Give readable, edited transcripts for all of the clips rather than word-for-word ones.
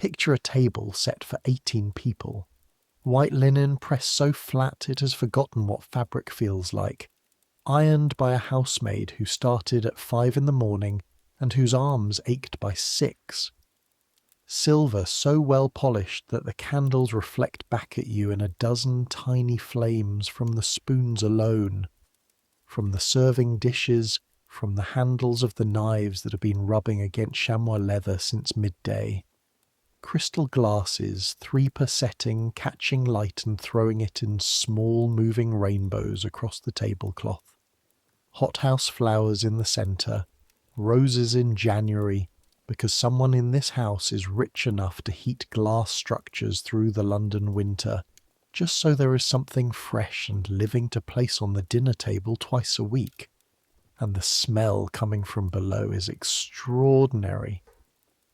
Picture a table set for 18 people. White linen pressed so flat it has forgotten what fabric feels like. Ironed by a housemaid who started at 5 in the morning and whose arms ached by 6. Silver so well polished that the candles reflect back at you in a dozen tiny flames from the spoons alone, from the serving dishes, from the handles of the knives that have been rubbing against chamois leather since midday. Crystal glasses, 3 per setting, catching light and throwing it in small moving rainbows across the tablecloth. Hothouse flowers in the centre, roses in January, because someone in this house is rich enough to heat glass structures through the London winter, just so there is something fresh and living to place on the dinner table twice a week. And the smell coming from below is extraordinary.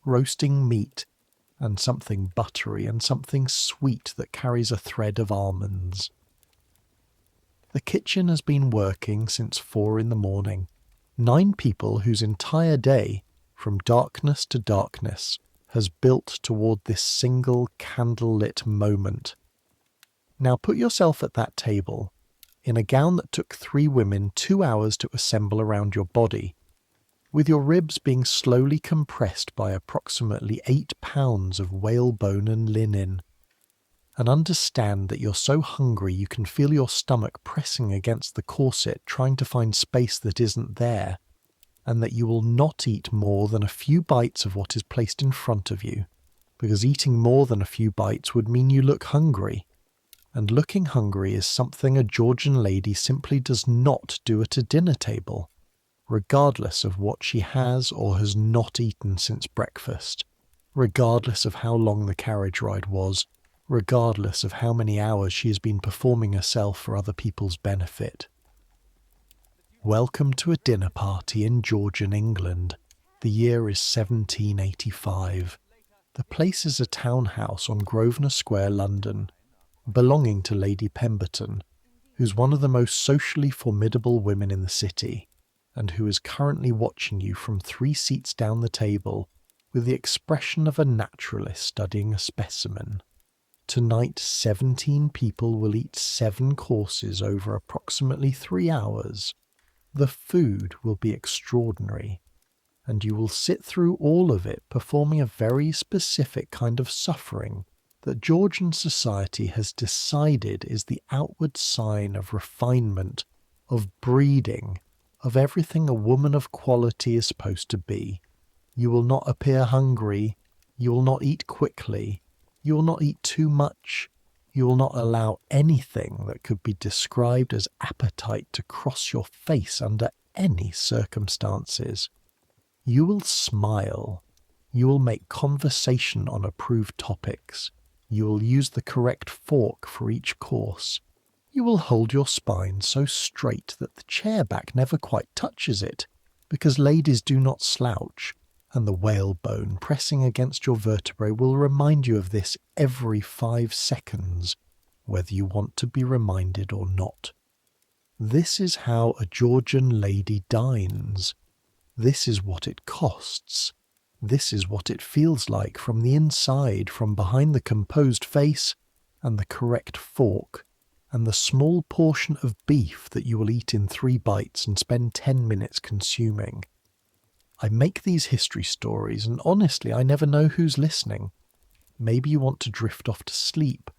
Roasting meat, and something buttery and something sweet that carries a thread of almonds. The kitchen has been working since 4 in the morning. 9 people whose entire day, from darkness to darkness, has built toward this single candlelit moment. Now put yourself at that table, in a gown that took 3 women 2 hours to assemble around your body, with your ribs being slowly compressed by approximately 8 pounds of whalebone and linen. And understand that you're so hungry you can feel your stomach pressing against the corset trying to find space that isn't there, and that you will not eat more than a few bites of what is placed in front of you, because eating more than a few bites would mean you look hungry, and looking hungry is something a Georgian lady simply does not do at a dinner table, regardless of what she has or has not eaten since breakfast, regardless of how long the carriage ride was, regardless of how many hours she has been performing herself for other people's benefit. Welcome to a dinner party in Georgian England. The year is 1785. The place is a townhouse on Grosvenor Square, London, belonging to Lady Pemberton, who's one of the most socially formidable women in the city, and who is currently watching you from 3 seats down the table with the expression of a naturalist studying a specimen. Tonight, 17 people will eat 7 courses over approximately 3 hours. The food will be extraordinary, and you will sit through all of it performing a very specific kind of suffering that Georgian society has decided is the outward sign of refinement, of breeding, of everything a woman of quality is supposed to be. You will not appear hungry, you will not eat quickly, you will not eat too much, you will not allow anything that could be described as appetite to cross your face under any circumstances. You will smile, you will make conversation on approved topics, you will use the correct fork for each course. You will hold your spine so straight that the chair back never quite touches it, because ladies do not slouch, and the whalebone pressing against your vertebrae will remind you of this every 5 seconds, whether you want to be reminded or not. This is how a Georgian lady dines. This is what it costs. This is what it feels like from the inside, from behind the composed face and the correct fork, and the small portion of beef that you will eat in 3 bites and spend 10 minutes consuming. I make these history stories, and honestly, I never know who's listening. Maybe you want to drift off to sleep.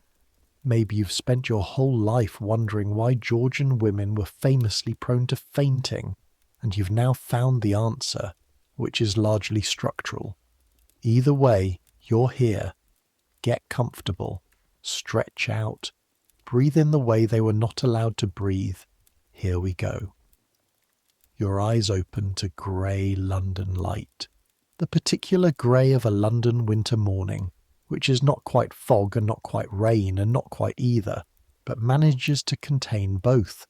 Maybe you've spent your whole life wondering why Georgian women were famously prone to fainting, and you've now found the answer, which is largely structural. Either way, you're here. Get comfortable. Stretch out. Breathe in the way they were not allowed to breathe. Here we go. Your eyes open to grey London light. The particular grey of a London winter morning, which is not quite fog and not quite rain and not quite either, but manages to contain both.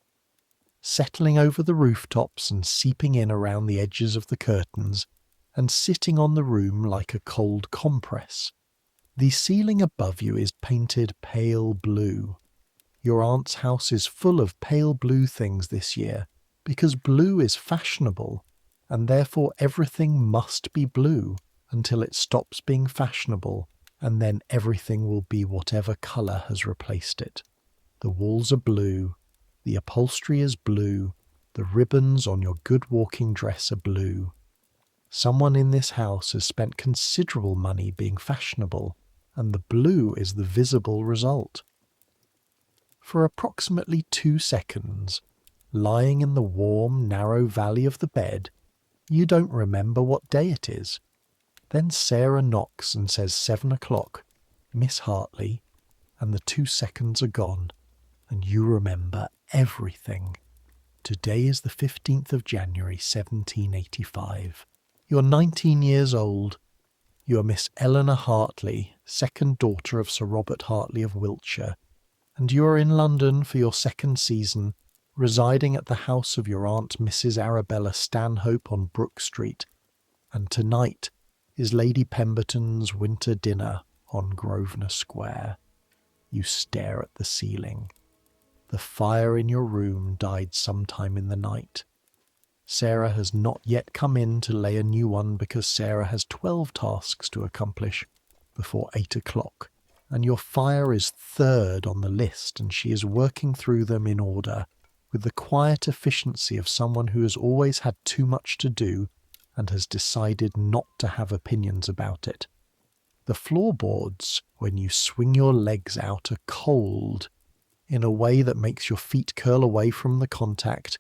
Settling over the rooftops and seeping in around the edges of the curtains, and sitting on the room like a cold compress. The ceiling above you is painted pale blue. Your aunt's house is full of pale blue things this year, because blue is fashionable, and therefore everything must be blue until it stops being fashionable, and then everything will be whatever colour has replaced it. The walls are blue, the upholstery is blue, the ribbons on your good walking dress are blue. Someone in this house has spent considerable money being fashionable, and the blue is the visible result. For approximately 2 seconds, lying in the warm, narrow valley of the bed, you don't remember what day it is. Then Sarah knocks and says 7 o'clock, Miss Hartley, and the 2 seconds are gone, and you remember everything. Today is the 15th of January, 1785. You're 19 years old. You are Miss Eleanor Hartley, second daughter of Sir Robert Hartley of Wiltshire, and you are in London for your second season, residing at the house of your Aunt Mrs. Arabella Stanhope on Brook Street, and tonight is Lady Pemberton's winter dinner on Grosvenor Square. You stare at the ceiling. The fire in your room died sometime in the night. Sarah has not yet come in to lay a new one because Sarah has 12 tasks to accomplish before 8 o'clock, and your fire is third on the list, and she is working through them in order with the quiet efficiency of someone who has always had too much to do and has decided not to have opinions about it. The floorboards, when you swing your legs out, are cold in a way that makes your feet curl away from the contact,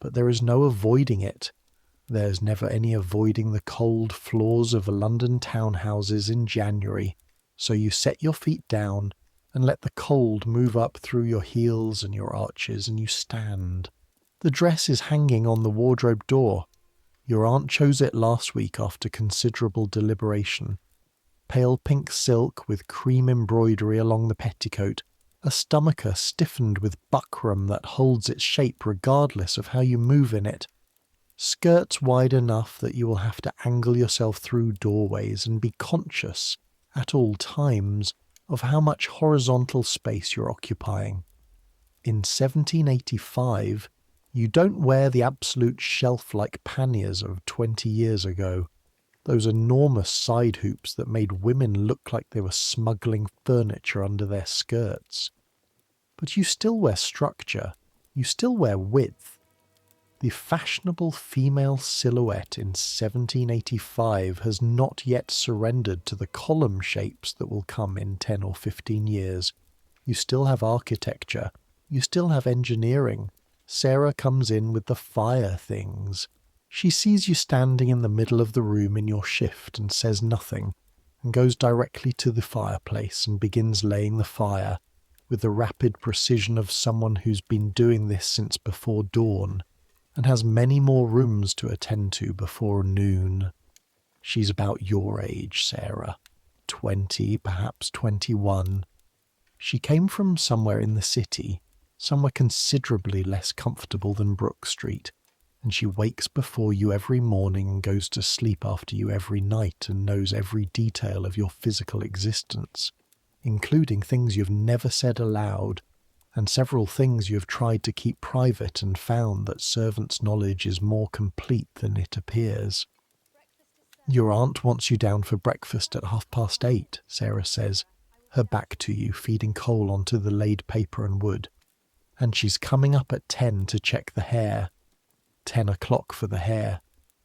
but there is no avoiding it. There's never any avoiding the cold floors of London townhouses in January, so you set your feet down and let the cold move up through your heels and your arches, and you stand. The dress is hanging on the wardrobe door. Your aunt chose it last week after considerable deliberation. Pale pink silk with cream embroidery along the petticoat, a stomacher stiffened with buckram that holds its shape regardless of how you move in it. Skirts wide enough that you will have to angle yourself through doorways and be conscious at all times of how much horizontal space you're occupying. In 1785, you don't wear the absolute shelf-like panniers of 20 years ago, those enormous side hoops that made women look like they were smuggling furniture under their skirts. But you still wear structure, you still wear width. The fashionable female silhouette in 1785 has not yet surrendered to the column shapes that will come in 10 or 15 years. You still have architecture, you still have engineering. Sarah comes in with the fire things. She sees you standing in the middle of the room in your shift and says nothing, and goes directly to the fireplace and begins laying the fire, with the rapid precision of someone who's been doing this since before dawn, and has many more rooms to attend to before noon. She's about your age, Sarah. 20, perhaps 21. She came from somewhere in the city, somewhere considerably less comfortable than Brook Street, and she wakes before you every morning and goes to sleep after you every night and knows every detail of your physical existence, including things you've never said aloud, and several things you have tried to keep private and found that servants' knowledge is more complete than it appears. Your aunt wants you down for breakfast at 8:30, Sarah says, her back to you, feeding coal onto the laid paper and wood, and she's coming up at 10 to check the hair. 10 o'clock for the hair.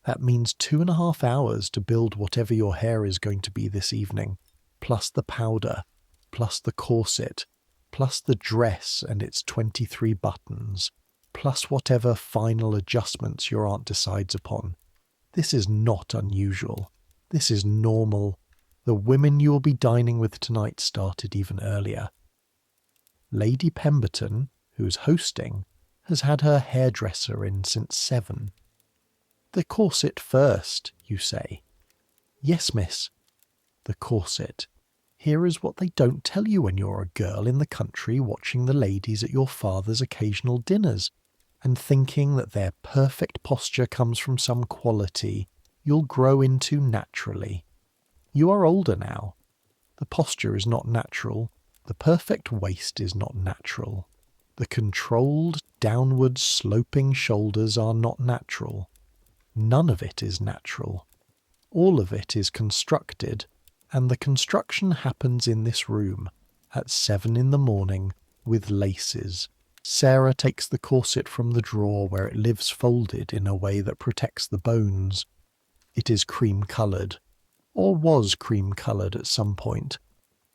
That means 2.5 hours to build whatever your hair is going to be this evening, plus the powder, plus the corset, plus the dress and its 23 buttons, plus whatever final adjustments your aunt decides upon. This is not unusual. This is normal. The women you will be dining with tonight started even earlier. Lady Pemberton, who's hosting, has had her hairdresser in since 7. The corset first, you say. Yes, miss. The corset. Here is what they don't tell you when you're a girl in the country watching the ladies at your father's occasional dinners, and thinking that their perfect posture comes from some quality you'll grow into naturally. You are older now. The posture is not natural. The perfect waist is not natural. The controlled, downward sloping shoulders are not natural. None of it is natural. All of it is constructed, and the construction happens in this room at 7 in the morning with laces. Sarah takes the corset from the drawer where it lives folded in a way that protects the bones. It is cream-coloured, or was cream-coloured at some point,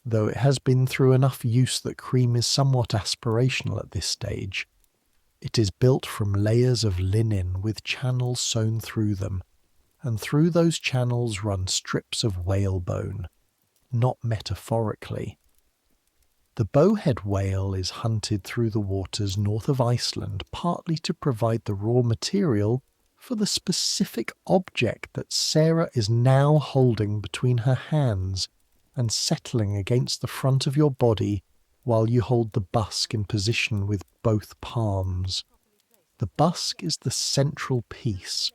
though it has been through enough use that cream is somewhat aspirational at this stage. It is built from layers of linen with channels sewn through them, and through those channels run strips of whalebone, not metaphorically. The bowhead whale is hunted through the waters north of Iceland partly to provide the raw material for the specific object that Sarah is now holding between her hands and settling against the front of your body while you hold the busk in position with both palms. The busk is the central piece,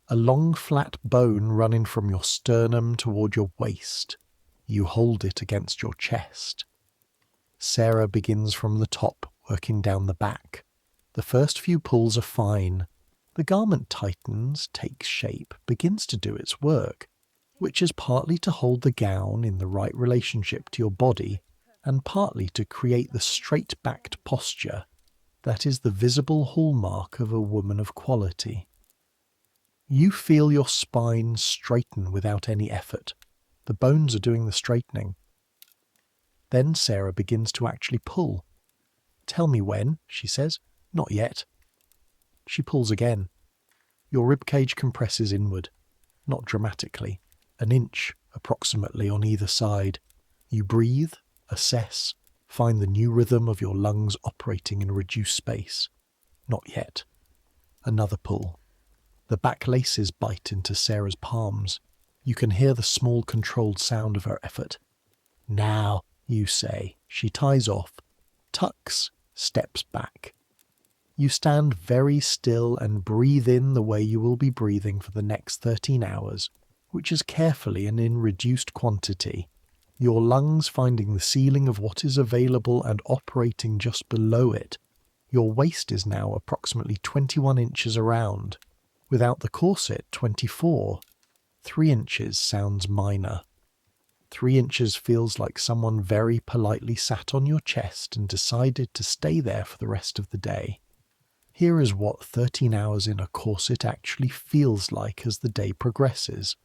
a long flat bone running from your sternum toward your waist. You hold it against your chest. Sarah begins from the top, working down the back. The first few pulls are fine. The garment tightens, takes shape, begins to do its work, which is partly to hold the gown in the right relationship to your body and partly to create the straight-backed posture that is the visible hallmark of a woman of quality. You feel your spine straighten without any effort. The bones are doing the straightening. Then Sarah begins to actually pull. "Tell me when," she says. "Not yet." She pulls again. Your ribcage compresses inward, not dramatically, an inch approximately on either side. You breathe, assess, find the new rhythm of your lungs operating in reduced space. Not yet. Another pull. The back laces bite into Sarah's palms. You can hear the small controlled sound of her effort. "Now," you say. She ties off, tucks, steps back. You stand very still and breathe in the way you will be breathing for the next 13 hours, which is carefully and in reduced quantity, your lungs finding the ceiling of what is available and operating just below it. Your waist is now approximately 21 inches around. Without the corset, 24. 3 inches sounds minor. 3 inches feels like someone very politely sat on your chest and decided to stay there for the rest of the day. Here is what 13 hours in a corset actually feels like as the day progresses.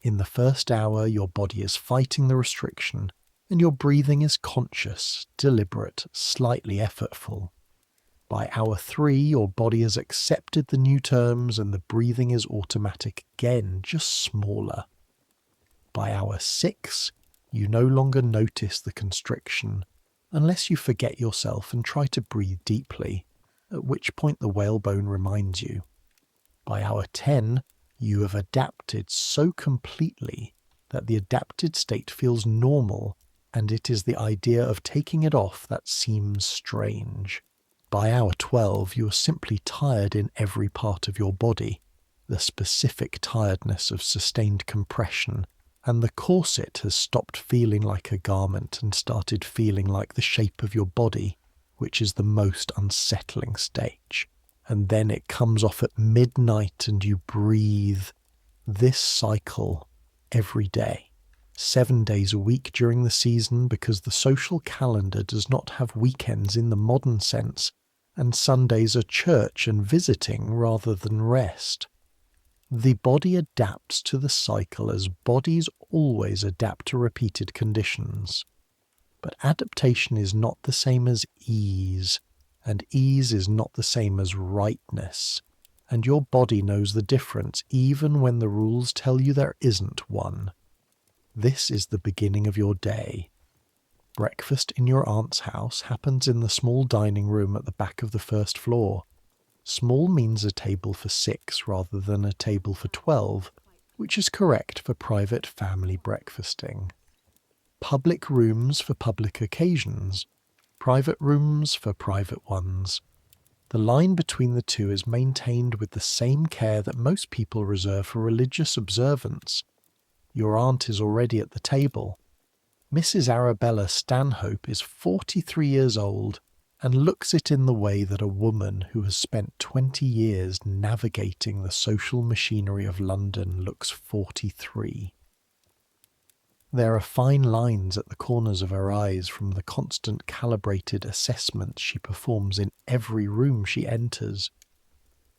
In the first hour, your body is fighting the restriction, and your breathing is conscious, deliberate, slightly effortful. By hour 3, your body has accepted the new terms and the breathing is automatic again, just smaller. By hour 6, you no longer notice the constriction, unless you forget yourself and try to breathe deeply, at which point the whalebone reminds you. By hour 10, you have adapted so completely that the adapted state feels normal, and it is the idea of taking it off that seems strange. By hour 12, you are simply tired in every part of your body, the specific tiredness of sustained compression, and the corset has stopped feeling like a garment and started feeling like the shape of your body, which is the most unsettling stage. And then it comes off at midnight and you breathe. This cycle every day, 7 days a week during the season, because the social calendar does not have weekends in the modern sense, and Sundays are church and visiting rather than rest. The body adapts to the cycle as bodies always adapt to repeated conditions. But adaptation is not the same as ease, and ease is not the same as rightness, and your body knows the difference even when the rules tell you there isn't one. This is the beginning of your day. Breakfast in your aunt's house happens in the small dining room at the back of the first floor. Small means a table for 6 rather than a table for 12, which is correct for private family breakfasting. Public rooms for public occasions, private rooms for private ones. The line between the two is maintained with the same care that most people reserve for religious observance. Your aunt is already at the table. Mrs. Arabella Stanhope is 43 years old and looks it in the way that a woman who has spent 20 years navigating the social machinery of London looks 43. There are fine lines at the corners of her eyes from the constant calibrated assessments she performs in every room she enters.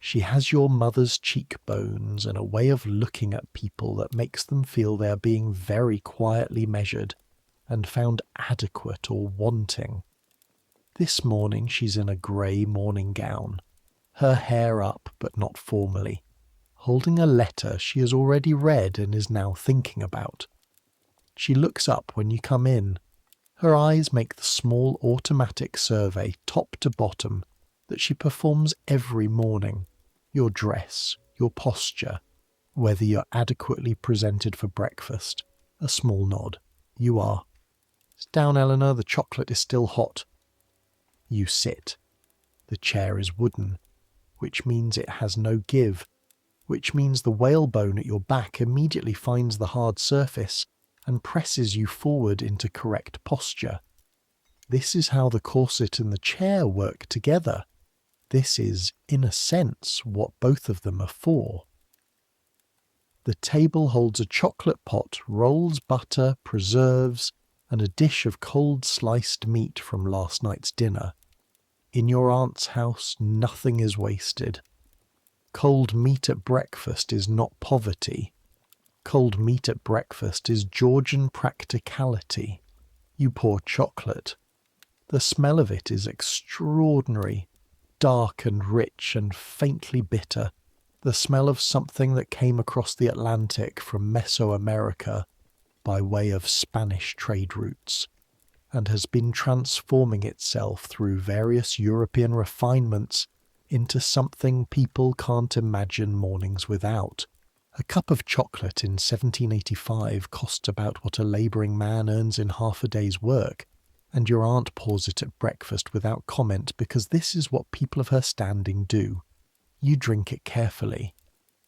She has your mother's cheekbones and a way of looking at people that makes them feel they are being very quietly measured and found adequate or wanting. This morning she's in a grey morning gown, her hair up but not formally, holding a letter she has already read and is now thinking about. She looks up when you come in. Her eyes make the small automatic survey top to bottom that she performs every morning. Your dress, your posture, whether you're adequately presented for breakfast. A small nod. You are. Sit down, Eleanor, the chocolate is still hot. You sit. The chair is wooden, which means it has no give, which means the whalebone at your back immediately finds the hard surface and presses you forward into correct posture. This is how the corset and the chair work together. This is, in a sense, what both of them are for. The table holds a chocolate pot, rolls butter, preserves, and a dish of cold sliced meat from last night's dinner. In your aunt's house, nothing is wasted. Cold meat at breakfast is not poverty. Cold meat at breakfast is Georgian practicality. You pour chocolate. The smell of it is extraordinary, dark and rich and faintly bitter, the smell of something that came across the Atlantic from Mesoamerica by way of Spanish trade routes, and has been transforming itself through various European refinements into something people can't imagine mornings without. A cup of chocolate in 1785 cost about what a labouring man earns in half a day's work, and your aunt pours it at breakfast without comment because this is what people of her standing do. You drink it carefully.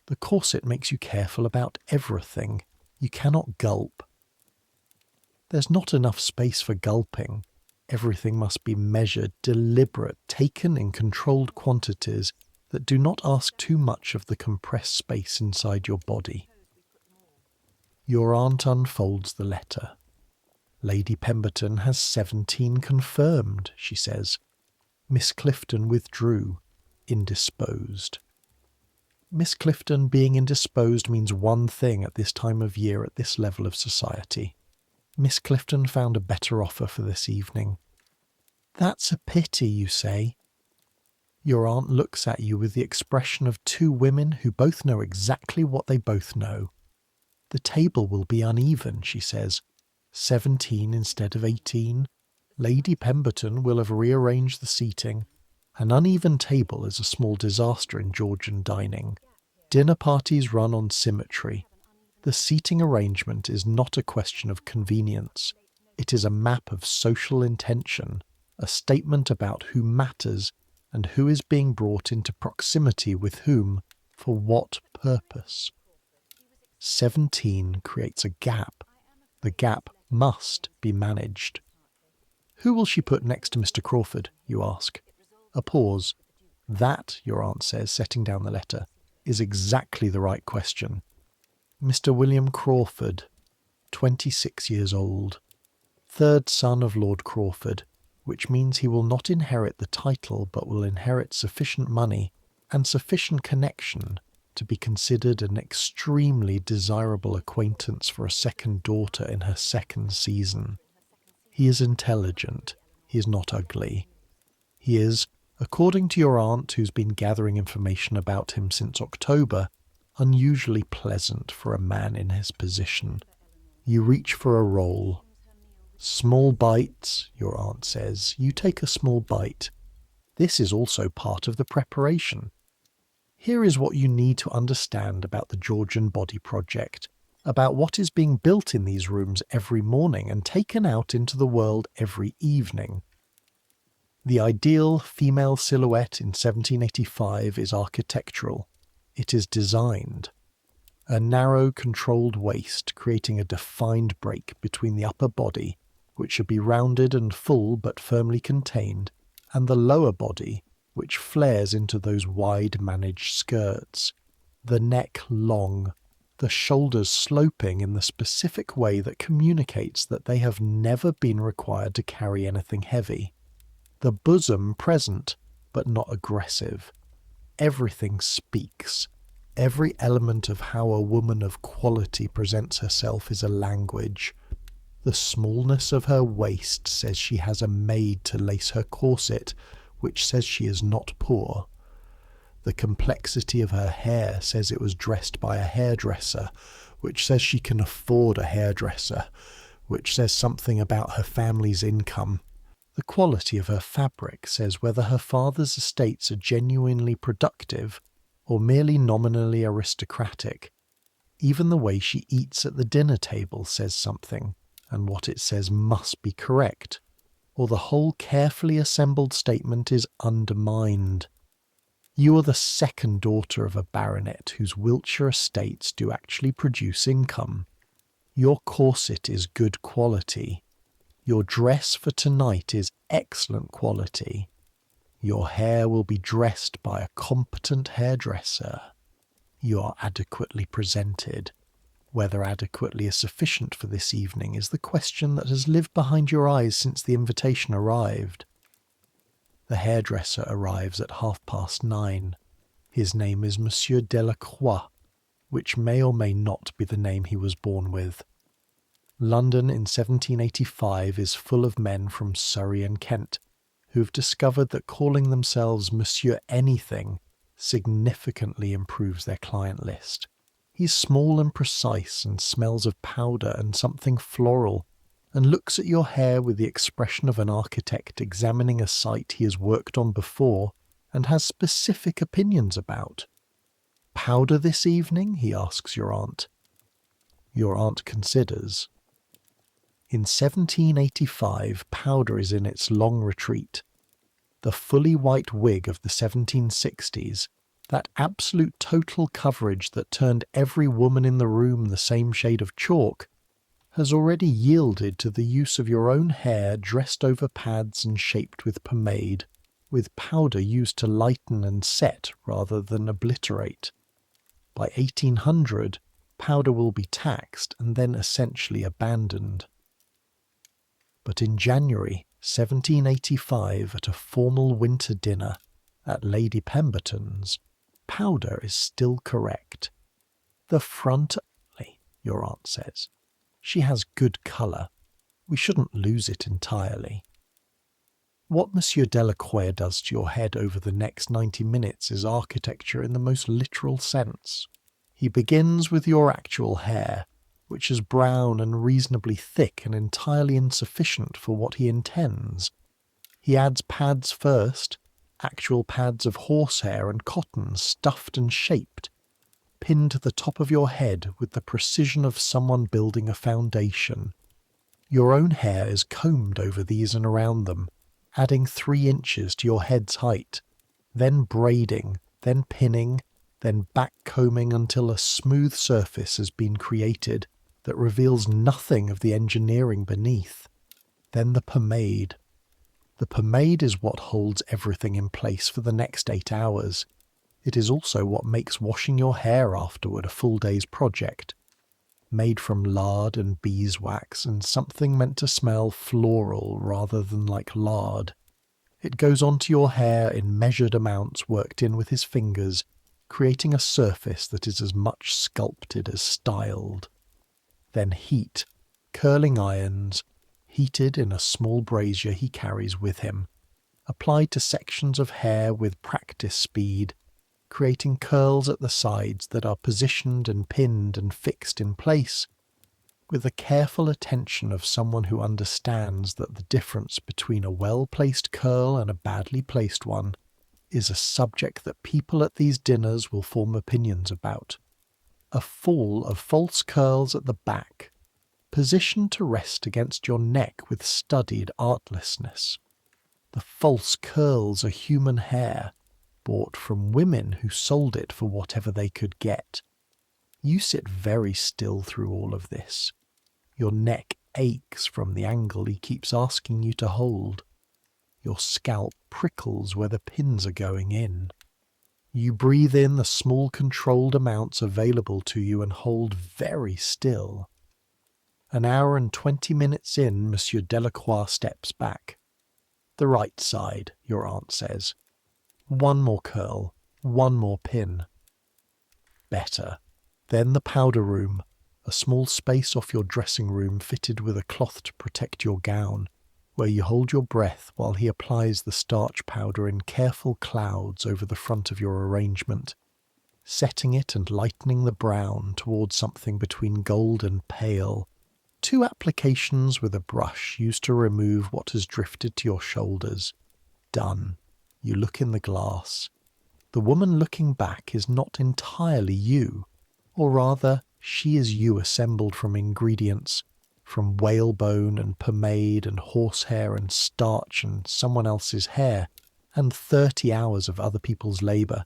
The corset makes you careful about everything. You cannot gulp. There's not enough space for gulping. Everything must be measured, deliberate, taken in controlled quantities that do not ask too much of the compressed space inside your body. Your aunt unfolds the letter. Lady Pemberton has 17 confirmed, she says. Miss Clifton withdrew, indisposed. Miss Clifton being indisposed means one thing at this time of year at this level of society. Miss Clifton found a better offer for this evening. That's a pity, you say. Your aunt looks at you with the expression of two women who both know exactly what they both know. The table will be uneven, she says. 17 instead of 18. Lady Pemberton will have rearranged the seating. An uneven table is a small disaster in Georgian dining. Dinner parties run on symmetry. The seating arrangement is not a question of convenience. It is a map of social intention, a statement about who matters and who is being brought into proximity with whom, for what purpose. 17 creates a gap. The gap must be managed. Who will she put next to Mr. Crawford, you ask? A pause. That, your aunt says, setting down the letter, is exactly the right question. Mr. William Crawford, 26 years old, third son of Lord Crawford, which means he will not inherit the title but will inherit sufficient money and sufficient connection to be considered an extremely desirable acquaintance for a second daughter in her second season. He is intelligent. He is not ugly. He is, according to your aunt who's been gathering information about him since October, unusually pleasant for a man in his position. You reach for a roll. Small bites, your aunt says. You take a small bite. This is also part of the preparation. Here is what you need to understand about the Georgian Body Project, about what is being built in these rooms every morning and taken out into the world every evening. The ideal female silhouette in 1785 is architectural. It is designed. A narrow, controlled waist creating a defined break between the upper body, which should be rounded and full but firmly contained, and the lower body, which flares into those wide managed skirts. The neck long, the shoulders sloping in the specific way that communicates that they have never been required to carry anything heavy. The bosom present, but not aggressive. Everything speaks. Every element of how a woman of quality presents herself is a language. The smallness of her waist says she has a maid to lace her corset, which says she is not poor. The complexity of her hair says it was dressed by a hairdresser, which says she can afford a hairdresser, which says something about her family's income. The quality of her fabric says whether her father's estates are genuinely productive or merely nominally aristocratic. Even the way she eats at the dinner table says something, and what it says must be correct, or the whole carefully assembled statement is undermined. You are the second daughter of a baronet whose Wiltshire estates do actually produce income. Your corset is good quality. Your dress for tonight is excellent quality. Your hair will be dressed by a competent hairdresser. You are adequately presented. Whether adequately is sufficient for this evening is the question that has lived behind your eyes since the invitation arrived. The hairdresser arrives at 9:30. His name is Monsieur Delacroix, which may or may not be the name he was born with. London in 1785 is full of men from Surrey and Kent who've discovered that calling themselves Monsieur Anything significantly improves their client list. He's small and precise and smells of powder and something floral, and looks at your hair with the expression of an architect examining a site he has worked on before and has specific opinions about. Powder this evening? He asks your aunt. Your aunt considers. In 1785, powder is in its long retreat. The fully white wig of the 1760s, that absolute total coverage that turned every woman in the room the same shade of chalk, has already yielded to the use of your own hair dressed over pads and shaped with pomade, with powder used to lighten and set rather than obliterate. By 1800, powder will be taxed and then essentially abandoned. But in January 1785, at a formal winter dinner at Lady Pemberton's, powder is still correct. The front only, your aunt says. She has good colour. We shouldn't lose it entirely. What Monsieur Delacroix does to your head over the next 90 minutes is architecture in the most literal sense. He begins with your actual hair, which is brown and reasonably thick and entirely insufficient for what he intends. He adds pads first, actual pads of horsehair and cotton stuffed and shaped, pinned to the top of your head with the precision of someone building a foundation. Your own hair is combed over these and around them, adding 3 inches to your head's height, then braiding, then pinning, then back combing until a smooth surface has been created that reveals nothing of the engineering beneath. Then the pomade. The pomade is what holds everything in place for the next 8 hours. It is also what makes washing your hair afterward a full day's project. Made from lard and beeswax and something meant to smell floral rather than like lard. It goes onto your hair in measured amounts worked in with his fingers, creating a surface that is as much sculpted as styled. Then heat, curling irons, heated in a small brazier he carries with him, applied to sections of hair with practice speed, creating curls at the sides that are positioned and pinned and fixed in place, with the careful attention of someone who understands that the difference between a well-placed curl and a badly placed one is a subject that people at these dinners will form opinions about. A fall of false curls at the back, positioned to rest against your neck with studied artlessness. The false curls are human hair, bought from women who sold it for whatever they could get. You sit very still through all of this. Your neck aches from the angle he keeps asking you to hold. Your scalp prickles where the pins are going in. You breathe in the small controlled amounts available to you and hold very still. An hour and 20 minutes in, Monsieur Delacroix steps back. The right side, your aunt says. One more curl, one more pin. Better. Then the powder room, a small space off your dressing room fitted with a cloth to protect your gown, where you hold your breath while he applies the starch powder in careful clouds over the front of your arrangement, setting it and lightening the brown towards something between gold and pale. 2 applications with a brush used to remove what has drifted to your shoulders. Done. You look in the glass. The woman looking back is not entirely you, or rather, she is you assembled from ingredients, from whalebone and pomade and horsehair and starch and someone else's hair, and 30 hours of other people's labour,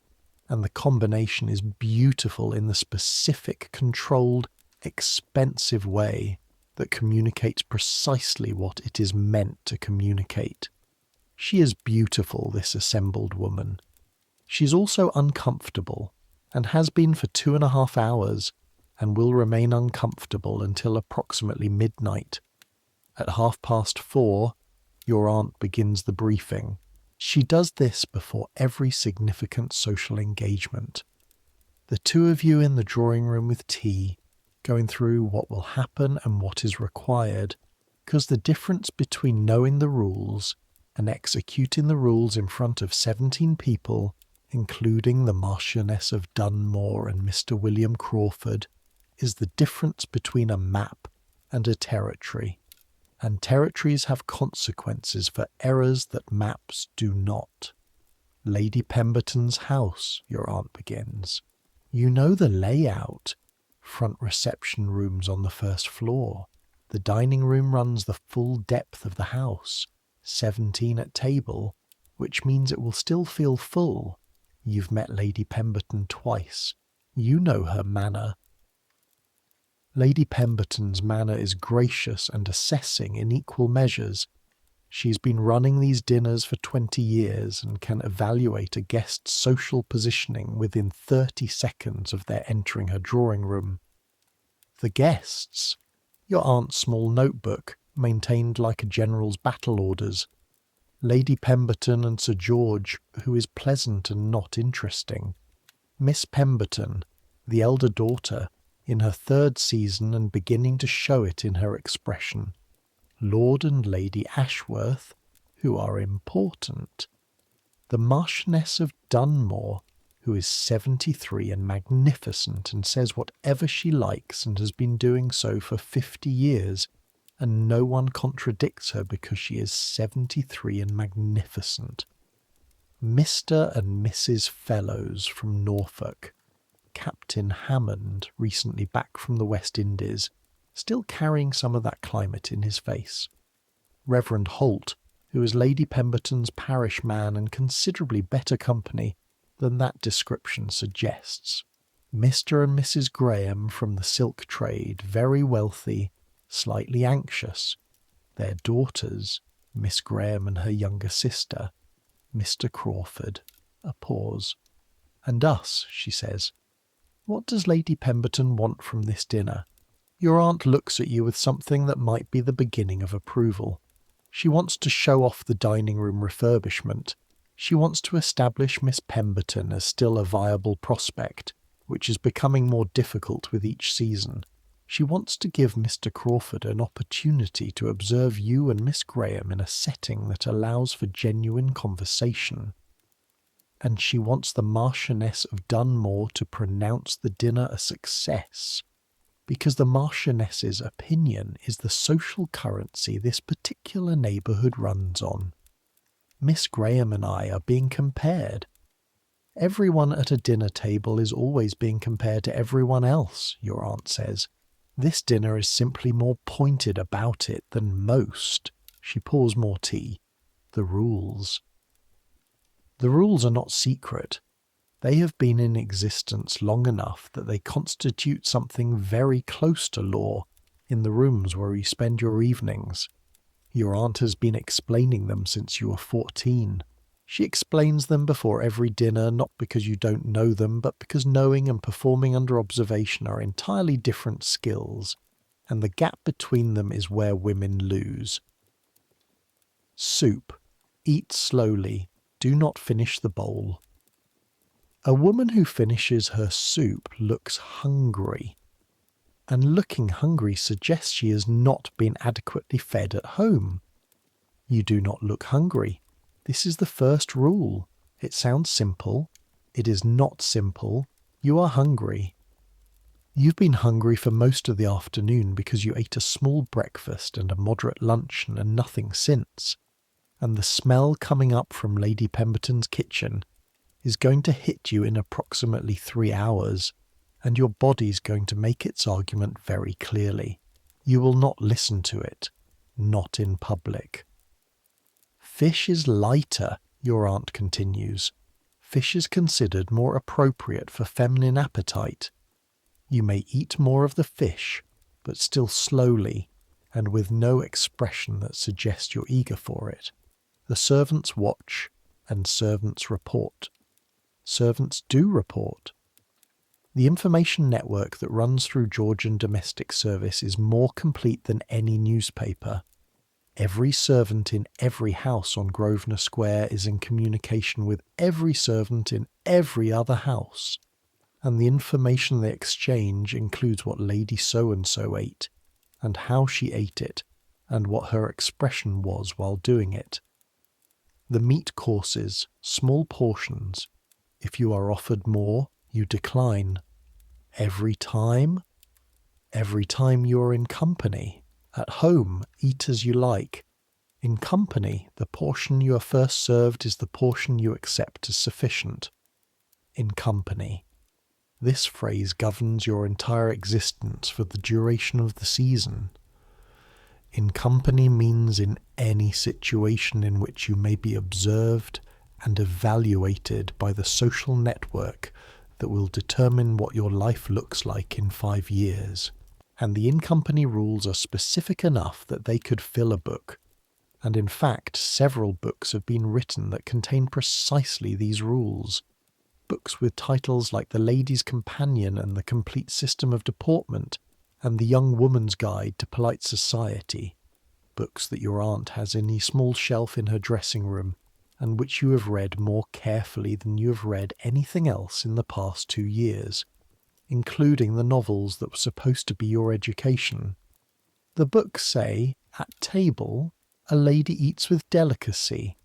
and the combination is beautiful in the specific, controlled, expensive way that communicates precisely what it is meant to communicate. She is beautiful, this assembled woman. She's also uncomfortable, and has been for 2.5 hours, and will remain uncomfortable until approximately midnight. At 4:30, your aunt begins the briefing. She does this before every significant social engagement. The 2 of you in the drawing room with tea, going through what will happen and what is required, because the difference between knowing the rules and executing the rules in front of 17 people, including the Marchioness of Dunmore and Mr. William Crawford, is the difference between a map and a territory. And territories have consequences for errors that maps do not. Lady Pemberton's house, your aunt begins. You know the layout. Front reception rooms on the first floor. The dining room runs the full depth of the house, 17 at table, which means it will still feel full. You've met Lady Pemberton twice. You know her manner. Lady Pemberton's manner is gracious and assessing in equal measures. She's been running these dinners for 20 years and can evaluate a guest's social positioning within 30 seconds of their entering her drawing room. The guests, your aunt's small notebook, maintained like a general's battle orders. Lady Pemberton and Sir George, who is pleasant and not interesting. Miss Pemberton, the elder daughter, in her 3rd season and beginning to show it in her expression. Lord and Lady Ashworth, who are important. The Marchioness of Dunmore, who is 73 and magnificent and says whatever she likes and has been doing so for 50 years, and no one contradicts her because she is 73 and magnificent. Mr. and Mrs. Fellows from Norfolk. Captain Hammond, recently back from the West Indies, still carrying some of that climate in his face. Reverend Holt, who is Lady Pemberton's parish man and considerably better company than that description suggests. Mr. and Mrs. Graham from the silk trade, very wealthy, slightly anxious. Their daughters, Miss Graham and her younger sister, Mr. Crawford. A pause. And us, she says. What does Lady Pemberton want from this dinner? Your aunt looks at you with something that might be the beginning of approval. She wants to show off the dining room refurbishment. She wants to establish Miss Pemberton as still a viable prospect, which is becoming more difficult with each season. She wants to give Mr. Crawford an opportunity to observe you and Miss Graham in a setting that allows for genuine conversation. And she wants the Marchioness of Dunmore to pronounce the dinner a success, because the Marchioness's opinion is the social currency this particular neighbourhood runs on. Miss Graham and I are being compared. Everyone at a dinner table is always being compared to everyone else, your aunt says. This dinner is simply more pointed about it than most. She pours more tea. The rules. The rules are not secret. They have been in existence long enough that they constitute something very close to law in the rooms where you spend your evenings. Your aunt has been explaining them since you were 14. She explains them before every dinner, not because you don't know them, but because knowing and performing under observation are entirely different skills, and the gap between them is where women lose. Soup. Eat slowly. Do not finish the bowl. A woman who finishes her soup looks hungry, and looking hungry suggests she has not been adequately fed at home. You do not look hungry. This is the first rule. It sounds simple. It is not simple. You are hungry. You've been hungry for most of the afternoon because you ate a small breakfast and a moderate luncheon and nothing since. And the smell coming up from Lady Pemberton's kitchen is going to hit you in approximately 3 hours, and your body's going to make its argument very clearly. You will not listen to it. Not in public. Fish is lighter, your aunt continues. Fish is considered more appropriate for feminine appetite. You may eat more of the fish, but still slowly, and with no expression that suggests you're eager for it. The servants watch, and servants report. Servants do report. The information network that runs through Georgian domestic service is more complete than any newspaper. Every servant in every house on Grosvenor Square is in communication with every servant in every other house, and the information they exchange includes what Lady So-and-so ate, and how she ate it, and what her expression was while doing it. The meat courses, small portions. If you are offered more, you decline. Every time? Every time you are in company. At home, eat as you like. In company, the portion you are first served is the portion you accept as sufficient. In company. This phrase governs your entire existence for the duration of the season. In company means in any situation in which you may be observed and evaluated by the social network that will determine what your life looks like in 5 years. And the in-company rules are specific enough that they could fill a book. And in fact, several books have been written that contain precisely these rules. Books with titles like The Lady's Companion and The Complete System of Deportment and The Young Woman's Guide to Polite Society. Books that your aunt has in a small shelf in her dressing room, and which you have read more carefully than you have read anything else in the past 2 years. Including the novels that were supposed to be your education. The books say, at table, a lady eats with delicacy.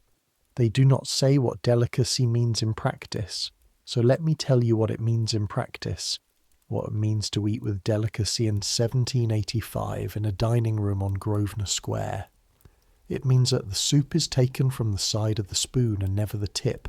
They do not say what delicacy means in practice, so let me tell you what it means in practice, what it means to eat with delicacy in 1785 in a dining room on Grosvenor Square. It means that the soup is taken from the side of the spoon and never the tip.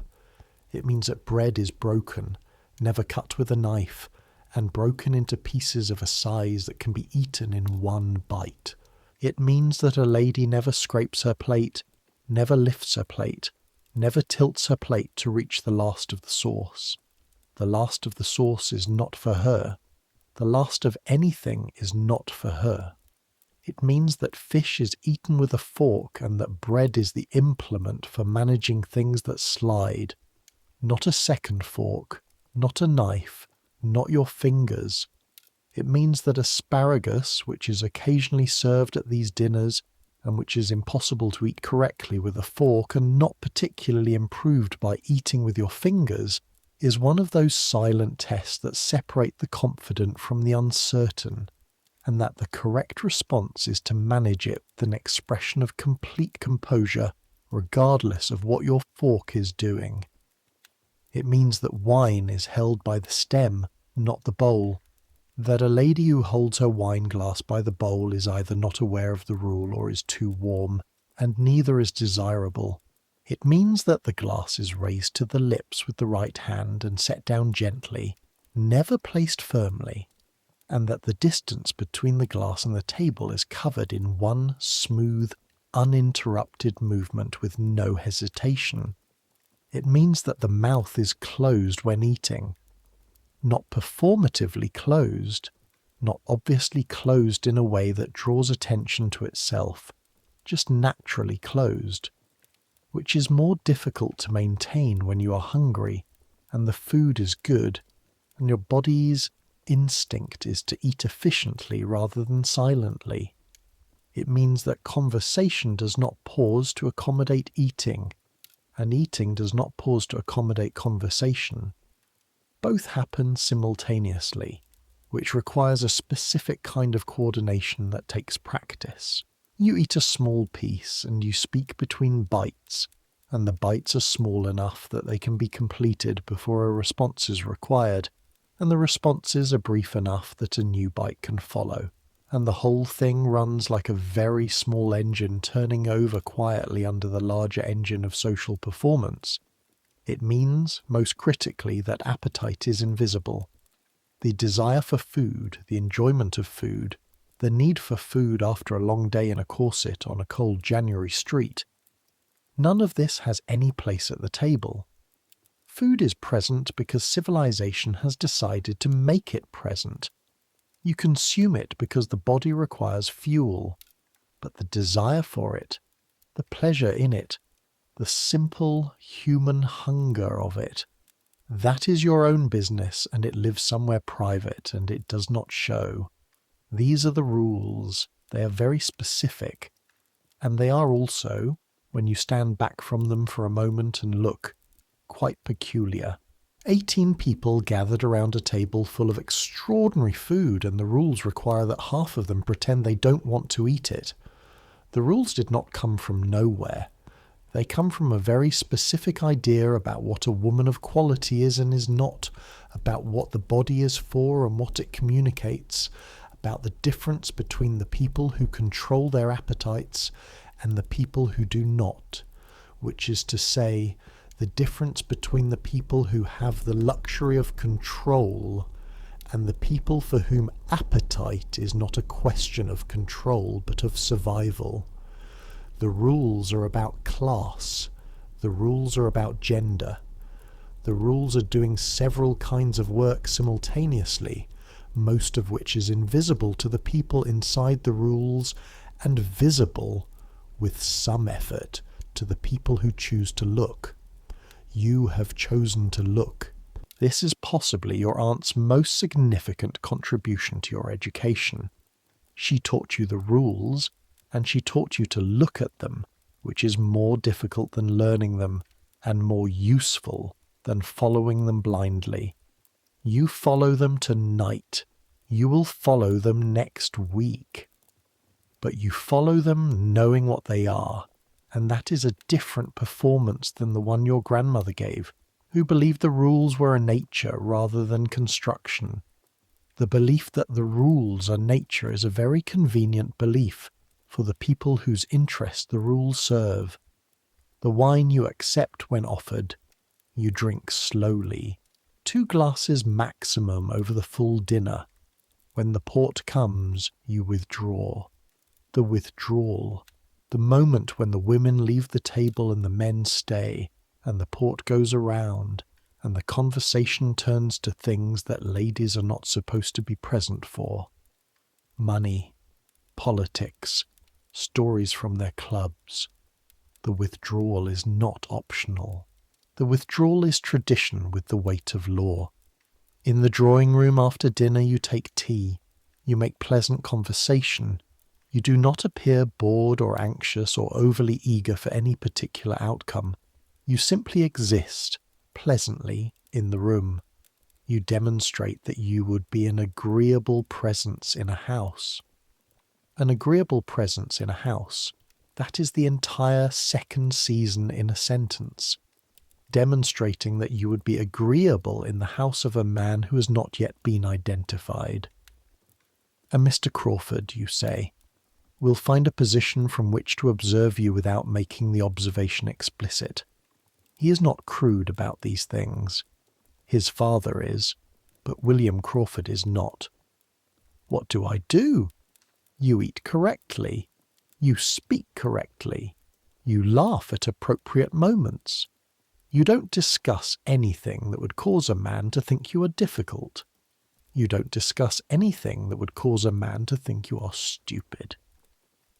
It means that bread is broken, never cut with a knife, and broken into pieces of a size that can be eaten in one bite. It means that a lady never scrapes her plate, never lifts her plate, never tilts her plate to reach the last of the sauce. The last of the sauce is not for her. The last of anything is not for her. It means that fish is eaten with a fork and that bread is the implement for managing things that slide. Not a second fork, not a knife, not your fingers. It means that asparagus, which is occasionally served at these dinners, and which is impossible to eat correctly with a fork and not particularly improved by eating with your fingers, is one of those silent tests that separate the confident from the uncertain, and that the correct response is to manage it with an expression of complete composure, regardless of what your fork is doing. It means that wine is held by the stem, not the bowl. That a lady who holds her wine glass by the bowl is either not aware of the rule or is too warm, and neither is desirable. It means that the glass is raised to the lips with the right hand and set down gently, never placed firmly, and that the distance between the glass and the table is covered in one smooth, uninterrupted movement with no hesitation. It means that the mouth is closed when eating. Not performatively closed, not obviously closed in a way that draws attention to itself, just naturally closed. which is more difficult to maintain when you are hungry and the food is good and your body's instinct is to eat efficiently rather than silently. It means that conversation does not pause to accommodate eating, and eating does not pause to accommodate conversation. Both happen simultaneously, which requires a specific kind of coordination that takes practice. You eat a small piece and you speak between bites, and the bites are small enough that they can be completed before a response is required, and the responses are brief enough that a new bite can follow. And the whole thing runs like a very small engine turning over quietly under the larger engine of social performance. It means, most critically, that appetite is invisible. The desire for food, the enjoyment of food, the need for food after a long day in a corset on a cold January street, none of this has any place at the table. Food is present because civilization has decided to make it present. You consume it because the body requires fuel, but the desire for it, the pleasure in it, the simple human hunger of it, that is your own business, and it lives somewhere private and it does not show. These are the rules. They are very specific, and they are also, when you stand back from them for a moment and look, quite peculiar. 18 people gathered around a table full of extraordinary food, and the rules require that half of them pretend they don't want to eat it. The rules did not come from nowhere. They come from a very specific idea about what a woman of quality is and is not, about what the body is for and what it communicates, about the difference between the people who control their appetites and the people who do not, which is to say, the difference between the people who have the luxury of control and the people for whom appetite is not a question of control but of survival. The rules are about class. The rules are about gender. The rules are doing several kinds of work simultaneously, most of which is invisible to the people inside the rules and visible, with some effort, to the people who choose to look. You have chosen to look. This is possibly your aunt's most significant contribution to your education. She taught you the rules, and she taught you to look at them, which is more difficult than learning them, and more useful than following them blindly. You follow them tonight. You will follow them next week. But you follow them knowing what they are, and that is a different performance than the one your grandmother gave, who believed the rules were a nature rather than construction. The belief that the rules are nature is a very convenient belief for the people whose interest the rules serve. The wine you accept when offered, you drink slowly, 2 glasses maximum over the full dinner. When the port comes, you withdraw. The withdrawal, the moment when the women leave the table and the men stay, and the port goes around, and the conversation turns to things that ladies are not supposed to be present for. Money, politics, stories from their clubs. The withdrawal is not optional. The withdrawal is tradition with the weight of law. In the drawing room after dinner you take tea. You make pleasant conversation. You do not appear bored or anxious or overly eager for any particular outcome. You simply exist, pleasantly, in the room. You demonstrate that you would be an agreeable presence in a house. An agreeable presence in a house, that is the entire second season in a sentence, demonstrating that you would be agreeable in the house of a man who has not yet been identified. And Mr. Crawford, you say, will find a position from which to observe you without making the observation explicit. He is not crude about these things. His father is, but William Crawford is not. What do I do? You eat correctly. You speak correctly. You laugh at appropriate moments. You don't discuss anything that would cause a man to think you are difficult. You don't discuss anything that would cause a man to think you are stupid.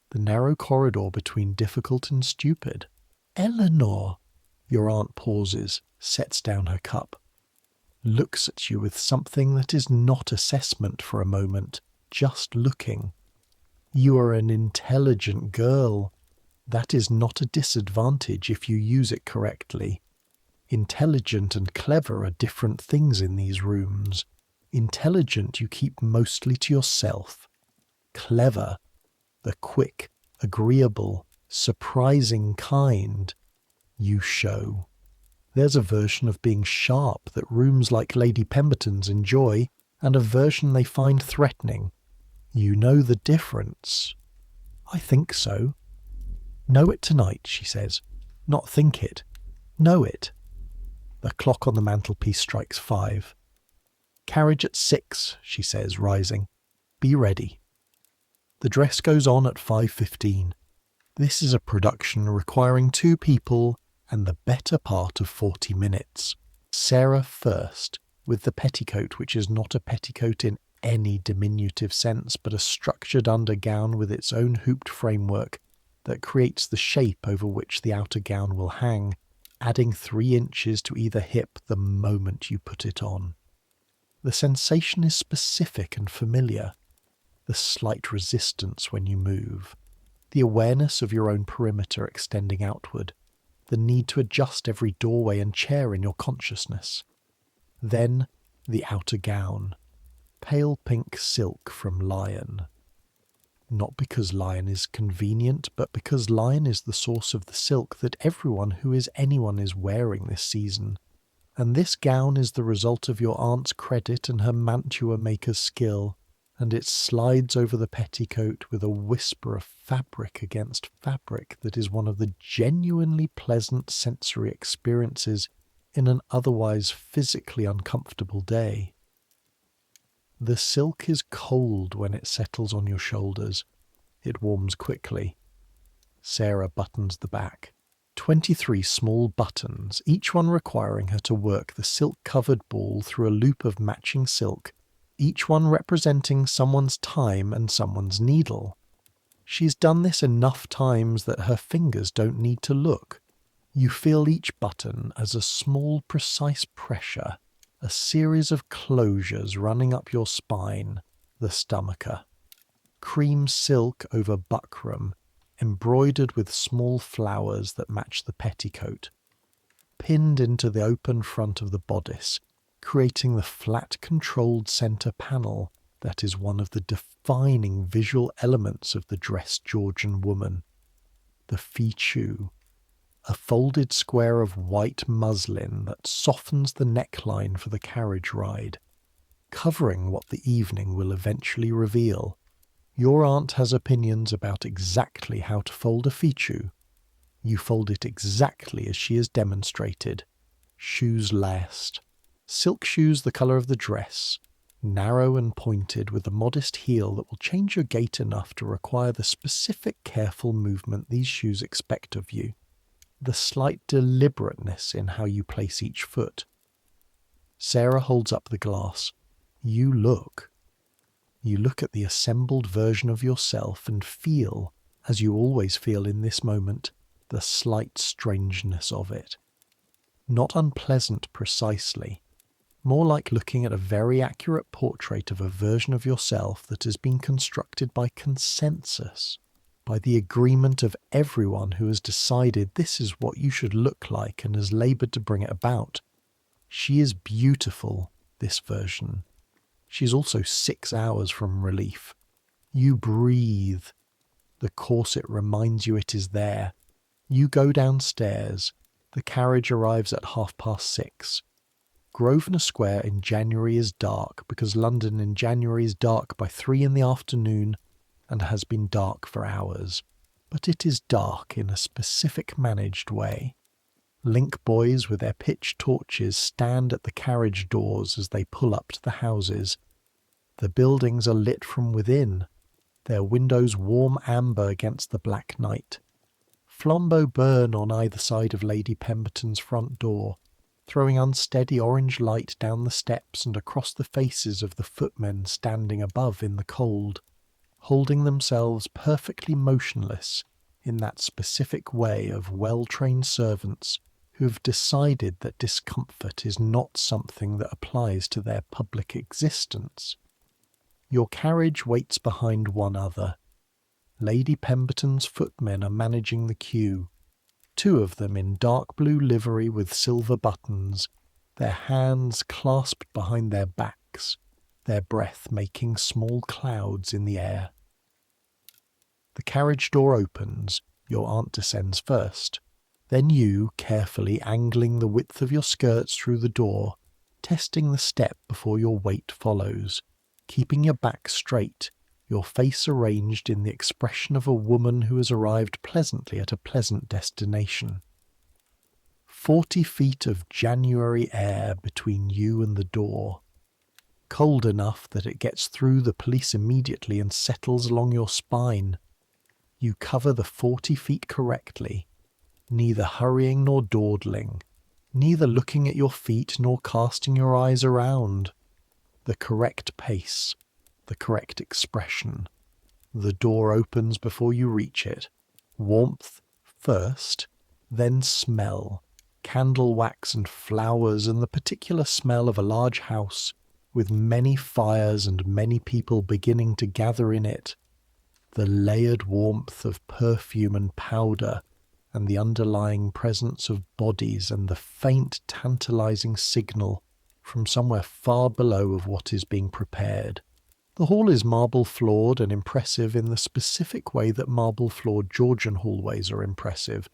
The narrow corridor between difficult and stupid. Eleanor! Your aunt pauses, sets down her cup, looks at you with something that is not assessment for a moment, just looking. You are an intelligent girl. That is not a disadvantage if you use it correctly. Intelligent and clever are different things in these rooms. Intelligent you keep mostly to yourself. Clever, the quick, agreeable, surprising kind, you show. There's a version of being sharp that rooms like Lady Pemberton's enjoy, and a version they find threatening. You know the difference. I think so. Know it tonight, she says. Not think it. Know it. The clock on the mantelpiece strikes 5. Carriage at 6, she says, rising. Be ready. The dress goes on at 5:15. This is a production requiring 2 people and the better part of 40 minutes. Sarah first, with the petticoat, which is not a petticoat in any diminutive sense, but a structured undergown with its own hooped framework that creates the shape over which the outer gown will hang, adding 3 inches to either hip the moment you put it on. The sensation is specific and familiar. The slight resistance when you move. The awareness of your own perimeter extending outward. The need to adjust every doorway and chair in your consciousness. Then, the outer gown. Pale pink silk from Lion. Not because Lion is convenient, but because Lion is the source of the silk that everyone who is anyone is wearing this season. And this gown is the result of your aunt's credit and her mantua maker's skill, and it slides over the petticoat with a whisper of fabric against fabric that is one of the genuinely pleasant sensory experiences in an otherwise physically uncomfortable day. The silk is cold when it settles on your shoulders. It warms quickly. Sarah buttons the back. 23 small buttons, each one requiring her to work the silk-covered ball through a loop of matching silk, each one representing someone's time and someone's needle. She's done this enough times that her fingers don't need to look. You feel each button as a small, precise pressure, a series of closures running up your spine, the stomacher. Cream silk over buckram, embroidered with small flowers that match the petticoat. Pinned into the open front of the bodice, creating the flat controlled centre panel that is one of the defining visual elements of the dressed Georgian woman. The fichu, a folded square of white muslin that softens the neckline for the carriage ride, covering what the evening will eventually reveal. Your aunt has opinions about exactly how to fold a fichu. You fold it exactly as she has demonstrated. Shoes last. Silk shoes the colour of the dress, narrow and pointed with a modest heel that will change your gait enough to require the specific careful movement these shoes expect of you. The slight deliberateness in how you place each foot. Sarah holds up the glass. You look. You look at the assembled version of yourself and feel, as you always feel in this moment, the slight strangeness of it. Not unpleasant precisely, more like looking at a very accurate portrait of a version of yourself that has been constructed by consensus, by the agreement of everyone who has decided this is what you should look like and has laboured to bring it about. She is beautiful, this version. She is also 6 hours from relief. You breathe. The corset reminds you it is there. You go downstairs. The carriage arrives at 6:30. Grosvenor Square in January is dark because London in January is dark by 3 in the afternoon and has been dark for hours. But it is dark in a specific managed way. Link boys with their pitch torches stand at the carriage doors as they pull up to the houses. The buildings are lit from within, their windows warm amber against the black night. Flambeaux burn on either side of Lady Pemberton's front door, throwing unsteady orange light down the steps and across the faces of the footmen standing above in the cold, holding themselves perfectly motionless in that specific way of well-trained servants who've decided that discomfort is not something that applies to their public existence. Your carriage waits behind one other. Lady Pemberton's footmen are managing the queue, 2 of them in dark blue livery with silver buttons, their hands clasped behind their backs, their breath making small clouds in the air. The carriage door opens, your aunt descends first. Then you, carefully angling the width of your skirts through the door, testing the step before your weight follows, keeping your back straight, your face arranged in the expression of a woman who has arrived pleasantly at a pleasant destination. 40 feet of January air between you and the door. Cold enough that it gets through the police immediately and settles along your spine. You cover the 40 feet correctly, neither hurrying nor dawdling, neither looking at your feet nor casting your eyes around. The correct pace, the correct expression. The door opens before you reach it. Warmth first, then smell. Candle wax and flowers and the particular smell of a large house with many fires and many people beginning to gather in it. The layered warmth of perfume and powder and the underlying presence of bodies and the faint tantalizing signal from somewhere far below of what is being prepared. The hall is marble-floored and impressive in the specific way that marble-floored Georgian hallways are impressive,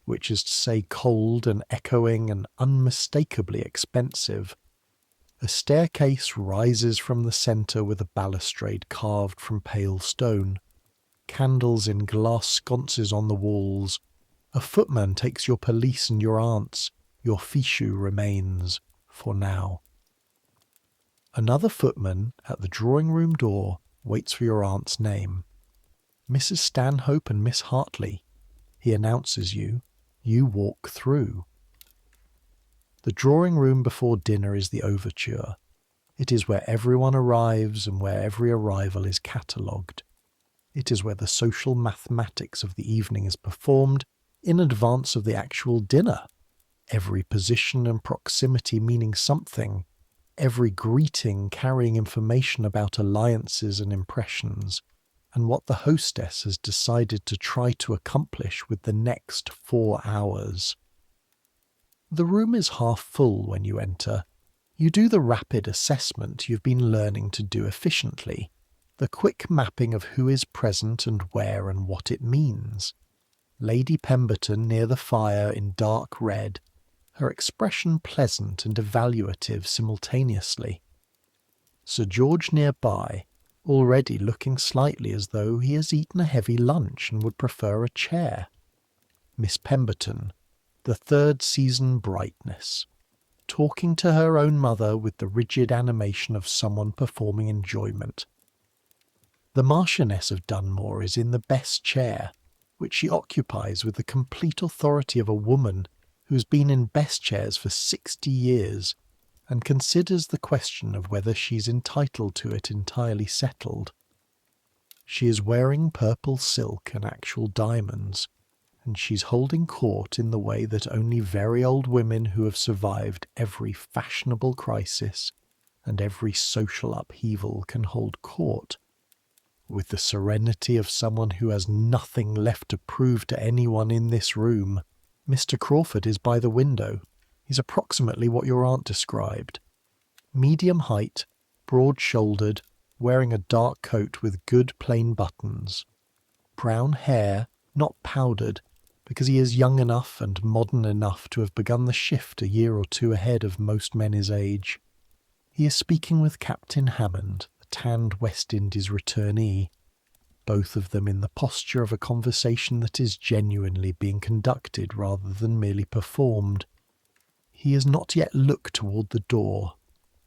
which is to say cold and echoing and unmistakably expensive. A staircase rises from the centre with a balustrade carved from pale stone. Candles in glass sconces on the walls. A footman takes your pelisse and your aunt's. Your fichu remains, for now. Another footman, at the drawing-room door, waits for your aunt's name. Mrs. Stanhope and Miss Hartley. He announces you. You walk through. The drawing-room before dinner is the overture. It is where everyone arrives and where every arrival is catalogued. It is where the social mathematics of the evening is performed in advance of the actual dinner. Every position and proximity meaning something, every greeting carrying information about alliances and impressions, and what the hostess has decided to try to accomplish with the next 4 hours. The room is half full when you enter. You do the rapid assessment you've been learning to do efficiently, the quick mapping of who is present and where and what it means. Lady Pemberton near the fire in dark red, her expression pleasant and evaluative simultaneously. Sir George nearby, already looking slightly as though he has eaten a heavy lunch and would prefer a chair. Miss Pemberton, the third season brightness, talking to her own mother with the rigid animation of someone performing enjoyment. The Marchioness of Dunmore is in the best chair, which she occupies with the complete authority of a woman who has been in best chairs for 60 years and considers the question of whether she's entitled to it entirely settled. She is wearing purple silk and actual diamonds, and she's holding court in the way that only very old women who have survived every fashionable crisis and every social upheaval can hold court, with the serenity of someone who has nothing left to prove to anyone in this room. Mr. Crawford is by the window. He's approximately what your aunt described. Medium height, broad-shouldered, wearing a dark coat with good plain buttons. Brown hair, not powdered, because he is young enough and modern enough to have begun the shift a year or 2 ahead of most men his age. He is speaking with Captain Hammond, the tanned West Indies returnee, both of them in the posture of a conversation that is genuinely being conducted rather than merely performed. He has not yet looked toward the door.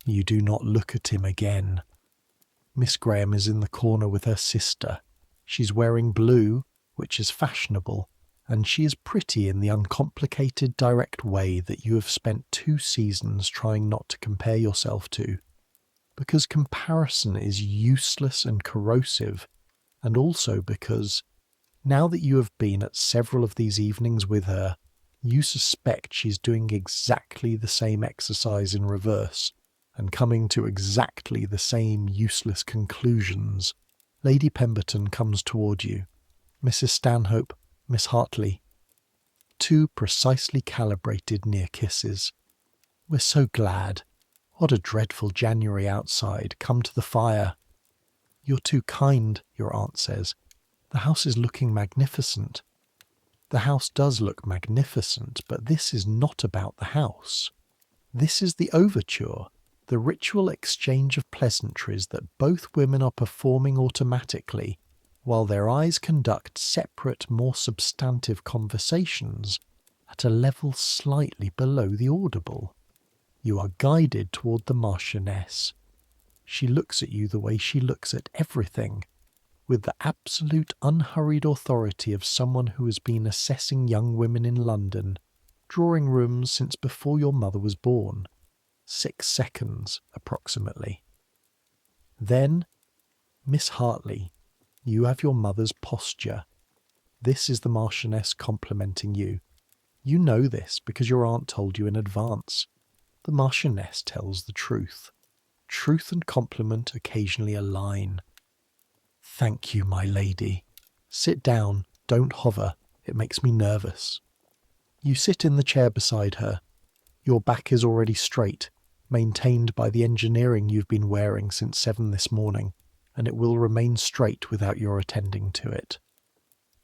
You do not look at him again. Miss Graham is in the corner with her sister. She's wearing blue, which is fashionable, and she is pretty in the uncomplicated, direct way that you have spent 2 seasons trying not to compare yourself to, because comparison is useless and corrosive, and also because Now that you have been at several of these evenings with her, you suspect she's doing exactly the same exercise in reverse and coming to exactly the same useless conclusions. Lady Pemberton comes toward you. Mrs. Stanhope, Miss Hartley. 2 precisely calibrated near kisses. We're so glad. What a dreadful January outside. Come to the fire. You're too kind, your aunt says. The house is looking magnificent. The house does look magnificent, but this is not about the house. This is the overture, the ritual exchange of pleasantries that both women are performing automatically, while their eyes conduct separate, more substantive conversations at a level slightly below the audible. You are guided toward the Marchioness. She looks at you the way she looks at everything, with the absolute unhurried authority of someone who has been assessing young women in London, drawing rooms since before your mother was born. 6 seconds, approximately. Then, Miss Hartley, you have your mother's posture. This is the Marchioness complimenting you. You know this because your aunt told you in advance. The Marchioness tells the truth. Truth and compliment occasionally align. Thank you, my lady. Sit down, don't hover, it makes me nervous. You sit in the chair beside her. Your back is already straight, maintained by the engineering you've been wearing since 7 this morning, and it will remain straight without your attending to it.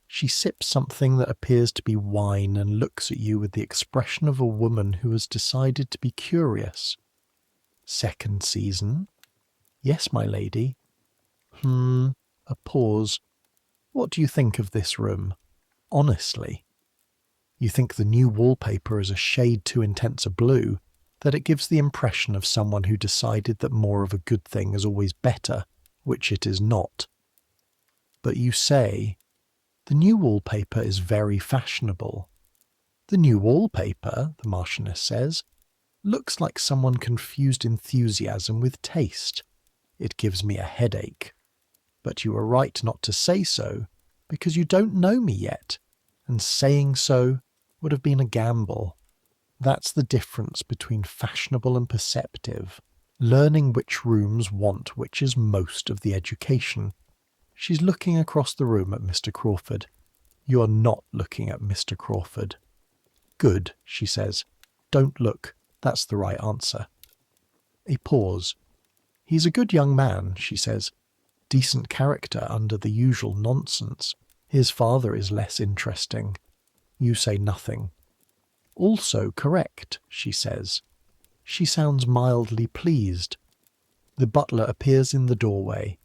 She sips something that appears to be wine and looks at you with the expression of a woman who has decided to be curious. 2nd season? Yes, my lady. A pause. What do you think of this room? Honestly. You think the new wallpaper is a shade too intense a blue, that it gives the impression of someone who decided that more of a good thing is always better, which it is not. But you say, the new wallpaper is very fashionable. The new wallpaper, the Marchioness says, looks like someone confused enthusiasm with taste. It gives me a headache. But you are right not to say so, because you don't know me yet, and saying so would have been a gamble. That's the difference between fashionable and perceptive. Learning which rooms want which is most of the education. She's looking across the room at Mr. Crawford. You are not looking at Mr. Crawford. Good, she says. Don't look. That's the right answer. A pause. He's a good young man, she says. Decent character under the usual nonsense. His father is less interesting. You say nothing. Also correct, she says. She sounds mildly pleased. The butler appears in the doorway.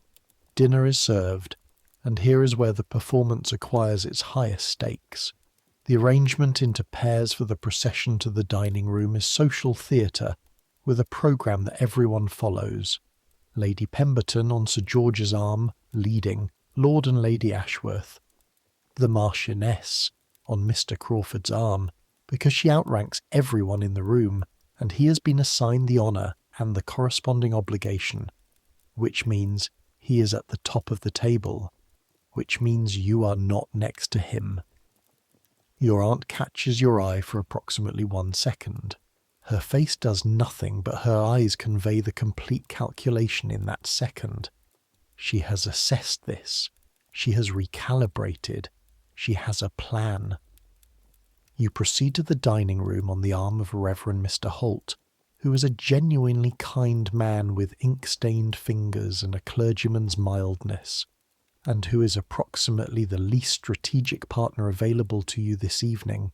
Dinner is served, and here is where the performance acquires its highest stakes. The arrangement into pairs for the procession to the dining room is social theatre, with a programme that everyone follows. Lady Pemberton on Sir George's arm, leading, Lord and Lady Ashworth. The Marchioness on Mr. Crawford's arm, because she outranks everyone in the room, and he has been assigned the honour and the corresponding obligation, which means he is at the top of the table, which means you are not next to him. Your aunt catches your eye for approximately 1 second. Her face does nothing, but her eyes convey the complete calculation in that second. She has assessed this. She has recalibrated. She has a plan. You proceed to the dining room on the arm of Reverend Mr. Holt, who is a genuinely kind man with ink-stained fingers and a clergyman's mildness, and who is approximately the least strategic partner available to you this evening,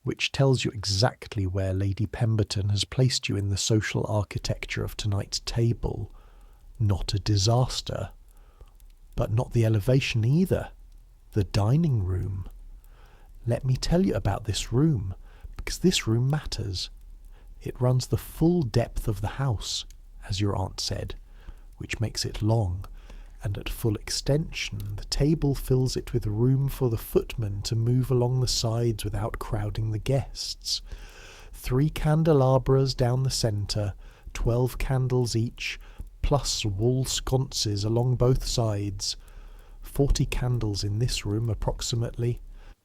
which tells you exactly where Lady Pemberton has placed you in the social architecture of tonight's table. Not a disaster. But not the elevation either. The dining room. Let me tell you about this room, because this room matters. It runs the full depth of the house, as your aunt said, which makes it long, and at full extension the table fills it with room for the footmen to move along the sides without crowding the guests. 3 candelabras down the centre, 12 candles each, plus wall sconces along both sides. 40 candles in this room approximately.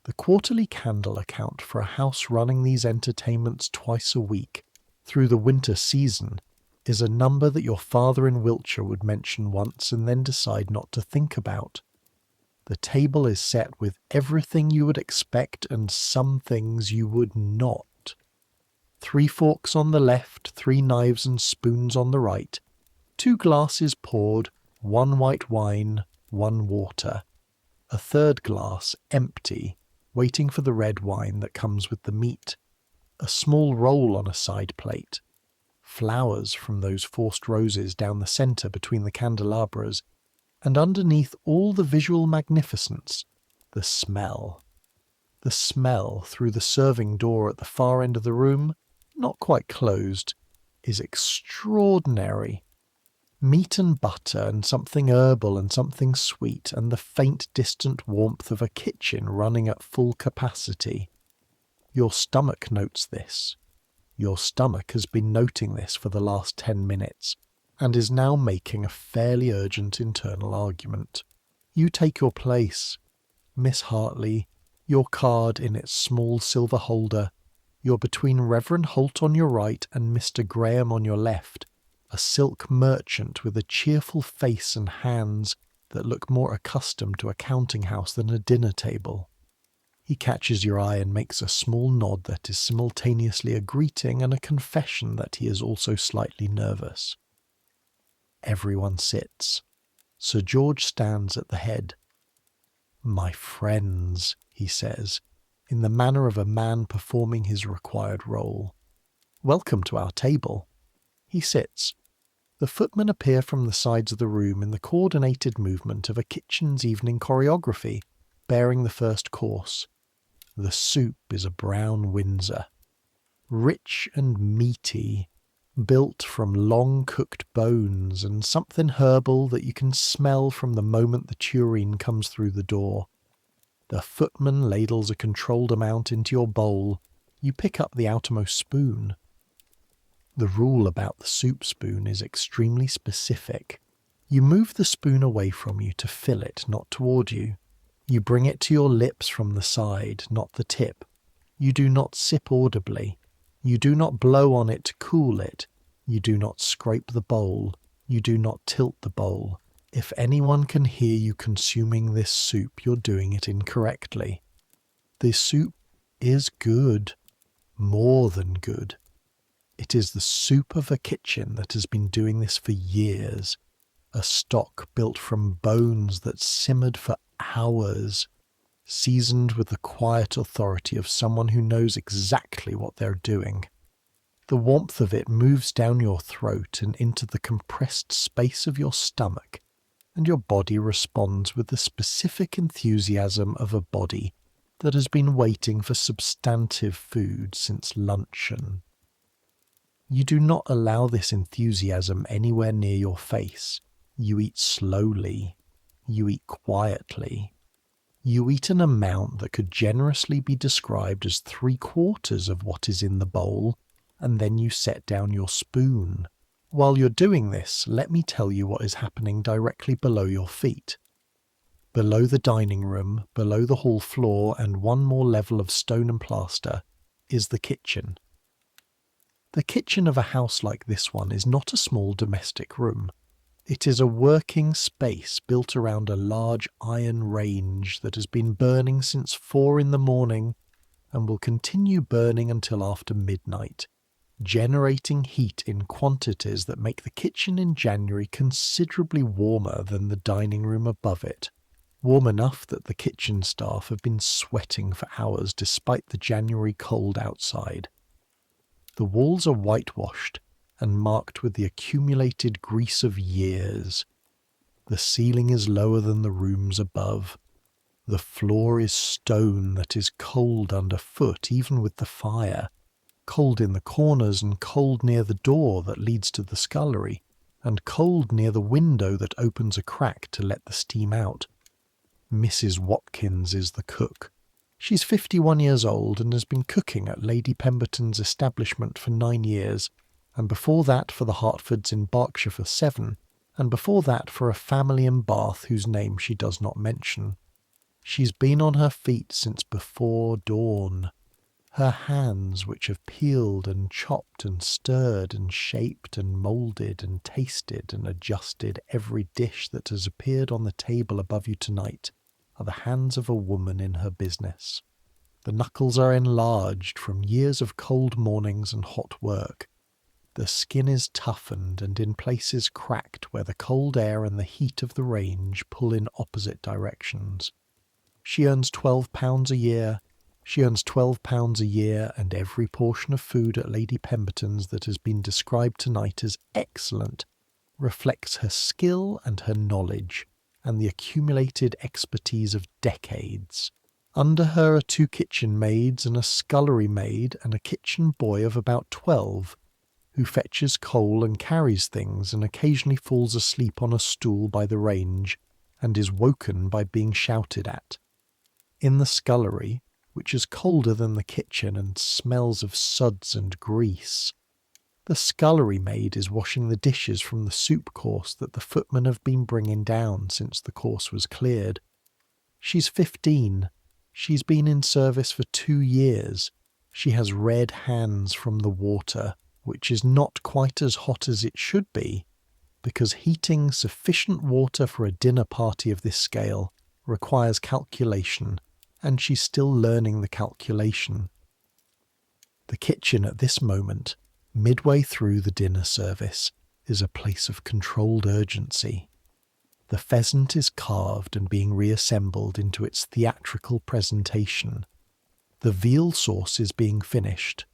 The quarterly candle account for a house running these entertainments twice a week through the winter season is a number that your father in Wiltshire would mention once and then decide not to think about. The table is set with everything you would expect and some things you would not. 3 forks on the left, 3 knives and spoons on the right, 2 glasses poured, 1 white wine, 1 water, a 3rd glass empty, waiting for the red wine that comes with the meat, a small roll on a side plate, flowers from those forced roses down the centre between the candelabras, and underneath all the visual magnificence, the smell. The smell through the serving door at the far end of the room, not quite closed, is extraordinary. Meat and butter and something herbal and something sweet and the faint distant warmth of a kitchen running at full capacity. Your stomach notes this. Your stomach has been noting this for the last 10 minutes and is now making a fairly urgent internal argument. You take your place. Miss Hartley, your card in its small silver holder. You're between Reverend Holt on your right and Mr. Graham on your left, a silk merchant with a cheerful face and hands that look more accustomed to a counting house than a dinner table. He catches your eye and makes a small nod that is simultaneously a greeting and a confession that he is also slightly nervous. Everyone sits. Sir George stands at the head. "My friends," he says, in the manner of a man performing his required role. "Welcome to our table." He sits. The footmen appear from the sides of the room in the coordinated movement of a kitchen's evening choreography, bearing the first course. The soup is a brown Windsor. Rich and meaty, built from long-cooked bones and something herbal that you can smell from the moment the tureen comes through the door. The footman ladles a controlled amount into your bowl. You pick up the outermost spoon. The rule about the soup spoon is extremely specific. You move the spoon away from you to fill it, not toward you. You bring it to your lips from the side, not the tip. You do not sip audibly. You do not blow on it to cool it. You do not scrape the bowl. You do not tilt the bowl. If anyone can hear you consuming this soup, you're doing it incorrectly. The soup is good. More than good. It is the soup of a kitchen that has been doing this for years. A stock built from bones that simmered for hours, seasoned with the quiet authority of someone who knows exactly what they're doing. The warmth of it moves down your throat and into the compressed space of your stomach, and your body responds with the specific enthusiasm of a body that has been waiting for substantive food since luncheon. You do not allow this enthusiasm anywhere near your face. You eat slowly. You eat quietly. You eat an amount that could generously be described as 3/4 of what is in the bowl, and then you set down your spoon. While you're doing this, let me tell you what is happening directly below your feet. Below the dining room, below the hall floor, and one more level of stone and plaster, is the kitchen. The kitchen of a house like this one is not a small domestic room. It is a working space built around a large iron range that has been burning since 4 in the morning and will continue burning until after midnight, generating heat in quantities that make the kitchen in January considerably warmer than the dining room above it. Warm enough that the kitchen staff have been sweating for hours despite the January cold outside. The walls are whitewashed and marked with the accumulated grease of years. The ceiling is lower than the rooms above. The floor is stone that is cold underfoot even with the fire, cold in the corners and cold near the door that leads to the scullery, and cold near the window that opens a crack to let the steam out. Mrs. Watkins is the cook. She's 51 years old and has been cooking at Lady Pemberton's establishment for 9 years, and before that for the Hertfords in Berkshire for 7, and before that for a family in Bath whose name she does not mention. She's been on her feet since before dawn. Her hands, which have peeled and chopped and stirred and shaped and moulded and tasted and adjusted every dish that has appeared on the table above you tonight, are the hands of a woman in her business. The knuckles are enlarged from years of cold mornings and hot work. The skin is toughened and in places cracked where the cold air and the heat of the range pull in opposite directions. She earns £12 a year. She earns £12 a year, and every portion of food at Lady Pemberton's that has been described tonight as excellent reflects her skill and her knowledge and the accumulated expertise of decades. Under her are 2 kitchen maids and a scullery maid and a kitchen boy of about 12, who fetches coal and carries things and occasionally falls asleep on a stool by the range and is woken by being shouted at. In the scullery, which is colder than the kitchen and smells of suds and grease, the scullery maid is washing the dishes from the soup course that the footmen have been bringing down since the course was cleared. She's 15. She's been in service for 2 years. She has red hands from the water, which is not quite as hot as it should be, because heating sufficient water for a dinner party of this scale requires calculation, and she's still learning the calculation. The kitchen at this moment, midway through the dinner service, is a place of controlled urgency. The pheasant is carved and being reassembled into its theatrical presentation. The veal sauce is being finished,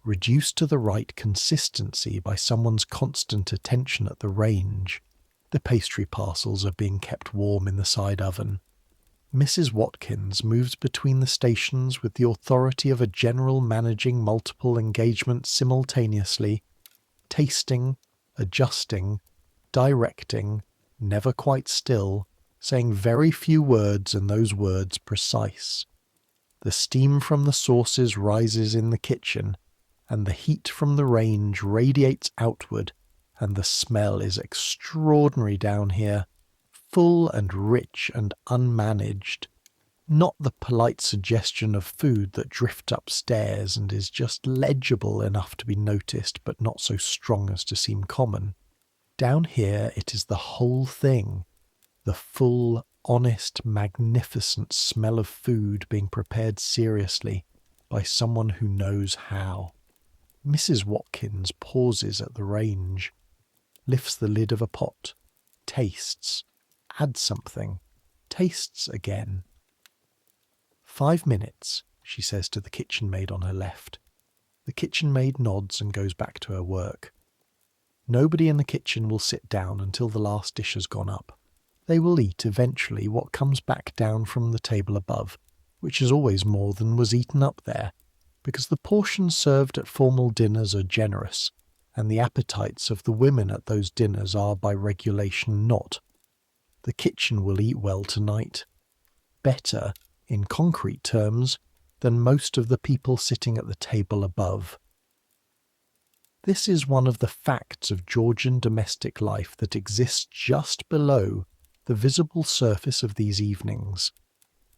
reduced to the right consistency by someone's constant attention at the range. The pastry parcels are being kept warm in the side oven. Mrs. Watkins moves between the stations with the authority of a general managing multiple engagements simultaneously, tasting, adjusting, directing, never quite still, saying very few words and those words precise. The steam from the sauces rises in the kitchen, and the heat from the range radiates outward, and the smell is extraordinary down here, full and rich and unmanaged, not the polite suggestion of food that drifts upstairs and is just legible enough to be noticed but not so strong as to seem common. Down here it is the whole thing, the full, honest, magnificent smell of food being prepared seriously by someone who knows how. Mrs. Watkins pauses at the range, lifts the lid of a pot, tastes, adds something, tastes again. 5 minutes, she says to the kitchen maid on her left. The kitchen maid nods and goes back to her work. Nobody in the kitchen will sit down until the last dish has gone up. They will eat eventually what comes back down from the table above, which is always more than was eaten up there, because the portions served at formal dinners are generous, and the appetites of the women at those dinners are by regulation not. The kitchen will eat well tonight. Better, in concrete terms, than most of the people sitting at the table above. This is one of the facts of Georgian domestic life that exists just below the visible surface of these evenings.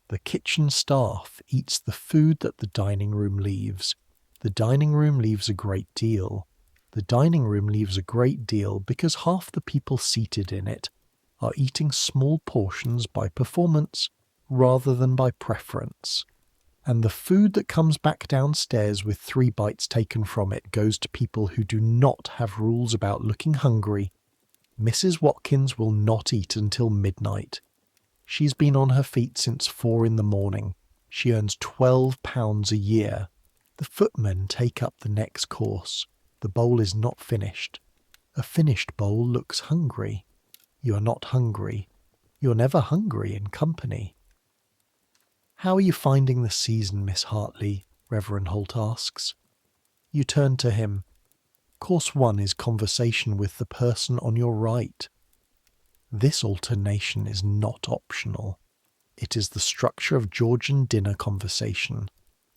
The kitchen staff eats the food that the dining room leaves. The dining room leaves a great deal. The dining room leaves a great deal because half the people seated in it are eating small portions by performance rather than by preference. And the food that comes back downstairs with 3 bites taken from it goes to people who do not have rules about looking hungry. Mrs. Watkins will not eat until midnight. She's been on her feet since 4 in the morning. She earns £12 a year. The footmen take up the next course. The bowl is not finished. A finished bowl looks hungry. You are not hungry. You're never hungry in company. "How are you finding the season, Miss Hartley?" Reverend Holt asks. You turn to him. Course 1 is conversation with the person on your right. This alternation is not optional. It is the structure of Georgian dinner conversation,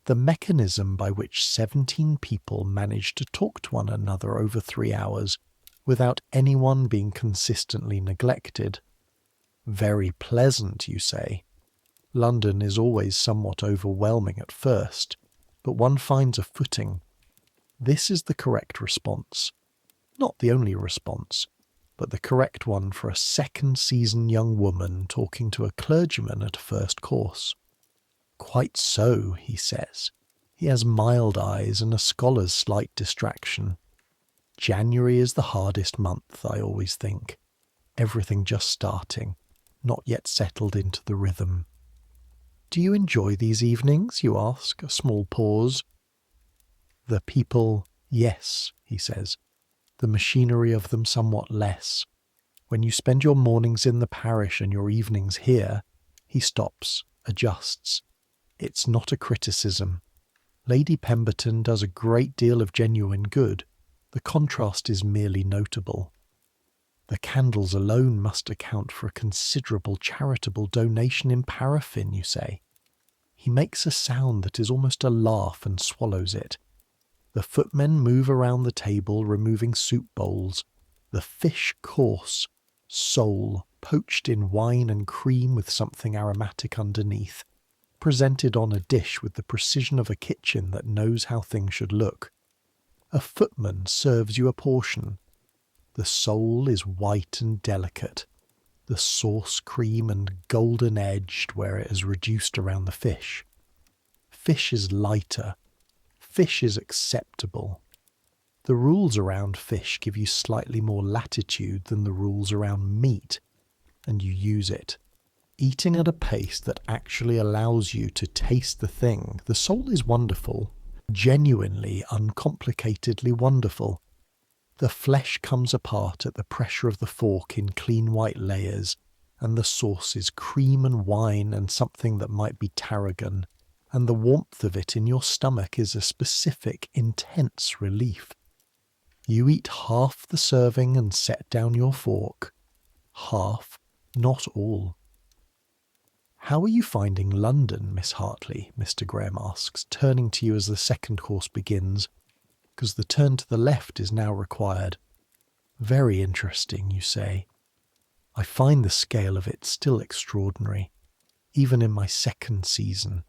the mechanism by which 17 people manage to talk to one another over 3 hours, without anyone being consistently neglected. Very pleasant, you say. London is always somewhat overwhelming at first, but one finds a footing. This is the correct response. Not the only response, but the correct one for a second-season young woman talking to a clergyman at a first course. Quite so, he says. He has mild eyes and a scholar's slight distraction. January is the hardest month, I always think. Everything just starting, not yet settled into the rhythm. Do you enjoy these evenings, you ask, a small pause. The people, yes, he says. The machinery of them somewhat less. When you spend your mornings in the parish and your evenings here, he stops, adjusts. It's not a criticism. Lady Pemberton does a great deal of genuine good. The contrast is merely notable. The candles alone must account for a considerable charitable donation in paraffin, you say. He makes a sound that is almost a laugh and swallows it. The footmen move around the table, removing soup bowls. The fish course, sole, poached in wine and cream with something aromatic underneath, presented on a dish with the precision of a kitchen that knows how things should look. A footman serves you a portion. The sole is white and delicate, the sauce cream and golden-edged where it is reduced around the fish. Fish is lighter. Fish is acceptable. The rules around fish give you slightly more latitude than the rules around meat, and you use it. Eating at a pace that actually allows you to taste the thing, the sole is wonderful, genuinely, uncomplicatedly wonderful. The flesh comes apart at the pressure of the fork in clean white layers, and the sauce is cream and wine and something that might be tarragon, and the warmth of it in your stomach is a specific, intense relief. You eat half the serving and set down your fork. Half, not all. How are you finding London, Miss Hartley? Mr. Graham asks, turning to you as the second course begins, because the turn to the left is now required. Very interesting, you say. I find the scale of it still extraordinary, even in my second season.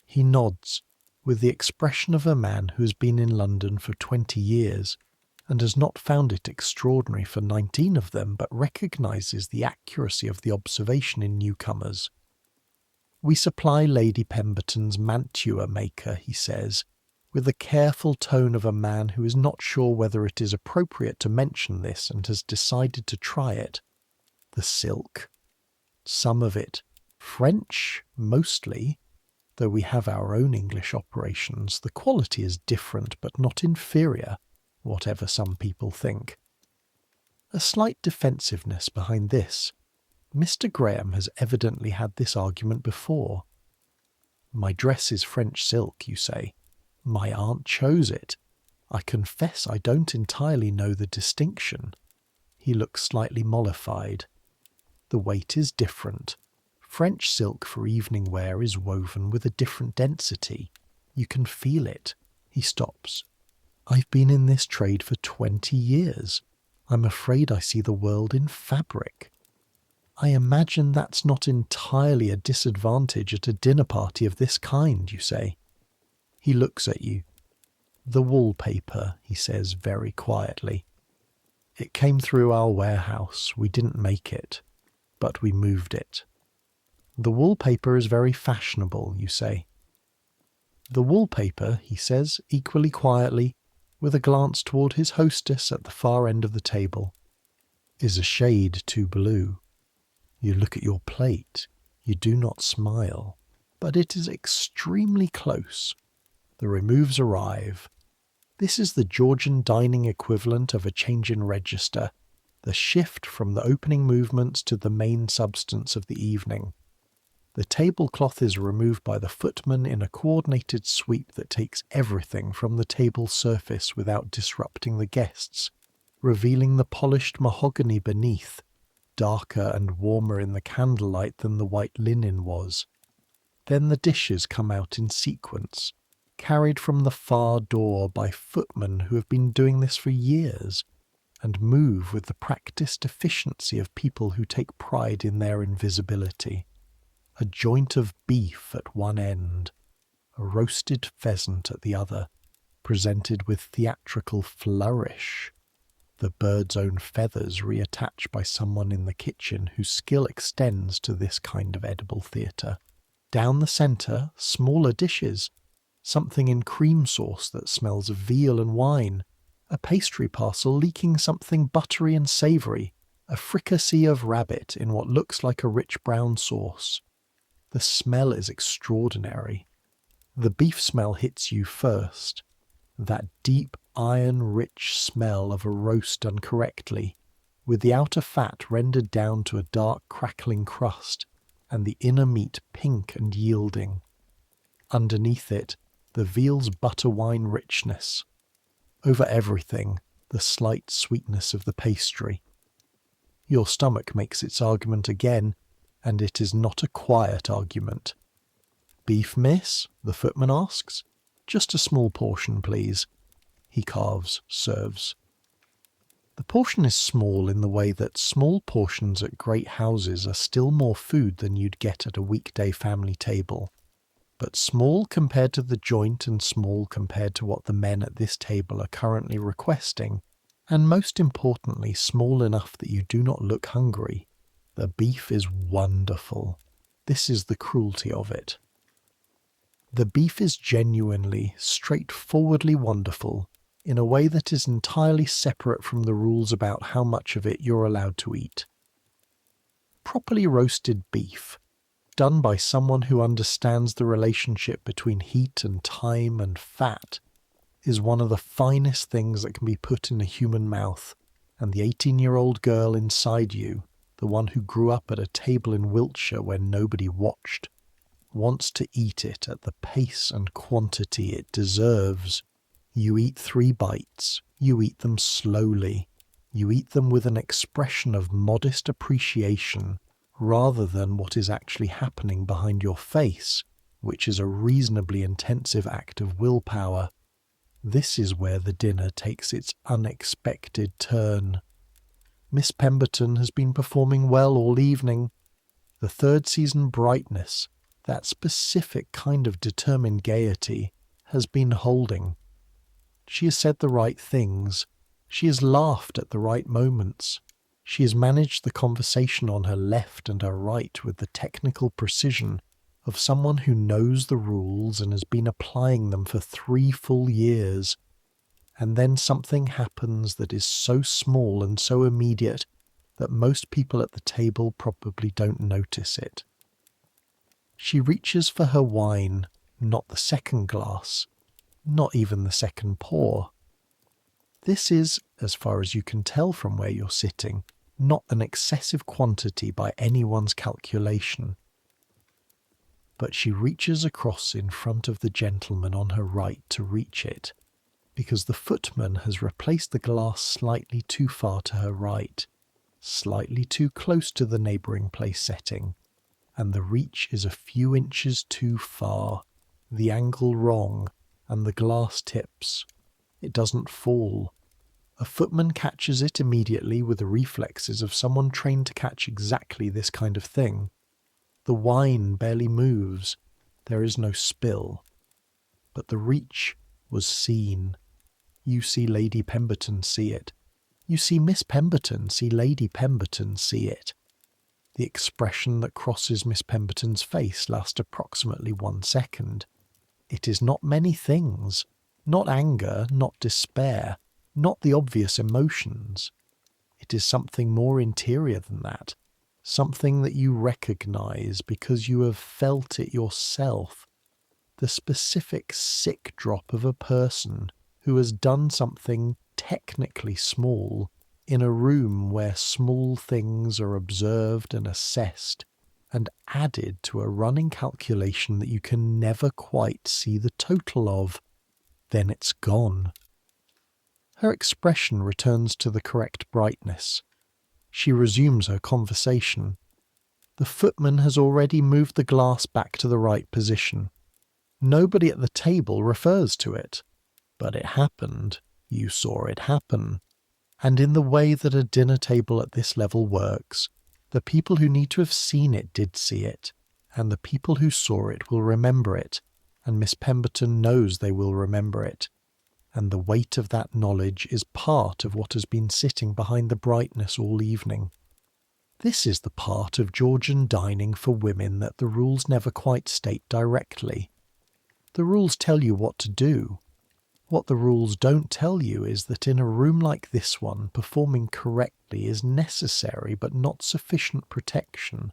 He nods, with the expression of a man who has been in London for 20 years, and has not found it extraordinary for 19 of them, but recognises the accuracy of the observation in newcomers. We supply Lady Pemberton's mantua maker, he says, with the careful tone of a man who is not sure whether it is appropriate to mention this and has decided to try it. The silk. Some of it. French, mostly. Though we have our own English operations, the quality is different but not inferior, whatever some people think. A slight defensiveness behind this. Mr. Graham has evidently had this argument before. My dress is French silk, you say. My aunt chose it. I confess I don't entirely know the distinction. He looks slightly mollified. The weight is different. French silk for evening wear is woven with a different density. You can feel it. He stops. I've been in this trade for 20 years. I'm afraid I see the world in fabric. I imagine that's not entirely a disadvantage at a dinner party of this kind, you say. He looks at you. The wallpaper, he says very quietly. It came through our warehouse. We didn't make it, but we moved it. The wallpaper is very fashionable, you say. The wallpaper, he says, equally quietly, with a glance toward his hostess at the far end of the table, is a shade too blue. You look at your plate. You do not smile, but it is extremely close. The removes arrive. This is the Georgian dining equivalent of a change in register, the shift from the opening movements to the main substance of the evening. The tablecloth is removed by the footman in a coordinated sweep that takes everything from the table surface without disrupting the guests, revealing the polished mahogany beneath, darker and warmer in the candlelight than the white linen was. Then the dishes come out in sequence, carried from the far door by footmen who have been doing this for years. and move with the practiced efficiency of people who take pride in their invisibility. A joint of beef at one end, a roasted pheasant at the other, presented with theatrical flourish, the bird's own feathers reattached by someone in the kitchen whose skill extends to this kind of edible theatre. Down the centre, smaller dishes, something in cream sauce that smells of veal and wine, a pastry parcel leaking something buttery and savoury, a fricassee of rabbit in what looks like a rich brown sauce. The smell is extraordinary. The beef smell hits you first, that deep, iron-rich smell of a roast done correctly, with the outer fat rendered down to a dark, crackling crust, and the inner meat pink and yielding. Underneath it, the veal's butter wine richness. Over everything, the slight sweetness of the pastry. Your stomach makes its argument again, and it is not a quiet argument. "Beef, miss?" the footman asks. "Just a small portion, please." He carves, serves. The portion is small in the way that small portions at great houses are still more food than you'd get at a weekday family table. But small compared to the joint and small compared to what the men at this table are currently requesting, and most importantly small enough that you do not look hungry. The beef is wonderful. This is the cruelty of it. The beef is genuinely, straightforwardly wonderful, in a way that is entirely separate from the rules about how much of it you're allowed to eat. Properly roasted beef, done by someone who understands the relationship between heat and time and fat, is one of the finest things that can be put in a human mouth, and the 18-year-old girl inside you, the one who grew up at a table in Wiltshire where nobody watched, wants to eat it at the pace and quantity it deserves. You eat 3 bites, you eat them slowly, you eat them with an expression of modest appreciation rather than what is actually happening behind your face, which is a reasonably intensive act of willpower. This is where the dinner takes its unexpected turn. Miss Pemberton has been performing well all evening. The third season brightness, that specific kind of determined gaiety, has been holding. She has said the right things. She has laughed at the right moments. She has managed the conversation on her left and her right with the technical precision of someone who knows the rules and has been applying them for 3 full years. And then something happens that is so small and so immediate that most people at the table probably don't notice it. She reaches for her wine, not the second glass, not even the second pour. This is, as far as you can tell from where you're sitting, not an excessive quantity by anyone's calculation. But she reaches across in front of the gentleman on her right to reach it, because the footman has replaced the glass slightly too far to her right, slightly too close to the neighbouring place setting, and the reach is a few inches too far, the angle wrong, and the glass tips. It doesn't fall. A footman catches it immediately with the reflexes of someone trained to catch exactly this kind of thing. The wine barely moves. There is no spill. But the reach was seen. You see Lady Pemberton see it. You see Miss Pemberton see Lady Pemberton see it. The expression that crosses Miss Pemberton's face lasts approximately 1 second. It is not many things. Not anger, not despair, not the obvious emotions. It is something more interior than that, something that you recognize because you have felt it yourself, the specific sick drop of a person who has done something technically small in a room where small things are observed and assessed and added to a running calculation that you can never quite see the total of. Then it's gone. Her expression returns to the correct brightness. She resumes her conversation. The footman has already moved the glass back to the right position. Nobody at the table refers to it. But it happened. You saw it happen. And in the way that a dinner table at this level works, the people who need to have seen it did see it, and the people who saw it will remember it, and Miss Pemberton knows they will remember it, and the weight of that knowledge is part of what has been sitting behind the brightness all evening. This is the part of Georgian dining for women that the rules never quite state directly. The rules tell you what to do. What the rules don't tell you is that in a room like this one, performing correctly is necessary but not sufficient protection,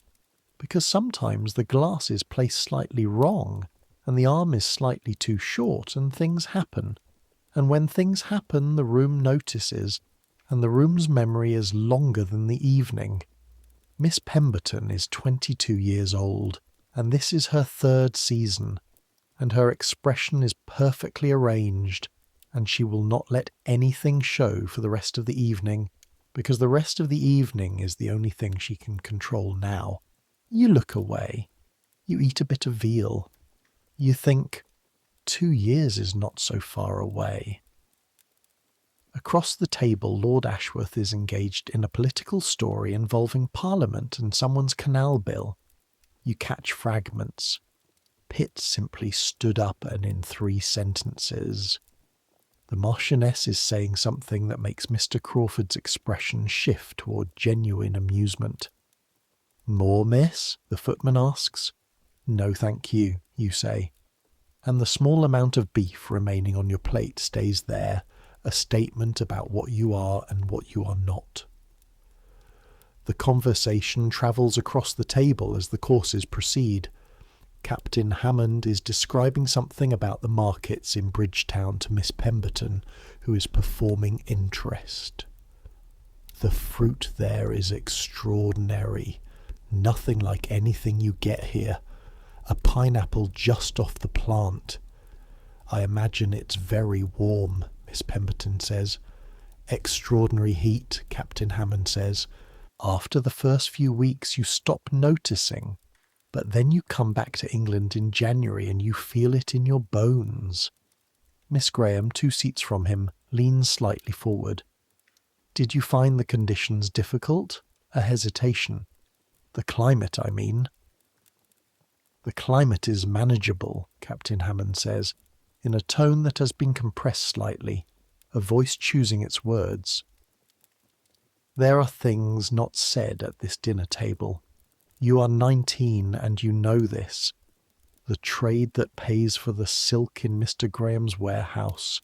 because sometimes the glass is placed slightly wrong, and the arm is slightly too short, and things happen. And when things happen, the room notices, and the room's memory is longer than the evening. Miss Pemberton is 22 years old, and this is her 3rd season, and her expression is perfectly arranged, and she will not let anything show for the rest of the evening, because the rest of the evening is the only thing she can control now. You look away. You eat a bit of veal. You think, 2 years is not so far away. Across the table, Lord Ashworth is engaged in a political story involving Parliament and someone's canal bill. You catch fragments. Pitt simply stood up and in 3 sentences. The Marchioness is saying something that makes Mr. Crawford's expression shift toward genuine amusement. More, miss? The footman asks. No, thank you, you say. And the small amount of beef remaining on your plate stays there, a statement about what you are and what you are not. The conversation travels across the table as the courses proceed. Captain Hammond is describing something about the markets in Bridgetown to Miss Pemberton, who is performing interest. The fruit there is extraordinary, nothing like anything you get here. A pineapple just off the plant. I imagine it's very warm, Miss Pemberton says. Extraordinary heat, Captain Hammond says. After the first few weeks you stop noticing, but then you come back to England in January and you feel it in your bones. Miss Graham, 2 seats from him, leans slightly forward. Did you find the conditions difficult? A hesitation. The climate, I mean. The climate is manageable, Captain Hammond says, in a tone that has been compressed slightly, a voice choosing its words. There are things not said at this dinner table. You are 19 and you know this. The trade that pays for the silk in Mr. Graham's warehouse,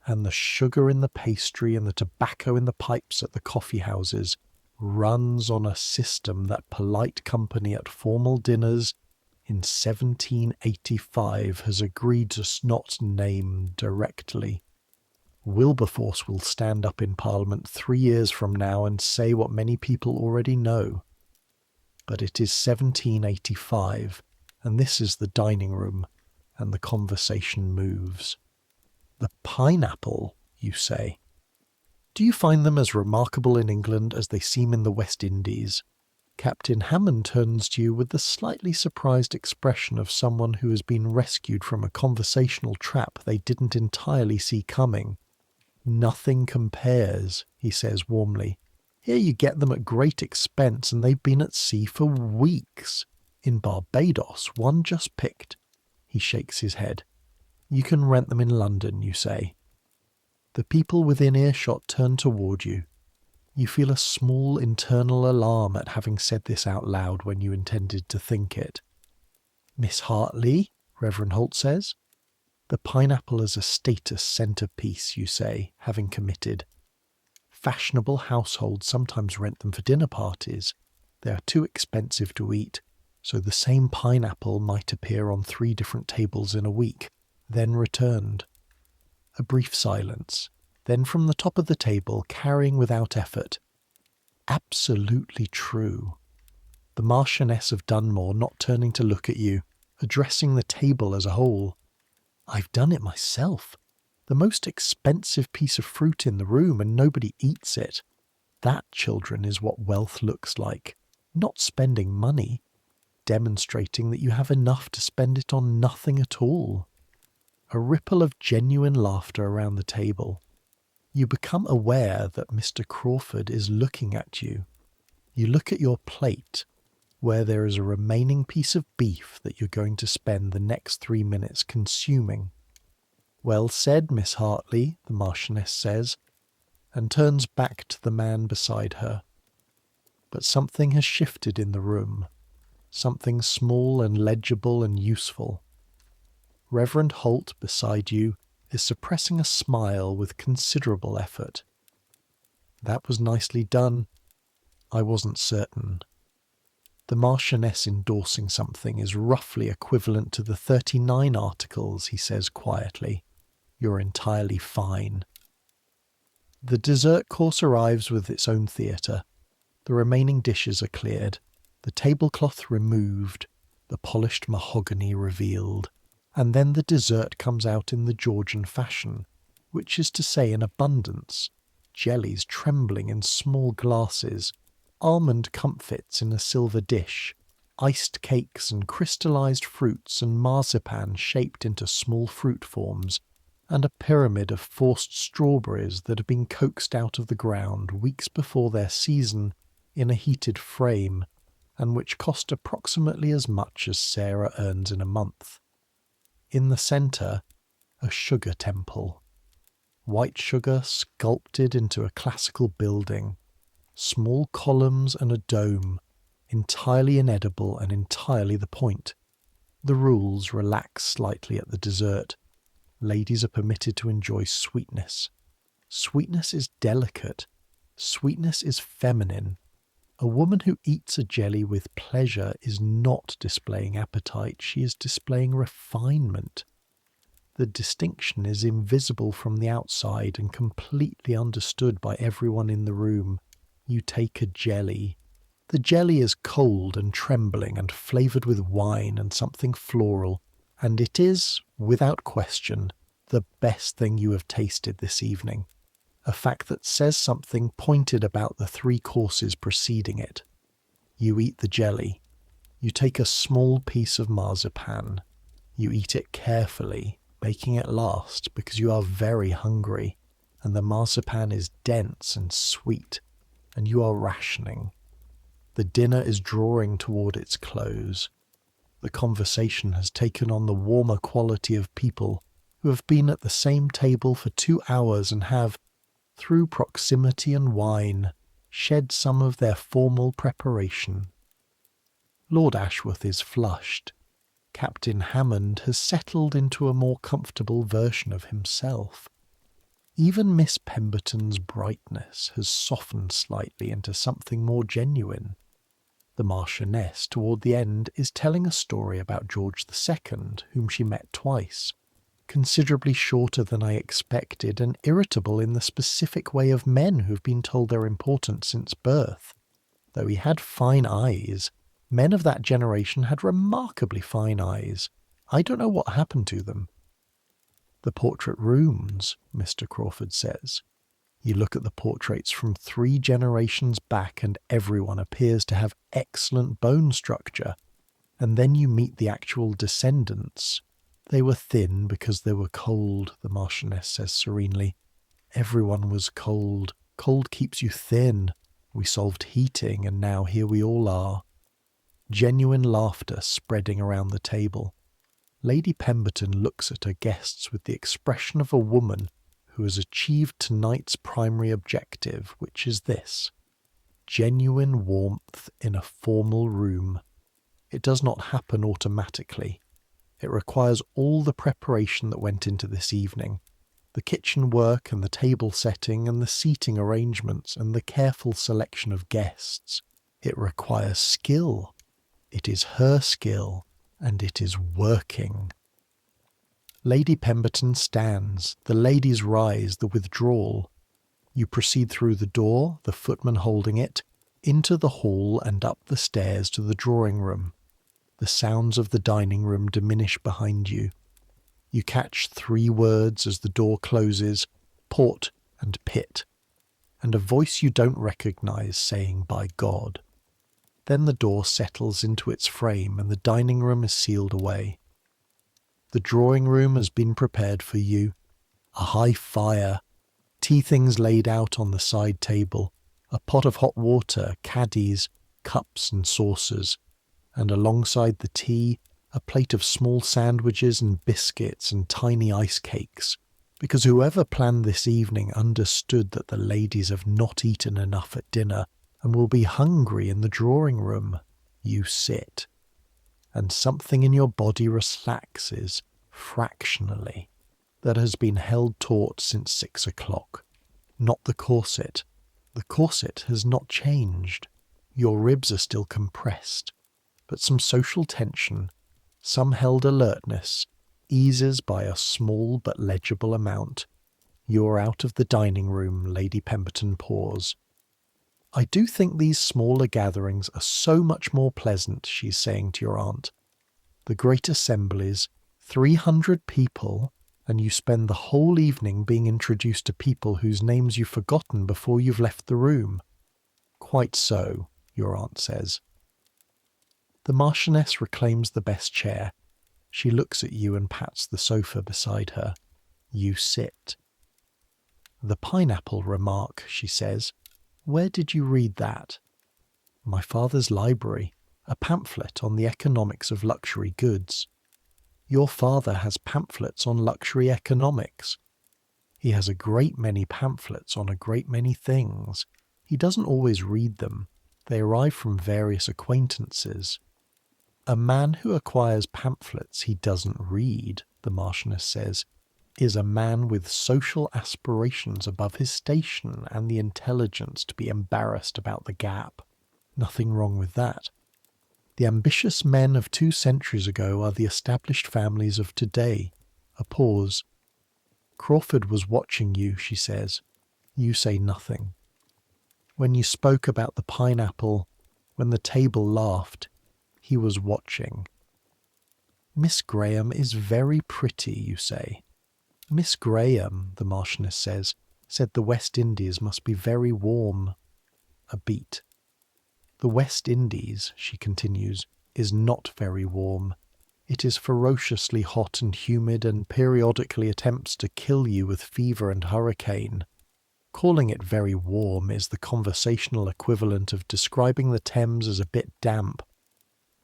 and the sugar in the pastry and the tobacco in the pipes at the coffee houses, runs on a system that polite company at formal dinners in 1785 has agreed to not name directly. Wilberforce will stand up in Parliament 3 years from now and say what many people already know. But it is 1785, and this is the dining room, and the conversation moves. The pineapple, you say. Do you find them as remarkable in England as they seem in the West Indies? Captain Hammond turns to you with the slightly surprised expression of someone who has been rescued from a conversational trap they didn't entirely see coming. Nothing compares, he says warmly. Here you get them at great expense, and they've been at sea for weeks. In Barbados, one just picked. He shakes his head. You can rent them in London, you say. The people within earshot turn toward you. You feel a small internal alarm at having said this out loud when you intended to think it. Miss Hartley, Reverend Holt says. The pineapple is a status centrepiece, you say, having committed. Fashionable households sometimes rent them for dinner parties. They are too expensive to eat, so the same pineapple might appear on 3 different tables in a week, then returned. A brief silence. Then from the top of the table, carrying without effort. Absolutely true. The Marchioness of Dunmore not turning to look at you, addressing the table as a whole. I've done it myself. The most expensive piece of fruit in the room, and nobody eats it. That, children, is what wealth looks like. Not spending money. Demonstrating that you have enough to spend it on nothing at all. A ripple of genuine laughter around the table. You become aware that Mr. Crawford is looking at you. You look at your plate, where there is a remaining piece of beef that you're going to spend the next 3 minutes consuming. "Well said, Miss Hartley," the Marchioness says, and turns back to the man beside her. But something has shifted in the room, something small and legible and useful. Reverend Holt, beside you, is suppressing a smile with considerable effort. "That was nicely done. I wasn't certain." The Marchioness endorsing something is roughly equivalent to the 39 articles, he says quietly. "You're entirely fine." The dessert course arrives with its own theatre. The remaining dishes are cleared, the tablecloth removed, the polished mahogany revealed, and then the dessert comes out in the Georgian fashion, which is to say in abundance, jellies trembling in small glasses, almond comfits in a silver dish, iced cakes and crystallized fruits and marzipan shaped into small fruit forms, and a pyramid of forced strawberries that have been coaxed out of the ground weeks before their season in a heated frame, and which cost approximately as much as Sarah earns in a month. In the centre, a sugar temple. White sugar sculpted into a classical building, small columns and a dome, entirely inedible and entirely the point. The rules relax slightly at the dessert. Ladies are permitted to enjoy sweetness. Sweetness is delicate. Sweetness is feminine. A woman who eats a jelly with pleasure is not displaying appetite, she is displaying refinement. The distinction is invisible from the outside and completely understood by everyone in the room. You take a jelly. The jelly is cold and trembling and flavoured with wine and something floral, and it is, without question, the best thing you have tasted this evening. A fact that says something pointed about the 3 courses preceding it. You eat the jelly. You take a small piece of marzipan. You eat it carefully, making it last because you are very hungry, and the marzipan is dense and sweet, and you are rationing. The dinner is drawing toward its close. The conversation has taken on the warmer quality of people who have been at the same table for 2 hours and have, through proximity and wine, shed some of their formal preparation. Lord Ashworth is flushed. Captain Hammond has settled into a more comfortable version of himself. Even Miss Pemberton's brightness has softened slightly into something more genuine. The Marchioness, toward the end, is telling a story about George II, whom she met twice, considerably shorter than I expected and irritable in the specific way of men who've been told they're important since birth. Though he had fine eyes, men of that generation had remarkably fine eyes. I don't know what happened to them. "The portrait rooms," Mr. Crawford says. You look at the portraits from 3 generations back and everyone appears to have excellent bone structure. And then you meet the actual descendants. "They were thin because they were cold," the Marchioness says serenely. "Everyone was cold. Cold keeps you thin. We solved heating and now here we all are." Genuine laughter spreading around the table. Lady Pemberton looks at her guests with the expression of a woman who has achieved tonight's primary objective, which is this: genuine warmth in a formal room. It does not happen automatically. It requires all the preparation that went into this evening, the kitchen work and the table setting and the seating arrangements and the careful selection of guests. It requires skill. It is her skill, and it is working. Lady Pemberton stands, the ladies rise, the withdrawal. You proceed through the door, the footman holding it, into the hall and up the stairs to the drawing room. The sounds of the dining room diminish behind you. You catch 3 words as the door closes: port and pit, and a voice you don't recognize saying, "By God." Then the door settles into its frame and the dining room is sealed away. The drawing room has been prepared for you. A high fire, tea things laid out on the side table, a pot of hot water, caddies, cups and saucers, and alongside the tea, a plate of small sandwiches and biscuits and tiny ice cakes, because whoever planned this evening understood that the ladies have not eaten enough at dinner and will be hungry in the drawing room. You sit, and something in your body relaxes, fractionally, that has been held taut since 6 o'clock. Not the corset. The corset has not changed. Your ribs are still compressed, but some social tension, some held alertness, eases by a small but legible amount. You're out of the dining room, Lady Pemberton paused. I do think these smaller gatherings are so much more pleasant, she's saying to your aunt. The great assemblies, 300 people, and you spend the whole evening being introduced to people whose names you've forgotten before you've left the room. Quite so, your aunt says. The Marchioness reclaims the best chair. She looks at you and pats the sofa beside her. You sit. The pineapple remark, she says. Where did you read that? My father's library, a pamphlet on the economics of luxury goods. Your father has pamphlets on luxury economics. He has a great many pamphlets on a great many things. He doesn't always read them. They arrive from various acquaintances. A man who acquires pamphlets he doesn't read, the Marchioness says, is a man with social aspirations above his station and the intelligence to be embarrassed about the gap. Nothing wrong with that. The ambitious men of 2 centuries ago are the established families of today. A pause. Crawford was watching you, she says. You say nothing. When you spoke about the pineapple, when the table laughed, he was watching. Miss Graham is very pretty, you say. Miss Graham, the Marchioness said the West Indies must be very warm. A beat. The West Indies, she continues, is not very warm. It is ferociously hot and humid and periodically attempts to kill you with fever and hurricane. Calling it very warm is the conversational equivalent of describing the Thames as a bit damp.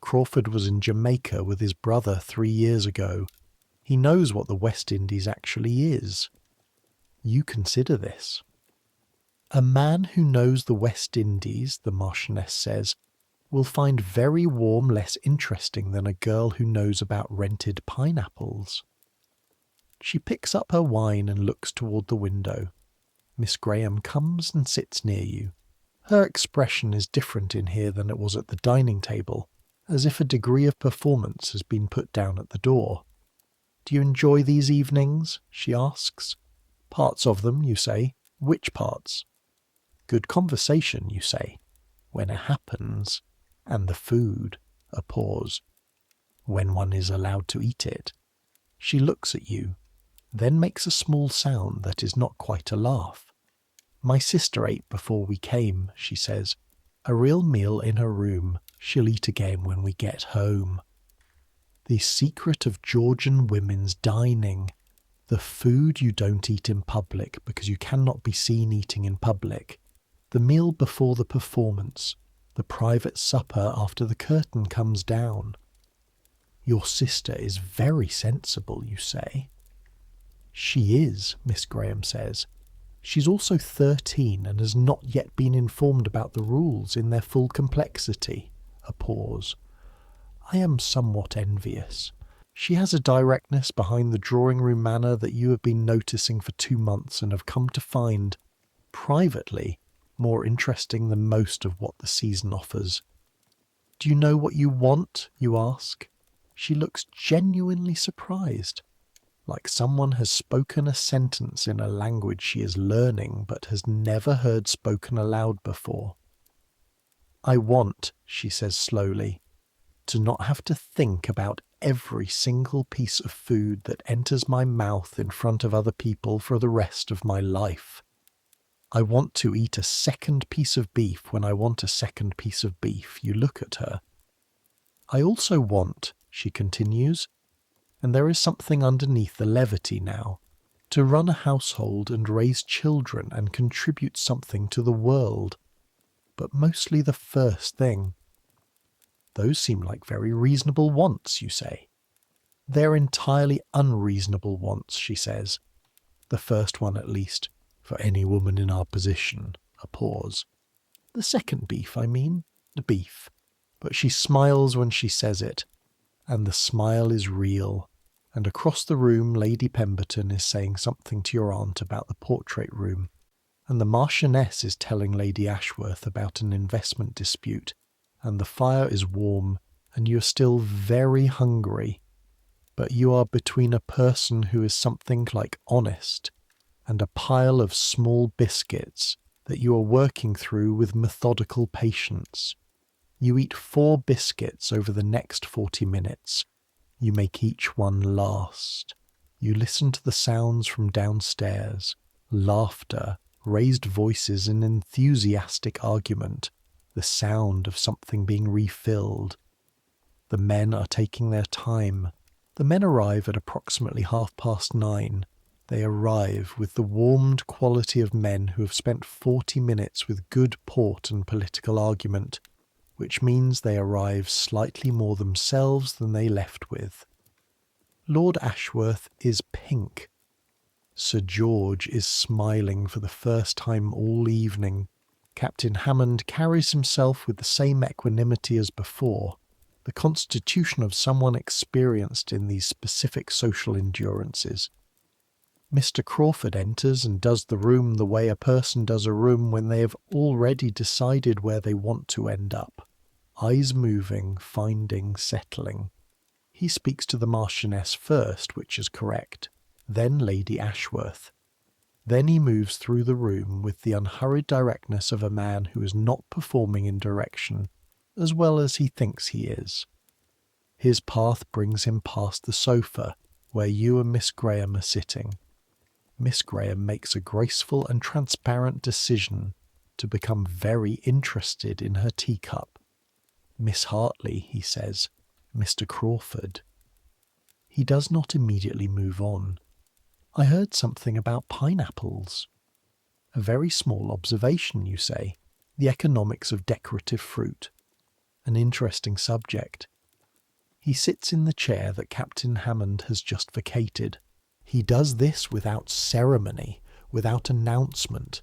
Crawford was in Jamaica with his brother 3 years ago. He knows what the West Indies actually is. You consider this. A man who knows the West Indies, the Marchioness says, will find very warm less interesting than a girl who knows about rented pineapples. She picks up her wine and looks toward the window. Miss Graham comes and sits near you. Her expression is different in here than it was at the dining table, as if a degree of performance has been put down at the door. Do you enjoy these evenings? She asks. Parts of them, you say. Which parts? Good conversation, you say. When it happens. And the food. A pause. When one is allowed to eat it. She looks at you, then makes a small sound that is not quite a laugh. My sister ate before we came, she says. A real meal in her room. She'll eat again when we get home. The secret of Georgian women's dining. The food you don't eat in public because you cannot be seen eating in public. The meal before the performance. The private supper after the curtain comes down. Your sister is very sensible, you say. She is, Miss Graham says. She's also 13 and has not yet been informed about the rules in their full complexity. A pause. I am somewhat envious. She has a directness behind the drawing-room manner that you have been noticing for 2 months and have come to find, privately, more interesting than most of what the season offers. Do you know what you want? You ask. She looks genuinely surprised, like someone has spoken a sentence in a language she is learning but has never heard spoken aloud before. I want, she says slowly, to not have to think about every single piece of food that enters my mouth in front of other people for the rest of my life. I want to eat a second piece of beef when I want a second piece of beef. You look at her. I also want, she continues, and there is something underneath the levity now. To run a household and raise children and contribute something to the world. But mostly the first thing. Those seem like very reasonable wants, you say. They're entirely unreasonable wants, she says. The first one, at least, for any woman in our position. A pause. The second beef, I mean. The beef. But she smiles when she says it, and the smile is real. And across the room Lady Pemberton is saying something to your aunt about the portrait room, and the Marchioness is telling Lady Ashworth about an investment dispute, and the fire is warm, and you are still very hungry, but you are between a person who is something like honest, and a pile of small biscuits that you are working through with methodical patience. You eat 4 biscuits over the next 40 minutes. You make each one last. You listen to the sounds from downstairs, laughter, raised voices in enthusiastic argument, the sound of something being refilled. The men are taking their time. The men arrive at approximately 9:30. They arrive with the warmed quality of men who have spent 40 minutes with good port and political argument, which means they arrive slightly more themselves than they left with. Lord Ashworth is pink. Sir George is smiling for the first time all evening. Captain Hammond carries himself with the same equanimity as before, the constitution of someone experienced in these specific social endurances. Mr. Crawford enters and does the room the way a person does a room when they have already decided where they want to end up. Eyes moving, finding, settling. He speaks to the Marchioness first, which is correct, then Lady Ashworth. Then he moves through the room with the unhurried directness of a man who is not performing in direction, as well as he thinks he is. His path brings him past the sofa, where you and Miss Graham are sitting. Miss Graham makes a graceful and transparent decision to become very interested in her teacup. Miss Hartley, he says. Mr. Crawford. He does not immediately move on. I heard something about pineapples. A very small observation, you say. The economics of decorative fruit. An interesting subject. He sits in the chair that Captain Hammond has just vacated. He does this without ceremony, without announcement,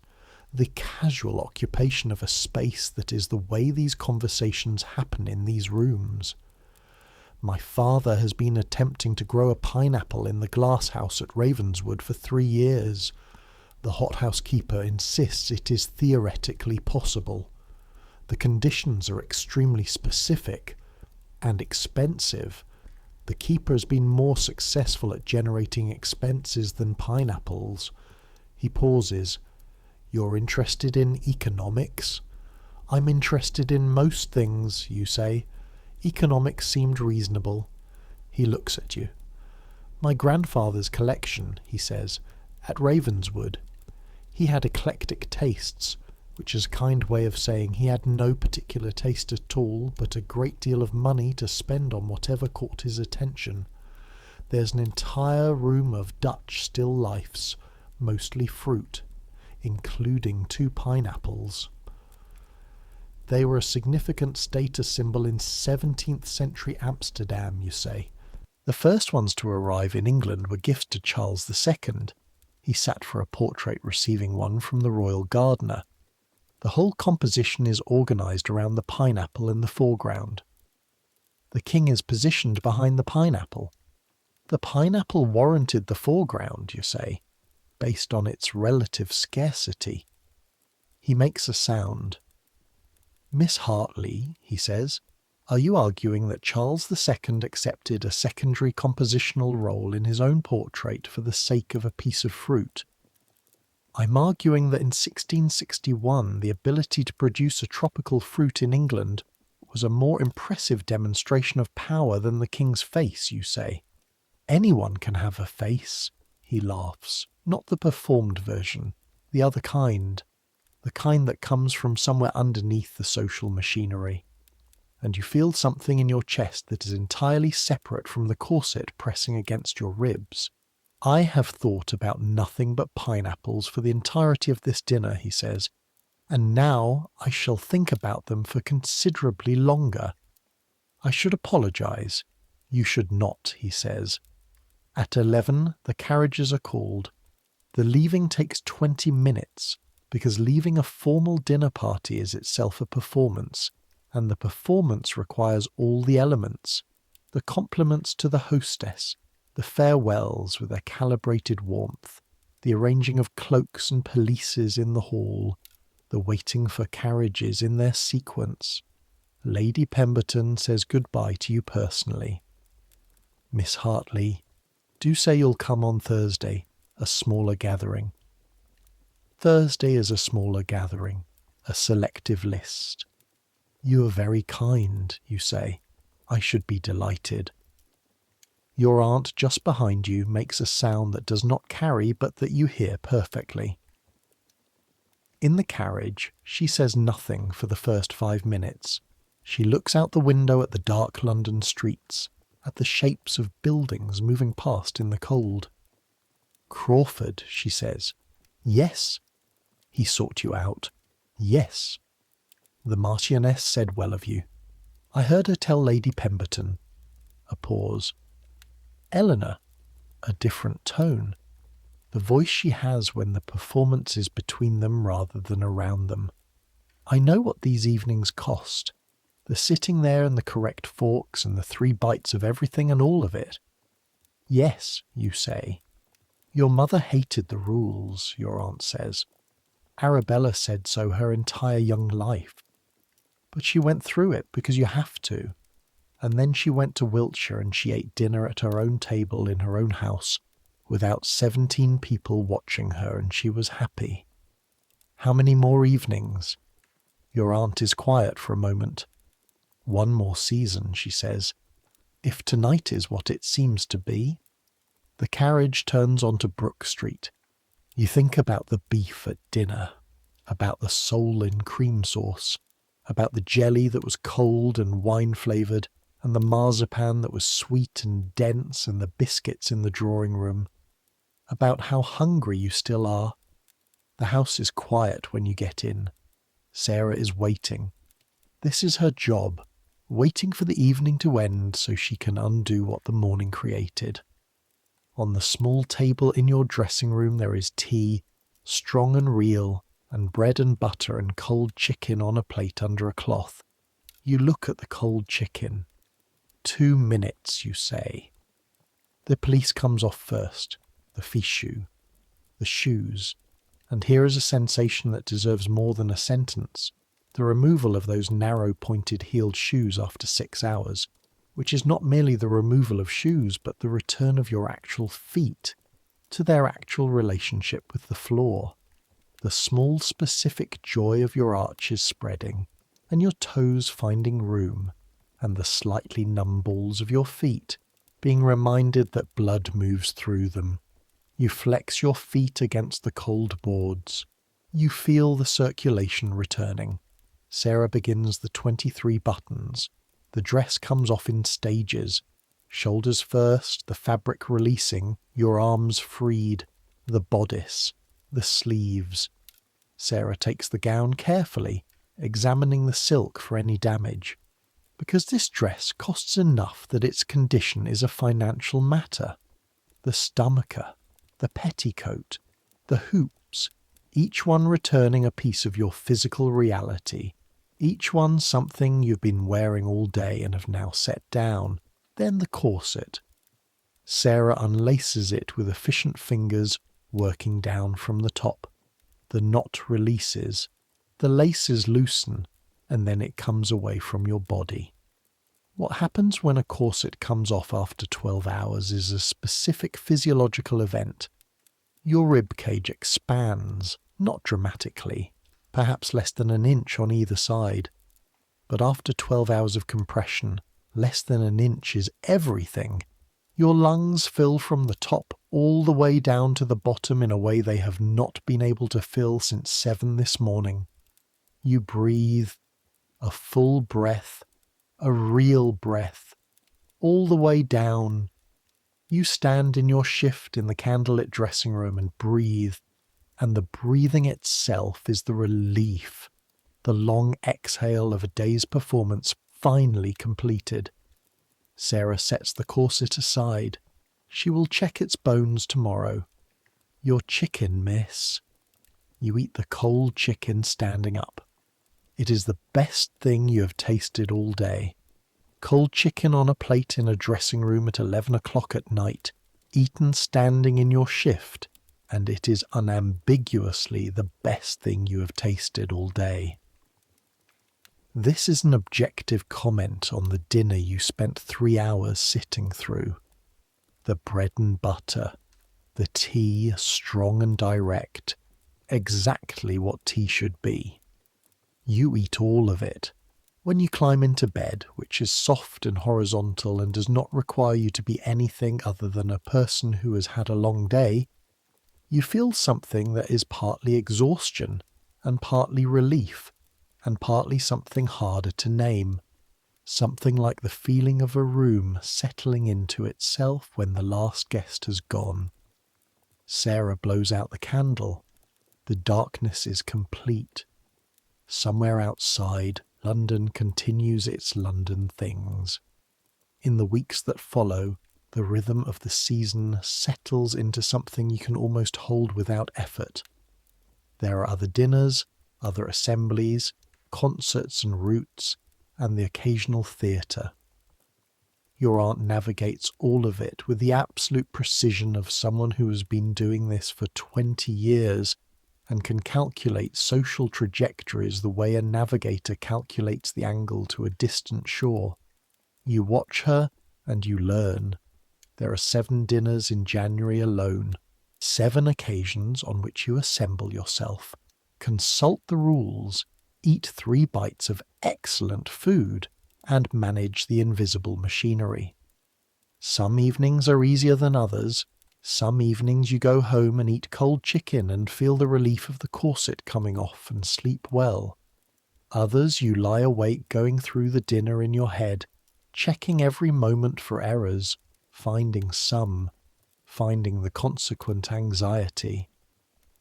the casual occupation of a space that is the way these conversations happen in these rooms. My father has been attempting to grow a pineapple in the glass house at Ravenswood for 3 years. The hothouse keeper insists it is theoretically possible. The conditions are extremely specific and expensive. The keeper has been more successful at generating expenses than pineapples. He pauses. You're interested in economics? I'm interested in most things, you say. Economics seemed reasonable. He looks at you. My grandfather's collection, he says, at Ravenswood. He had eclectic tastes, which is a kind way of saying he had no particular taste at all, but a great deal of money to spend on whatever caught his attention. There's an entire room of Dutch still lifes, mostly fruit, including 2 pineapples. They were a significant status symbol in 17th century Amsterdam, you say. The first ones to arrive in England were gifts to Charles II. He sat for a portrait receiving one from the royal gardener. The whole composition is organised around the pineapple in the foreground. The king is positioned behind the pineapple. The pineapple warranted the foreground, you say, based on its relative scarcity. He makes a sound. Miss Hartley, he says, are you arguing that Charles II accepted a secondary compositional role in his own portrait for the sake of a piece of fruit? I'm arguing that in 1661 the ability to produce a tropical fruit in England was a more impressive demonstration of power than the king's face, you say. Anyone can have a face, he laughs, not the performed version, the other kind, the kind that comes from somewhere underneath the social machinery. And you feel something in your chest that is entirely separate from the corset pressing against your ribs. I have thought about nothing but pineapples for the entirety of this dinner, he says, and now I shall think about them for considerably longer. I should apologise. You should not, he says. At 11, the carriages are called. The leaving takes 20 minutes, because leaving a formal dinner party is itself a performance, and the performance requires all the elements. The compliments to the hostess, the farewells with their calibrated warmth, the arranging of cloaks and pelisses in the hall, the waiting for carriages in their sequence. Lady Pemberton says goodbye to you personally. Miss Hartley, do say you'll come on Thursday, a smaller gathering. Thursday is a smaller gathering, a selective list. You are very kind, you say. I should be delighted. Your aunt just behind you makes a sound that does not carry but that you hear perfectly. In the carriage, she says nothing for the first 5 minutes. She looks out the window at the dark London streets, at the shapes of buildings moving past in the cold. Crawford, she says. Yes. He sought you out. Yes. The Marchioness said well of you. I heard her tell Lady Pemberton. A pause. Eleanor. A different tone. The voice she has when the performance is between them rather than around them. I know what these evenings cost. The sitting there and the correct forks and the 3 bites of everything and all of it. Yes, you say. Your mother hated the rules, your aunt says. Arabella said so her entire young life. But she went through it because you have to. And then she went to Wiltshire and she ate dinner at her own table in her own house, without 17 people watching her, and she was happy. How many more evenings? Your aunt is quiet for a moment. 1 more season, she says. If tonight is what it seems to be. The carriage turns onto Brook Street. You think about the beef at dinner, about the sole in cream sauce, about the jelly that was cold and wine-flavoured, and the marzipan that was sweet and dense, and the biscuits in the drawing-room, about how hungry you still are. The house is quiet when you get in. Sarah is waiting. This is her job, waiting for the evening to end so she can undo what the morning created. On the small table in your dressing room there is tea, strong and real, and bread and butter and cold chicken on a plate under a cloth. You look at the cold chicken. 2 minutes, you say. The police comes off first, the fichu, the shoes, and here is a sensation that deserves more than a sentence. The removal of those narrow pointed heeled shoes after 6 hours, which is not merely the removal of shoes, but the return of your actual feet to their actual relationship with the floor. The small specific joy of your arches spreading, and your toes finding room, and the slightly numb balls of your feet being reminded that blood moves through them. You flex your feet against the cold boards. You feel the circulation returning. Sarah begins the 23 buttons. The dress comes off in stages. Shoulders first, the fabric releasing, your arms freed, the bodice, the sleeves. Sarah takes the gown carefully, examining the silk for any damage. Because this dress costs enough that its condition is a financial matter. The stomacher, the petticoat, the hoops, each one returning a piece of your physical reality, each one something you've been wearing all day and have now set down, then the corset. Sarah unlaces it with efficient fingers, working down from the top. The knot releases, the laces loosen, and then it comes away from your body. What happens when a corset comes off after 12 hours is a specific physiological event. Your rib cage expands, not dramatically, perhaps less than an inch on either side. But after 12 hours of compression, less than an inch is everything. Your lungs fill from the top all the way down to the bottom in a way they have not been able to fill since 7 this morning. You breathe, a full breath, a real breath, all the way down, You stand in your shift in the candlelit dressing room and breathe, and the breathing itself is the relief, the long exhale of a day's performance finally completed. Sarah sets the corset aside. She will check its bones tomorrow. Your chicken, miss. You eat the cold chicken standing up. It is the best thing you have tasted all day. Cold chicken on a plate in a dressing room at 11 o'clock at night, eaten standing in your shift, and it is unambiguously the best thing you have tasted all day. This is an objective comment on the dinner you spent 3 hours sitting through. The bread and butter, the tea strong and direct, exactly what tea should be. You eat all of it. When you climb into bed, which is soft and horizontal and does not require you to be anything other than a person who has had a long day, you feel something that is partly exhaustion and partly relief and partly something harder to name, something like the feeling of a room settling into itself when the last guest has gone. Sarah blows out the candle. The darkness is complete. Somewhere outside, London continues its London things. In the weeks that follow, the rhythm of the season settles into something you can almost hold without effort. There are other dinners, other assemblies, concerts and routes, and the occasional theatre. Your aunt navigates all of it with the absolute precision of someone who has been doing this for 20 years and can calculate social trajectories the way a navigator calculates the angle to a distant shore. You watch her and you learn. There are 7 dinners in January alone, 7 occasions on which you assemble yourself, consult the rules, eat 3 bites of excellent food, and manage the invisible machinery. Some evenings are easier than others. Some evenings you go home and eat cold chicken and feel the relief of the corset coming off and sleep well. Others you lie awake going through the dinner in your head, checking every moment for errors, finding the consequent anxiety.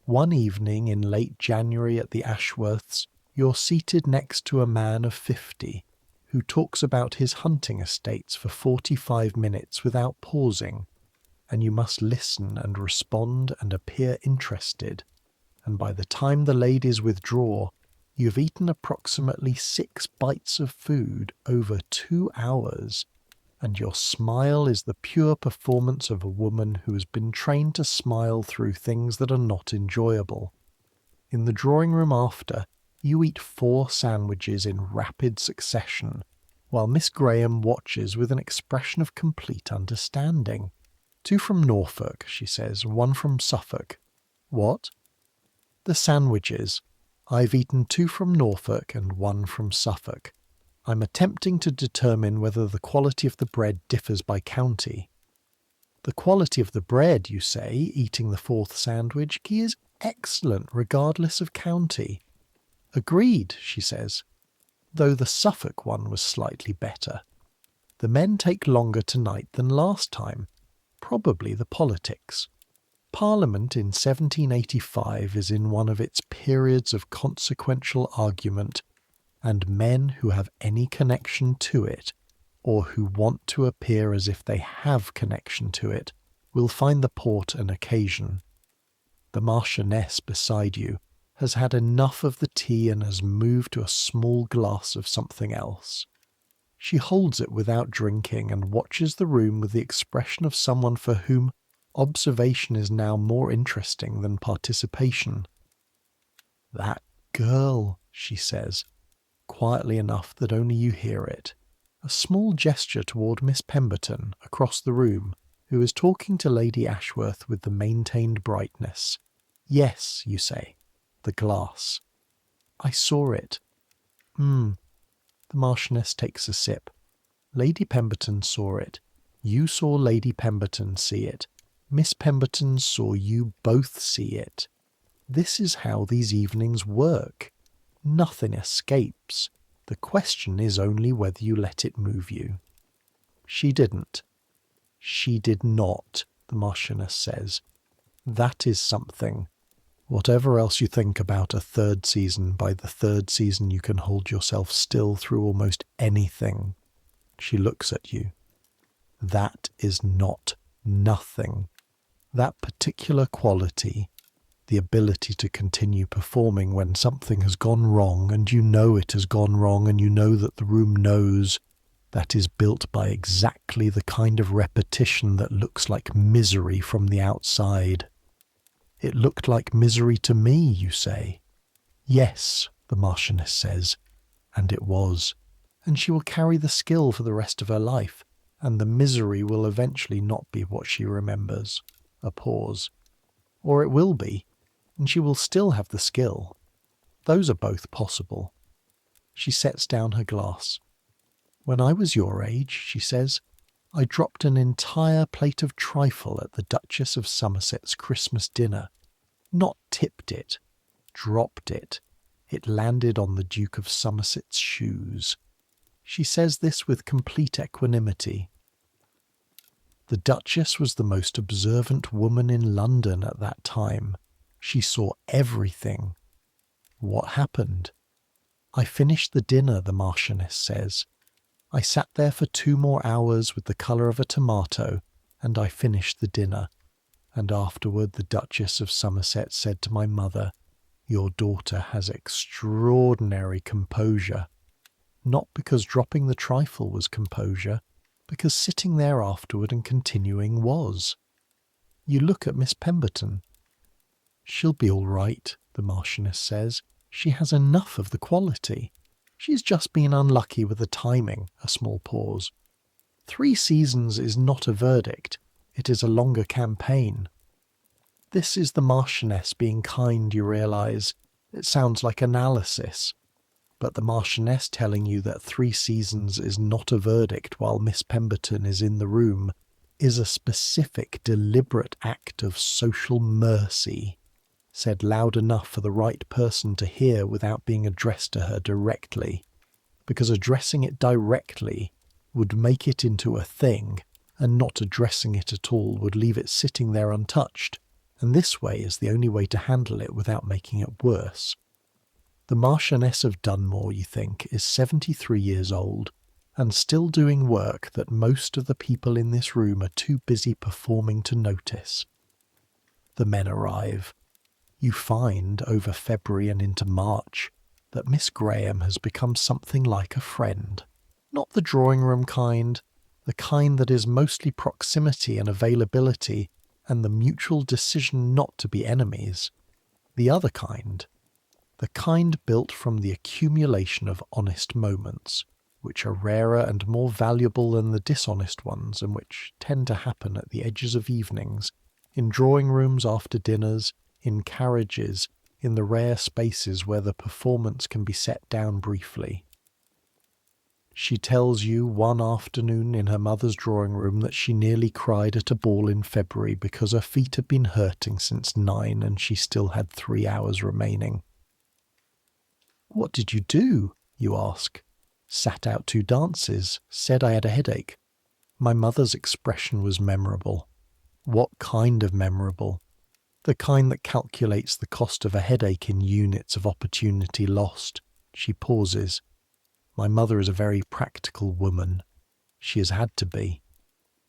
One evening in late January at the Ashworths, you're seated next to a man of 50 who talks about his hunting estates for 45 minutes without pausing, and you must listen and respond and appear interested, and by the time the ladies withdraw, you've eaten approximately 6 bites of food over 2 hours, and your smile is the pure performance of a woman who has been trained to smile through things that are not enjoyable. In the drawing room after, you eat 4 sandwiches in rapid succession, while Miss Graham watches with an expression of complete understanding. 2 from Norfolk, she says, 1 from Suffolk. What? The sandwiches. I've eaten 2 from Norfolk and 1 from Suffolk. I'm attempting to determine whether the quality of the bread differs by county. The quality of the bread, you say, eating the 4th sandwich, is excellent regardless of county. Agreed, she says, though the Suffolk one was slightly better. The men take longer tonight than last time, probably the politics. Parliament in 1785 is in one of its periods of consequential argument, and men who have any connection to it, or who want to appear as if they have connection to it, will find the port an occasion. The Marchioness beside you has had enough of the tea and has moved to a small glass of something else. She holds it without drinking and watches the room with the expression of someone for whom observation is now more interesting than participation. That girl, she says, quietly enough that only you hear it, a small gesture toward Miss Pemberton across the room, who is talking to Lady Ashworth with the maintained brightness. Yes, you say, the glass. I saw it. The Marchioness takes a sip. Lady Pemberton saw it. You saw Lady Pemberton see it. Miss Pemberton saw you both see it. This is how these evenings work. Nothing escapes. The question is only whether you let it move you. She didn't. She did not, the Marchioness says. That is something. Whatever else you think about a third season, by the third season you can hold yourself still through almost anything. She looks at you. That is not nothing. That particular quality, the ability to continue performing when something has gone wrong and you know it has gone wrong and you know that the room knows, that is built by exactly the kind of repetition that looks like misery from the outside. It looked like misery to me, you say. Yes, the Marchioness says, and it was. And she will carry the skill for the rest of her life, and the misery will eventually not be what she remembers. A pause. Or it will be, and she will still have the skill. Those are both possible. She sets down her glass. When I was your age, she says, I dropped an entire plate of trifle at the Duchess of Somerset's Christmas dinner. Not tipped it, dropped it. It landed on the Duke of Somerset's shoes. She says this with complete equanimity. The Duchess was the most observant woman in London at that time. She saw everything. What happened? I finished the dinner, the Marchioness says. I sat there for 2 more hours with the colour of a tomato, and I finished the dinner. And afterward the Duchess of Somerset said to my mother, Your daughter has extraordinary composure. Not because dropping the trifle was composure, because sitting there afterward and continuing was. You look at Miss Pemberton. She'll be all right, the Marchioness says. She has enough of the quality. She's just been unlucky with the timing, a small pause. 3 seasons is not a verdict. It is a longer campaign. This is the Marchioness being kind, you realise. It sounds like analysis. But the Marchioness telling you that 3 seasons is not a verdict while Miss Pemberton is in the room is a specific, deliberate act of social mercy, said loud enough for the right person to hear without being addressed to her directly, because addressing it directly would make it into a thing, and not addressing it at all would leave it sitting there untouched, and this way is the only way to handle it without making it worse. The Marchioness of Dunmore, you think, is 73 years old, and still doing work that most of the people in this room are too busy performing to notice. The men arrive. You find, over February and into March, that Miss Graham has become something like a friend. Not the drawing-room kind, the kind that is mostly proximity and availability, and the mutual decision not to be enemies. The other kind. The kind built from the accumulation of honest moments, which are rarer and more valuable than the dishonest ones, and which tend to happen at the edges of evenings, in drawing-rooms after dinners, in carriages, in the rare spaces where the performance can be set down briefly. She tells you one afternoon in her mother's drawing-room that she nearly cried at a ball in February because her feet had been hurting since 9 and she still had 3 hours remaining. What did you do? You ask. Sat out 2 dances, said I had a headache. My mother's expression was memorable. What kind of memorable? The kind that calculates the cost of a headache in units of opportunity lost. She pauses. My mother is a very practical woman. She has had to be.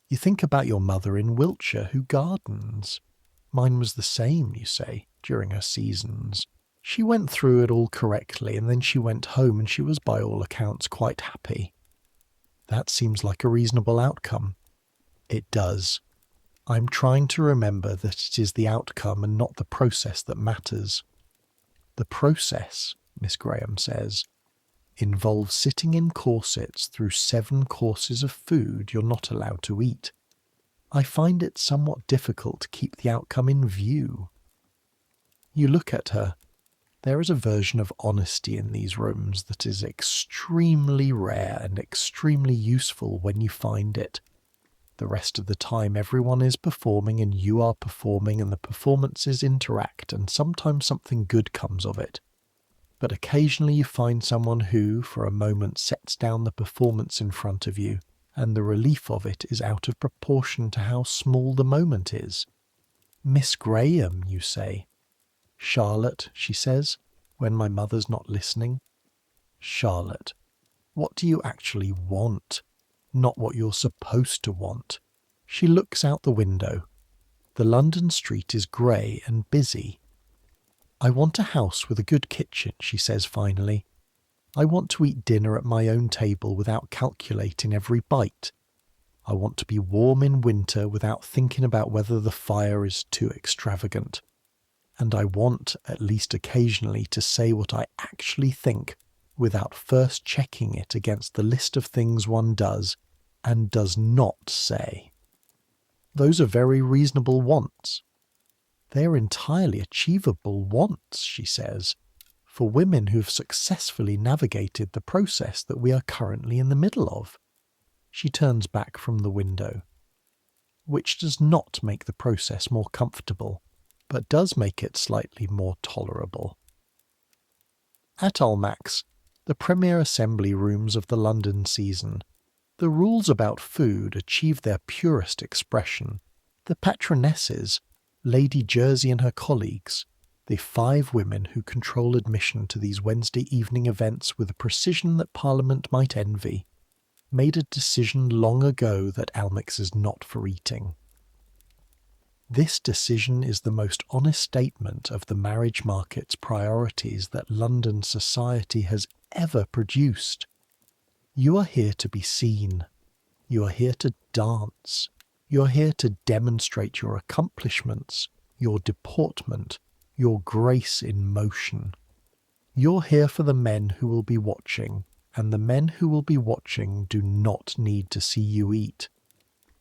You think about your mother in Wiltshire who gardens. Mine was the same, you say, during her seasons. She went through it all correctly, and then she went home and she was by all accounts quite happy. That seems like a reasonable outcome. It does. I'm trying to remember that it is the outcome and not the process that matters. The process, Miss Graham says, involves sitting in corsets through 7 courses of food you're not allowed to eat. I find it somewhat difficult to keep the outcome in view. You look at her. There is a version of honesty in these rooms that is extremely rare and extremely useful when you find it. The rest of the time everyone is performing and you are performing and the performances interact and sometimes something good comes of it. But occasionally you find someone who, for a moment, sets down the performance in front of you and the relief of it is out of proportion to how small the moment is. "Miss Graham," you say. "Charlotte," she says, when my mother's not listening. "Charlotte, what do you actually want? Not what you're supposed to want." She looks out the window. The London street is grey and busy. "I want a house with a good kitchen," she says finally. "I want to eat dinner at my own table without calculating every bite. I want to be warm in winter without thinking about whether the fire is too extravagant. And I want, at least occasionally, to say what I actually think without first checking it against the list of things one does and does not say." Those are very reasonable wants. They are entirely achievable wants, she says, for women who've successfully navigated the process that we are currently in the middle of. She turns back from the window, which does not make the process more comfortable, but does make it slightly more tolerable. At Almack's, the premier assembly rooms of the London season, the rules about food achieve their purest expression. The patronesses, Lady Jersey and her colleagues, the 5 women who control admission to these Wednesday evening events with a precision that Parliament might envy, made a decision long ago that Almack's is not for eating. This decision is the most honest statement of the marriage market's priorities that London society has ever produced. You are here to be seen. You are here to dance. You are here to demonstrate your accomplishments, your deportment, your grace in motion. You're here for the men who will be watching, and the men who will be watching do not need to see you eat.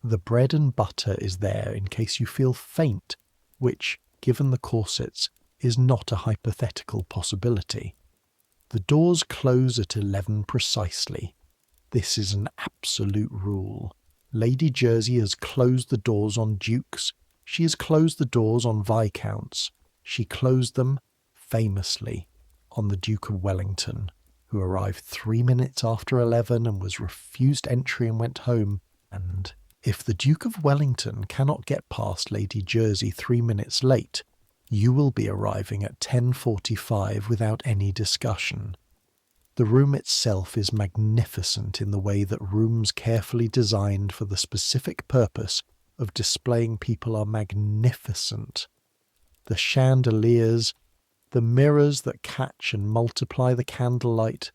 The bread and butter is there in case you feel faint, which, given the corsets, is not a hypothetical possibility. The doors close at 11 precisely. This is an absolute rule. Lady Jersey has closed the doors on dukes. She has closed the doors on viscounts. She closed them, famously, on the Duke of Wellington, who arrived 3 minutes after 11 and was refused entry and went home. And if the Duke of Wellington cannot get past Lady Jersey 3 minutes late, you will be arriving at 10:45 without any discussion. The room itself is magnificent in the way that rooms carefully designed for the specific purpose of displaying people are magnificent. The chandeliers, the mirrors that catch and multiply the candlelight,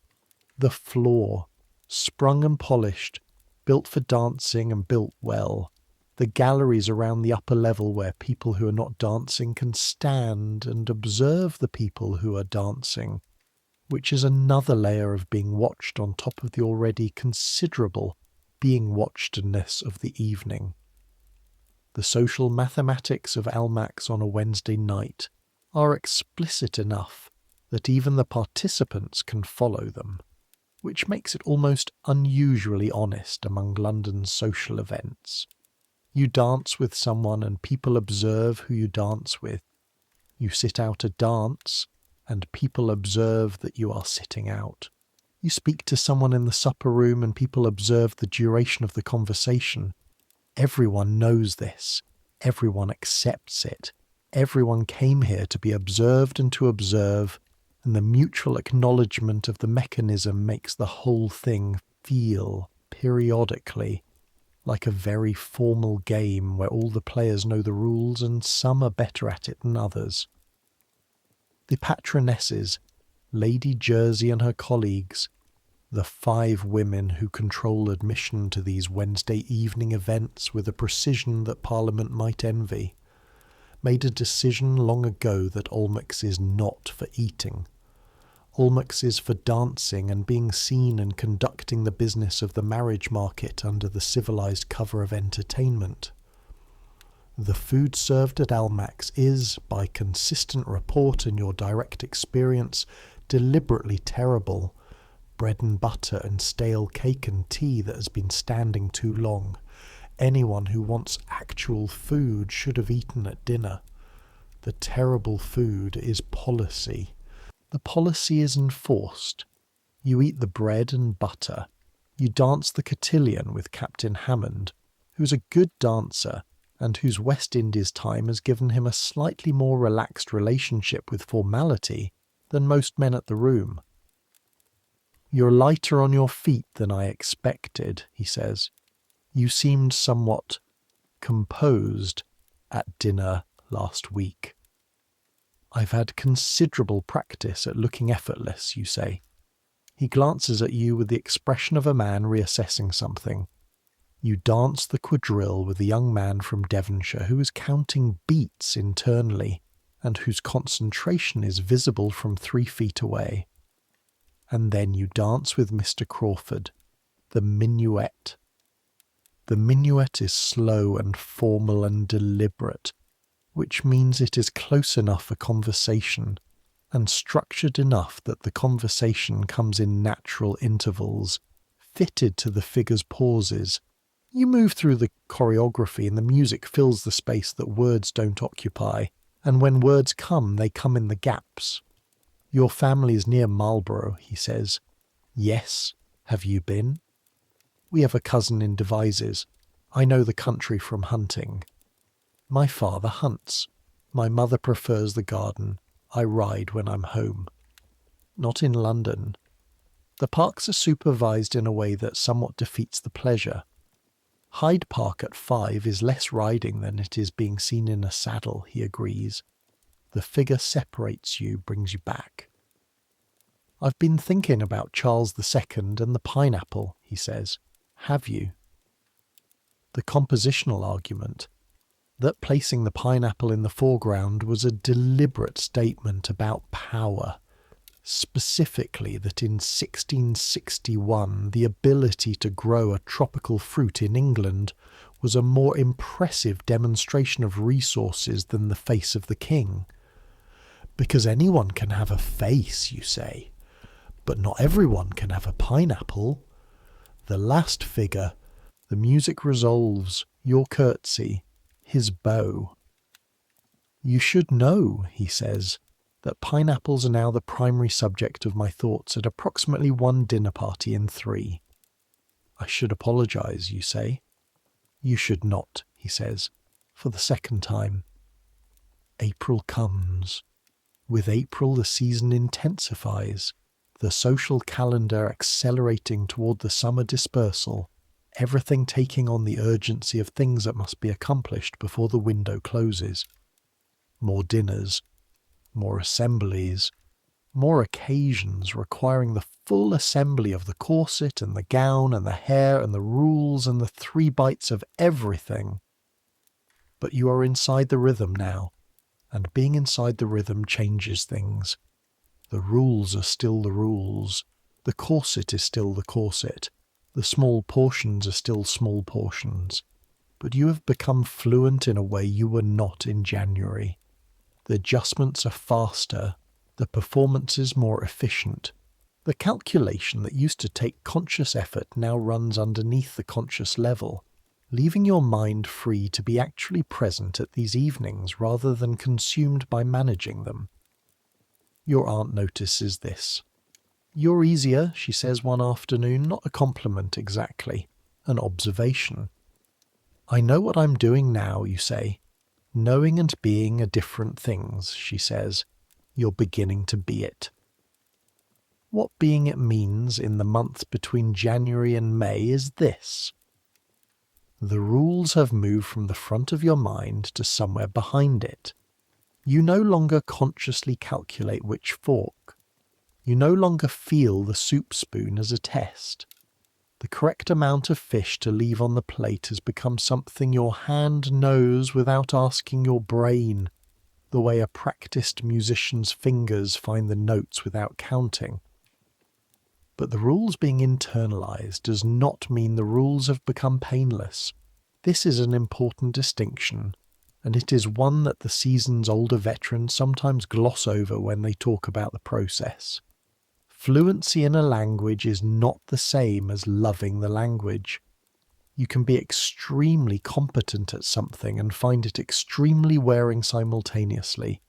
the floor, sprung and polished, built for dancing and built well, the galleries around the upper level where people who are not dancing can stand and observe the people who are dancing, which is another layer of being watched on top of the already considerable being watchedness of the evening. The social mathematics of Almack's on a Wednesday night are explicit enough that even the participants can follow them, which makes it almost unusually honest among London's social events. You dance with someone and people observe who you dance with. You sit out a dance and people observe that you are sitting out. You speak to someone in the supper room and people observe the duration of the conversation. Everyone knows this. Everyone accepts it. Everyone came here to be observed and to observe, and the mutual acknowledgement of the mechanism makes the whole thing feel, periodically, like a very formal game where all the players know the rules and some are better at it than others. The patronesses, Lady Jersey and her colleagues, the 5 women who control admission to these Wednesday evening events with a precision that Parliament might envy, made a decision long ago that Almack's is not for eating. Almack's is for dancing and being seen and conducting the business of the marriage market under the civilized cover of entertainment. The food served at Almack's is, by consistent report and your direct experience, deliberately terrible. Bread and butter and stale cake and tea that has been standing too long. Anyone who wants actual food should have eaten at dinner. The terrible food is policy. The policy is enforced. You eat the bread and butter. You dance the cotillion with Captain Hammond, who's a good dancer and whose West Indies time has given him a slightly more relaxed relationship with formality than most men at the room. You're lighter on your feet than I expected, he says. You seemed somewhat composed at dinner last week. I've had considerable practice at looking effortless, you say. He glances at you with the expression of a man reassessing something. You dance the quadrille with a young man from Devonshire who is counting beats internally and whose concentration is visible from 3 feet away. And then you dance with Mr. Crawford, the minuet. The minuet is slow and formal and deliberate, which means it is close enough for conversation and structured enough that the conversation comes in natural intervals, fitted to the figure's pauses. You move through the choreography and the music fills the space that words don't occupy, and when words come, they come in the gaps. Your family is near Marlborough, he says. Yes, have you been? We have a cousin in Devizes. I know the country from hunting. My father hunts. My mother prefers the garden. I ride when I'm home. Not in London. The parks are supervised in a way that somewhat defeats the pleasure. Hyde Park at 5 is less riding than it is being seen in a saddle, he agrees. The figure separates you, brings you back. I've been thinking about Charles II and the pineapple, he says. Have you? The compositional argument, that placing the pineapple in the foreground was a deliberate statement about power, specifically that in 1661 the ability to grow a tropical fruit in England was a more impressive demonstration of resources than the face of the king. Because anyone can have a face, you say, but not everyone can have a pineapple. The last figure, the music resolves, your curtsy, his bow. You should know, he says, that pineapples are now the primary subject of my thoughts at approximately 1 dinner party in 3. I should apologise, you say. You should not, he says, for the 2nd time. April comes. With April the season intensifies, the social calendar accelerating toward the summer dispersal, everything taking on the urgency of things that must be accomplished before the window closes. More dinners, more assemblies, more occasions requiring the full assembly of the corset and the gown and the hair and the rules and the 3 bites of everything. But you are inside the rhythm now, and being inside the rhythm changes things. The rules are still the rules, the corset is still the corset, the small portions are still small portions, but you have become fluent in a way you were not in January. The adjustments are faster, the performances more efficient. The calculation that used to take conscious effort now runs underneath the conscious level, leaving your mind free to be actually present at these evenings rather than consumed by managing them. Your aunt notices this. You're easier, she says one afternoon, not a compliment exactly, an observation. I know what I'm doing now, you say. Knowing and being are different things, she says. You're beginning to be it. What being it means in the month between January and May is this. The rules have moved from the front of your mind to somewhere behind it. You no longer consciously calculate which fork. You no longer feel the soup spoon as a test. The correct amount of fish to leave on the plate has become something your hand knows without asking your brain, the way a practiced musician's fingers find the notes without counting. But the rules being internalized does not mean the rules have become painless. This is an important distinction, and it is one that the season's older veterans sometimes gloss over when they talk about the process. Fluency in a language is not the same as loving the language. You can be extremely competent at something and find it extremely wearing simultaneously,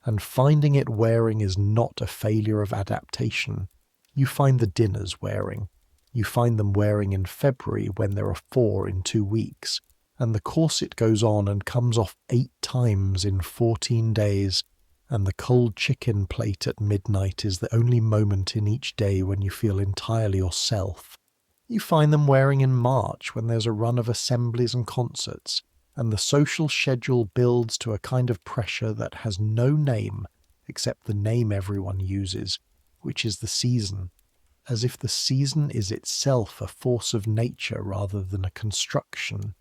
and finding it wearing is not a failure of adaptation. You find the dinners wearing. You find them wearing in February when there are 4 in 2 weeks, and the corset goes on and comes off 8 times in 14 days, and the cold chicken plate at midnight is the only moment in each day when you feel entirely yourself. You find them wearing in March when there's a run of assemblies and concerts, and the social schedule builds to a kind of pressure that has no name except the name everyone uses, which is the season, as if the season is itself a force of nature rather than a construction,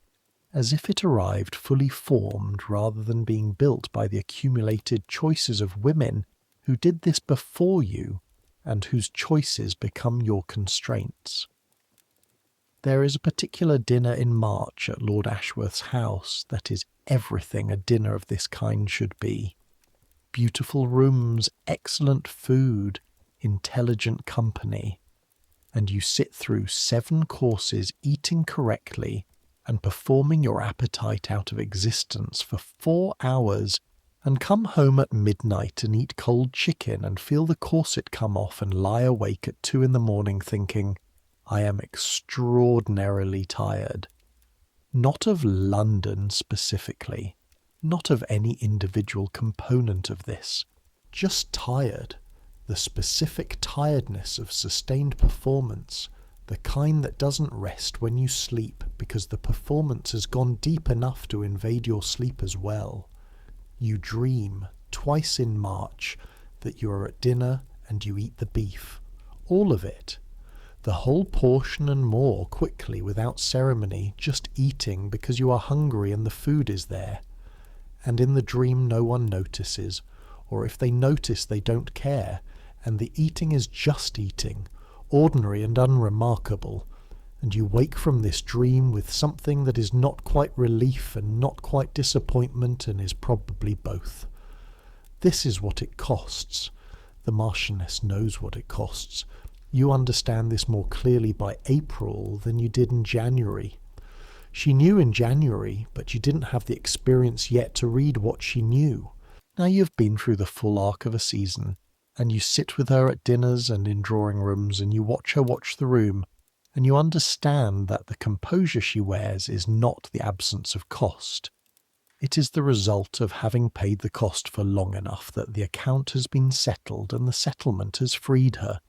as if it arrived fully formed rather than being built by the accumulated choices of women who did this before you and whose choices become your constraints. There is a particular dinner in March at Lord Ashworth's house that is everything a dinner of this kind should be. Beautiful rooms, excellent food, intelligent company, and you sit through 7 courses eating correctly and performing your appetite out of existence for 4 hours and come home at midnight and eat cold chicken and feel the corset come off and lie awake at 2 in the morning thinking, I am extraordinarily tired. Not of London specifically, not of any individual component of this, just tired. The specific tiredness of sustained performance, the kind that doesn't rest when you sleep because the performance has gone deep enough to invade your sleep as well. You dream, twice in March, that you are at dinner and you eat the beef. All of it. The whole portion and more quickly without ceremony, just eating because you are hungry and the food is there. And in the dream no one notices, or if they notice they don't care, and the eating is just eating, ordinary and unremarkable, and you wake from this dream with something that is not quite relief and not quite disappointment and is probably both. This is what it costs. The Marchioness knows what it costs. You understand this more clearly by April than you did in January. She knew in January, but you didn't have the experience yet to read what she knew. Now you've been through the full arc of a season, and you sit with her at dinners and in drawing rooms, and you watch her watch the room, and you understand that the composure she wears is not the absence of cost. It is the result of having paid the cost for long enough that the account has been settled and the settlement has freed her.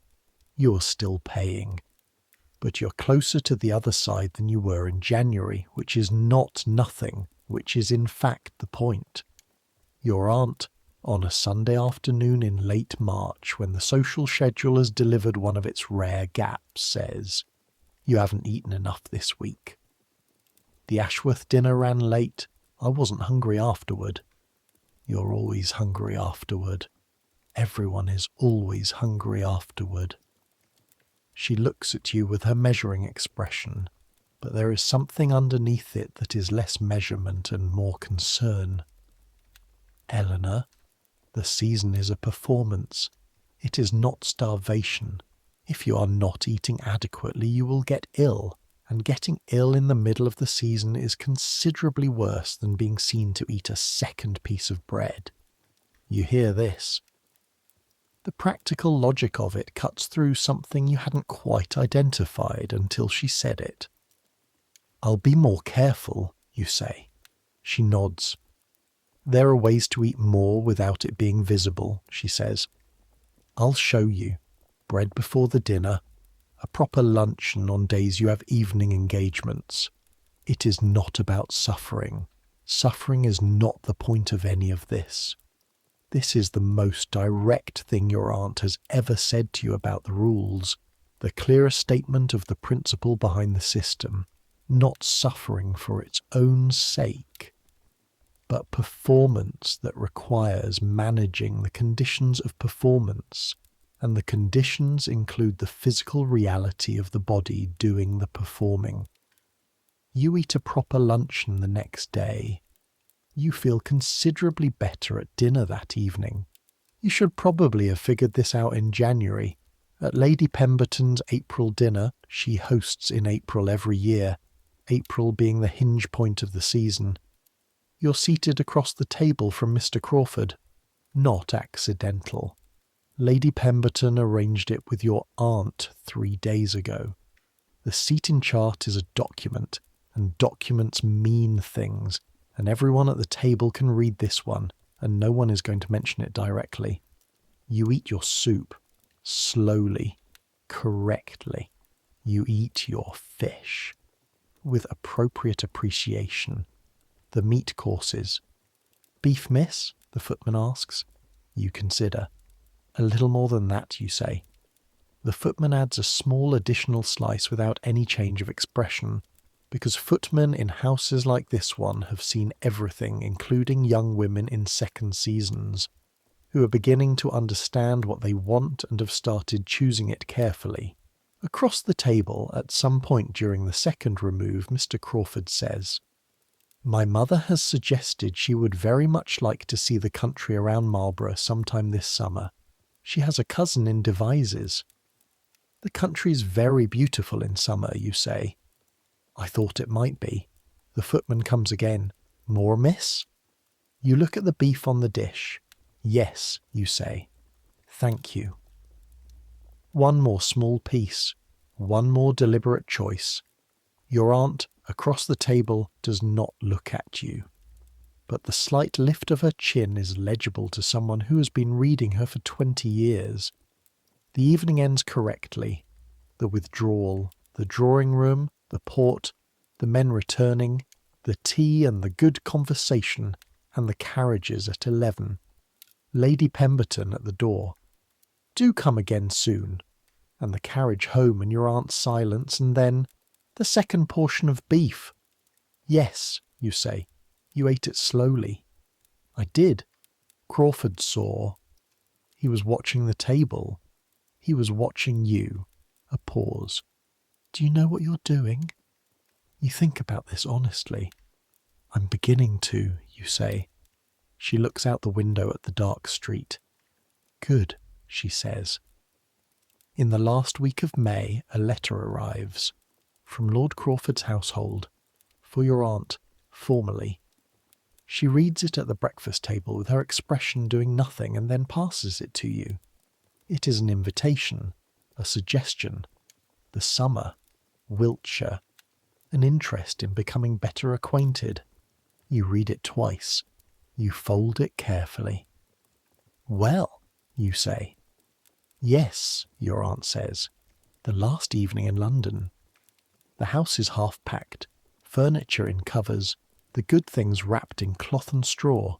You're still paying. But you're closer to the other side than you were in January, which is not nothing, which is in fact the point. Your aunt, on a Sunday afternoon in late March, when the social schedule has delivered one of its rare gaps, says, "You haven't eaten enough this week. The Ashworth dinner ran late. I wasn't hungry afterward." You're always hungry afterward. Everyone is always hungry afterward. She looks at you with her measuring expression, but there is something underneath it that is less measurement and more concern. Eleanor, the season is a performance. It is not starvation. If you are not eating adequately, you will get ill, and getting ill in the middle of the season is considerably worse than being seen to eat a second piece of bread. You hear this. The practical logic of it cuts through something you hadn't quite identified until she said it. "I'll be more careful," you say. She nods. "There are ways to eat more without it being visible," she says. "I'll show you. Bread before the dinner, a proper luncheon on days you have evening engagements. It is not about suffering. Suffering is not the point of any of this. This is the most direct thing your aunt has ever said to you about the rules, the clearest statement of the principle behind the system, not suffering for its own sake, but performance that requires managing the conditions of performance, and the conditions include the physical reality of the body doing the performing. You eat a proper luncheon the next day. You feel considerably better at dinner that evening. You should probably have figured this out in January. At Lady Pemberton's April dinner, she hosts in April every year, April being the hinge point of the season. You're seated across the table from Mr. Crawford. Not accidental. Lady Pemberton arranged it with your aunt 3 days ago. The seating chart is a document, and documents mean things, and everyone at the table can read this one, and no one is going to mention it directly. You eat your soup, slowly, correctly. You eat your fish, with appropriate appreciation. The meat courses. Beef, miss? The footman asks. You consider. A little more than that, you say. The footman adds a small additional slice without any change of expression, because footmen in houses like this one have seen everything, including young women in second seasons, who are beginning to understand what they want and have started choosing it carefully. Across the table, at some point during the second remove, Mr. Crawford says, My mother has suggested she would very much like to see the country around Marlborough sometime this summer. She has a cousin in Devizes. The country's very beautiful in summer, you say. I thought it might be. The footman comes again. More, miss? You look at the beef on the dish. Yes, you say. Thank you. One more small piece. One more deliberate choice. Your aunt, across the table, does not look at you. But the slight lift of her chin is legible to someone who has been reading her for 20 years. The evening ends correctly. The withdrawal, the drawing room, the port, the men returning, the tea and the good conversation, and the carriages at 11. Lady Pemberton at the door. Do come again soon. And the carriage home and your aunt's silence, and then the second portion of beef. Yes, you say. You ate it slowly. I did. Crawford saw. He was watching the table. He was watching you. A pause. Do you know what you're doing? You think about this honestly. I'm beginning to, you say. She looks out the window at the dark street. Good, she says. In the last week of May, a letter arrives. From Lord Crawford's household. For your aunt, formally. She reads it at the breakfast table with her expression doing nothing and then passes it to you. It is an invitation, a suggestion. The summer, Wiltshire, an interest in becoming better acquainted. You read it twice. You fold it carefully. Well, you say. Yes, your aunt says. The last evening in London. The house is half packed, furniture in covers, the good things wrapped in cloth and straw.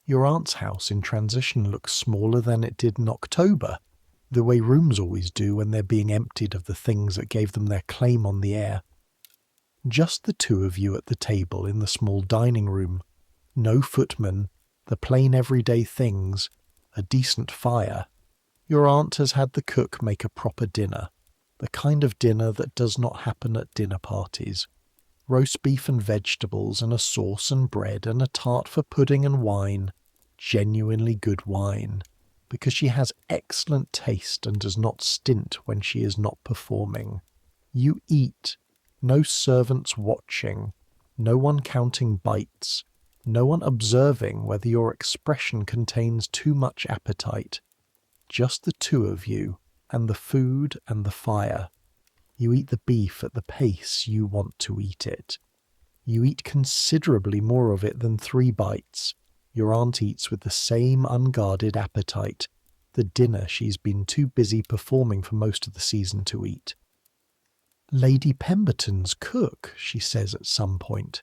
Your aunt's house in transition looks smaller than it did in October, the way rooms always do when they're being emptied of the things that gave them their claim on the air. Just the two of you at the table in the small dining room. No footman, the plain everyday things, a decent fire. Your aunt has had the cook make a proper dinner, the kind of dinner that does not happen at dinner parties. Roast beef and vegetables and a sauce and bread and a tart for pudding and wine, genuinely good wine, because she has excellent taste and does not stint when she is not performing. You eat, no servants watching, no one counting bites, no one observing whether your expression contains too much appetite. Just the two of you, and the food and the fire. You eat the beef at the pace you want to eat it. You eat considerably more of it than 3 bites. Your aunt eats with the same unguarded appetite, the dinner she's been too busy performing for most of the season to eat. Lady Pemberton's cook, she says at some point.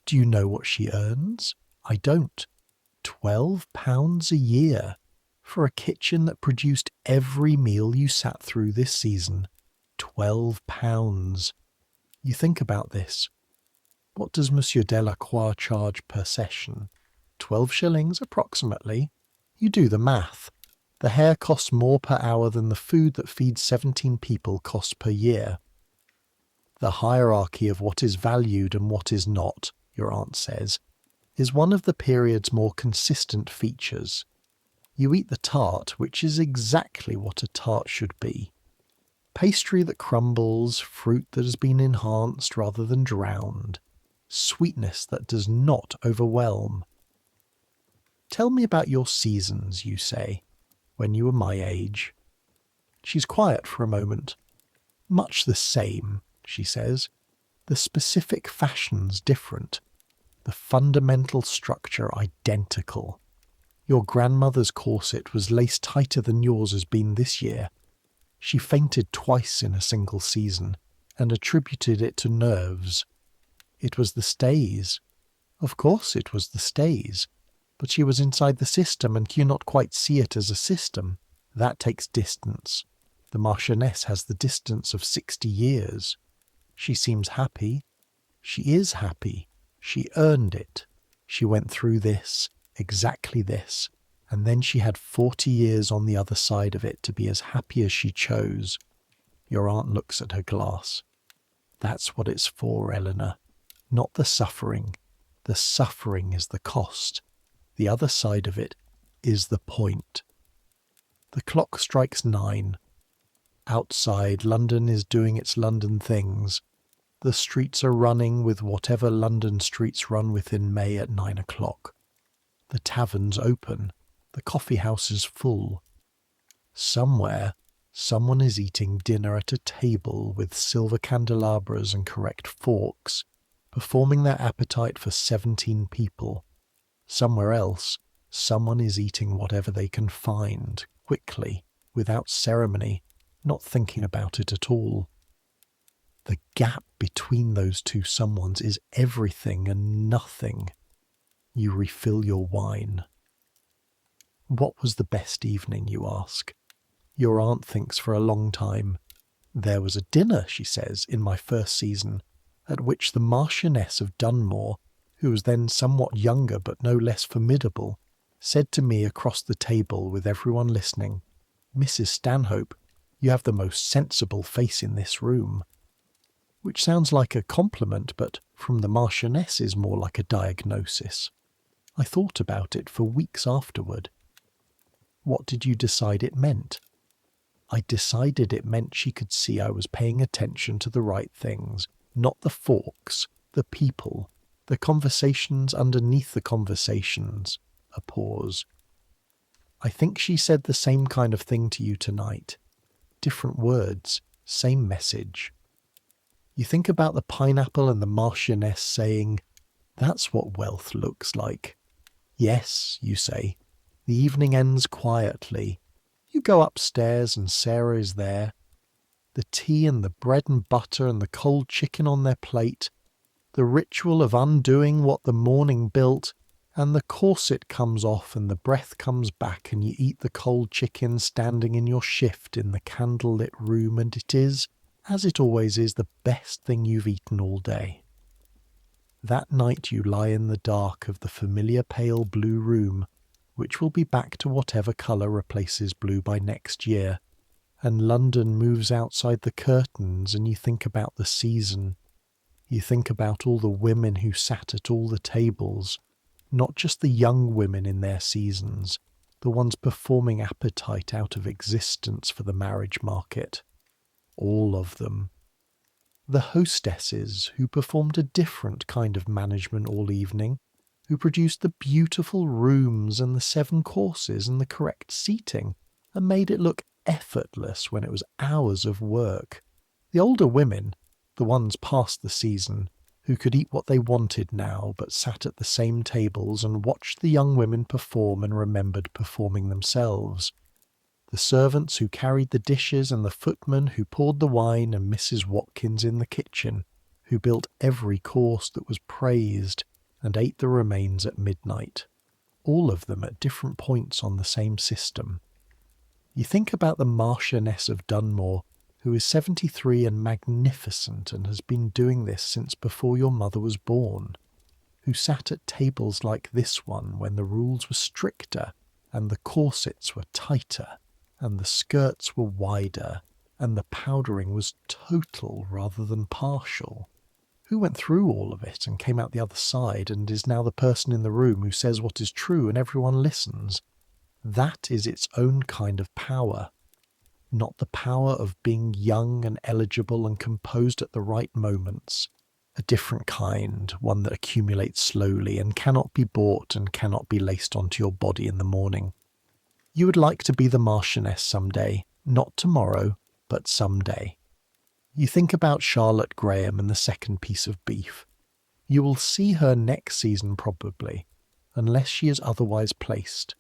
Do you know what she earns? I don't. £12 a year. For a kitchen that produced every meal you sat through this season. £12. You think about this. What does Monsieur Delacroix charge per session? 12 shillings approximately. You do the math. The hair costs more per hour than the food that feeds 17 people costs per year. The hierarchy of what is valued and what is not, your aunt says, is one of the period's more consistent features. You eat the tart, which is exactly what a tart should be. Pastry that crumbles, fruit that has been enhanced rather than drowned, sweetness that does not overwhelm. Tell me about your seasons, you say, when you were my age. She's quiet for a moment. Much the same, she says. The specific fashion's different. The fundamental structure identical. Your grandmother's corset was laced tighter than yours has been this year. She fainted twice in a single season and attributed it to nerves. It was the stays. Of course it was the stays. But she was inside the system and cannot quite see it as a system. That takes distance. The Marchioness has the distance of 60 years. She seems happy. She is happy. She earned it. She went through this, exactly this, and then she had 40 years on the other side of it to be as happy as she chose. Your aunt looks at her glass. That's what it's for, Eleanor. Not the suffering. The suffering is the cost. The other side of it is the point. The clock strikes 9. Outside, London is doing its London things. The streets are running with whatever London streets run with in May at 9 o'clock. The tavern's open. The coffee house is full. Somewhere, someone is eating dinner at a table with silver candelabras and correct forks, performing their appetite for 17 people. Somewhere else, someone is eating whatever they can find, quickly, without ceremony, not thinking about it at all. The gap between those two someones is everything and nothing. You refill your wine. What was the best evening, you ask? Your aunt thinks for a long time. There was a dinner, she says, in my first season, at which the Marchioness of Dunmore, who was then somewhat younger but no less formidable, said to me across the table with everyone listening, "Mrs. Stanhope, you have the most sensible face in this room." Which sounds like a compliment, but from the Marchioness is more like a diagnosis. I thought about it for weeks afterward. What did you decide it meant? I decided it meant she could see I was paying attention to the right things, not the forks, the people, the conversations underneath the conversations. A pause. I think she said the same kind of thing to you tonight. Different words, same message. You think about the pineapple and the Marchioness saying, "That's what wealth looks like." Yes, you say. The evening ends quietly. You go upstairs and Sarah is there. The tea and the bread and butter and the cold chicken on their plate. The ritual of undoing what the morning built, and the corset comes off and the breath comes back and you eat the cold chicken standing in your shift in the candlelit room, and it is, as it always is, the best thing you've eaten all day. That night you lie in the dark of the familiar pale blue room, which will be back to whatever colour replaces blue by next year, and London moves outside the curtains, and you think about the season. You think about all the women who sat at all the tables, not just the young women in their seasons, the ones performing appetite out of existence for the marriage market. All of them. The hostesses who performed a different kind of management all evening, who produced the beautiful rooms and the 7 courses and the correct seating, and made it look effortless when it was hours of work. The older women, the ones past the season, who could eat what they wanted now but sat at the same tables and watched the young women perform and remembered performing themselves. The servants who carried the dishes and the footmen who poured the wine and Mrs. Watkins in the kitchen, who built every course that was praised and ate the remains at midnight. All of them at different points on the same system. You think about the Marchioness of Dunmore, who is 73 and magnificent and has been doing this since before your mother was born, who sat at tables like this one when the rules were stricter and the corsets were tighter and the skirts were wider and the powdering was total rather than partial, who went through all of it and came out the other side and is now the person in the room who says what is true and everyone listens. That is its own kind of power. Not the power of being young and eligible and composed at the right moments. A different kind, one that accumulates slowly and cannot be bought and cannot be laced onto your body in the morning. You would like to be the Marchioness someday, not tomorrow, but someday. You think about Charlotte Graham and the second piece of beef. You will see her next season probably, unless she is otherwise placed.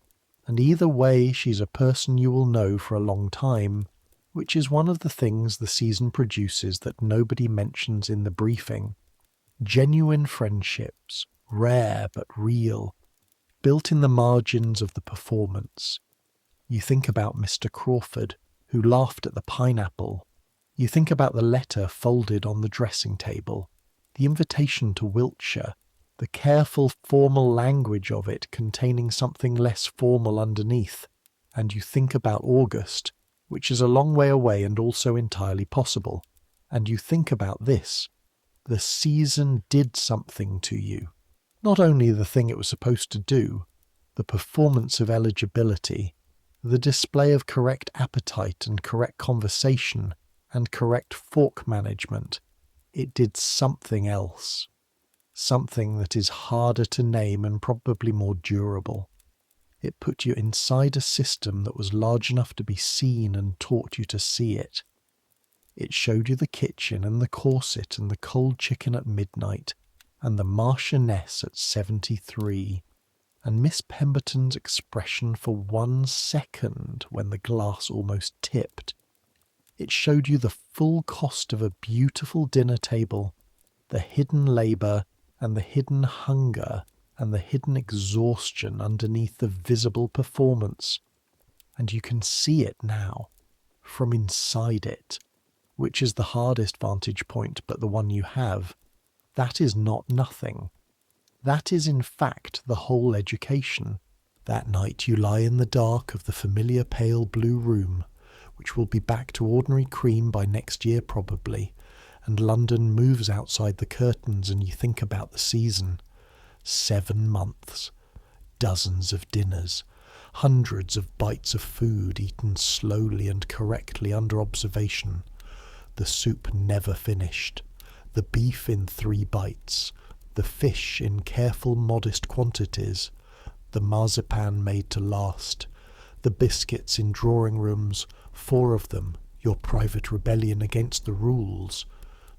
And either way, she's a person you will know for a long time, which is one of the things the season produces that nobody mentions in the briefing. Genuine friendships, rare but real, built in the margins of the performance. You think about Mr. Crawford, who laughed at the pineapple. You think about the letter folded on the dressing table, the invitation to Wiltshire, the careful formal language of it containing something less formal underneath, and you think about August, which is a long way away and also entirely possible, and you think about this. The season did something to you. Not only the thing it was supposed to do, the performance of eligibility, the display of correct appetite and correct conversation and correct fork management, it did something else. Something that is harder to name and probably more durable. It put you inside a system that was large enough to be seen and taught you to see it. It showed you the kitchen and the corset and the cold chicken at midnight and the Marchioness at 73 and Miss Pemberton's expression for 1 second when the glass almost tipped. It showed you the full cost of a beautiful dinner table, the hidden labour and the hidden hunger and the hidden exhaustion underneath the visible performance. And you can see it now, from inside it, which is the hardest vantage point but the one you have. That is not nothing. That is in fact the whole education. That night you lie in the dark of the familiar pale blue room, which will be back to ordinary cream by next year probably, and London moves outside the curtains and you think about the season. 7 months, dozens of dinners, hundreds of bites of food eaten slowly and correctly under observation, the soup never finished, the beef in 3 bites, the fish in careful modest quantities, the marzipan made to last, the biscuits in drawing rooms, 4 of them, your private rebellion against the rules,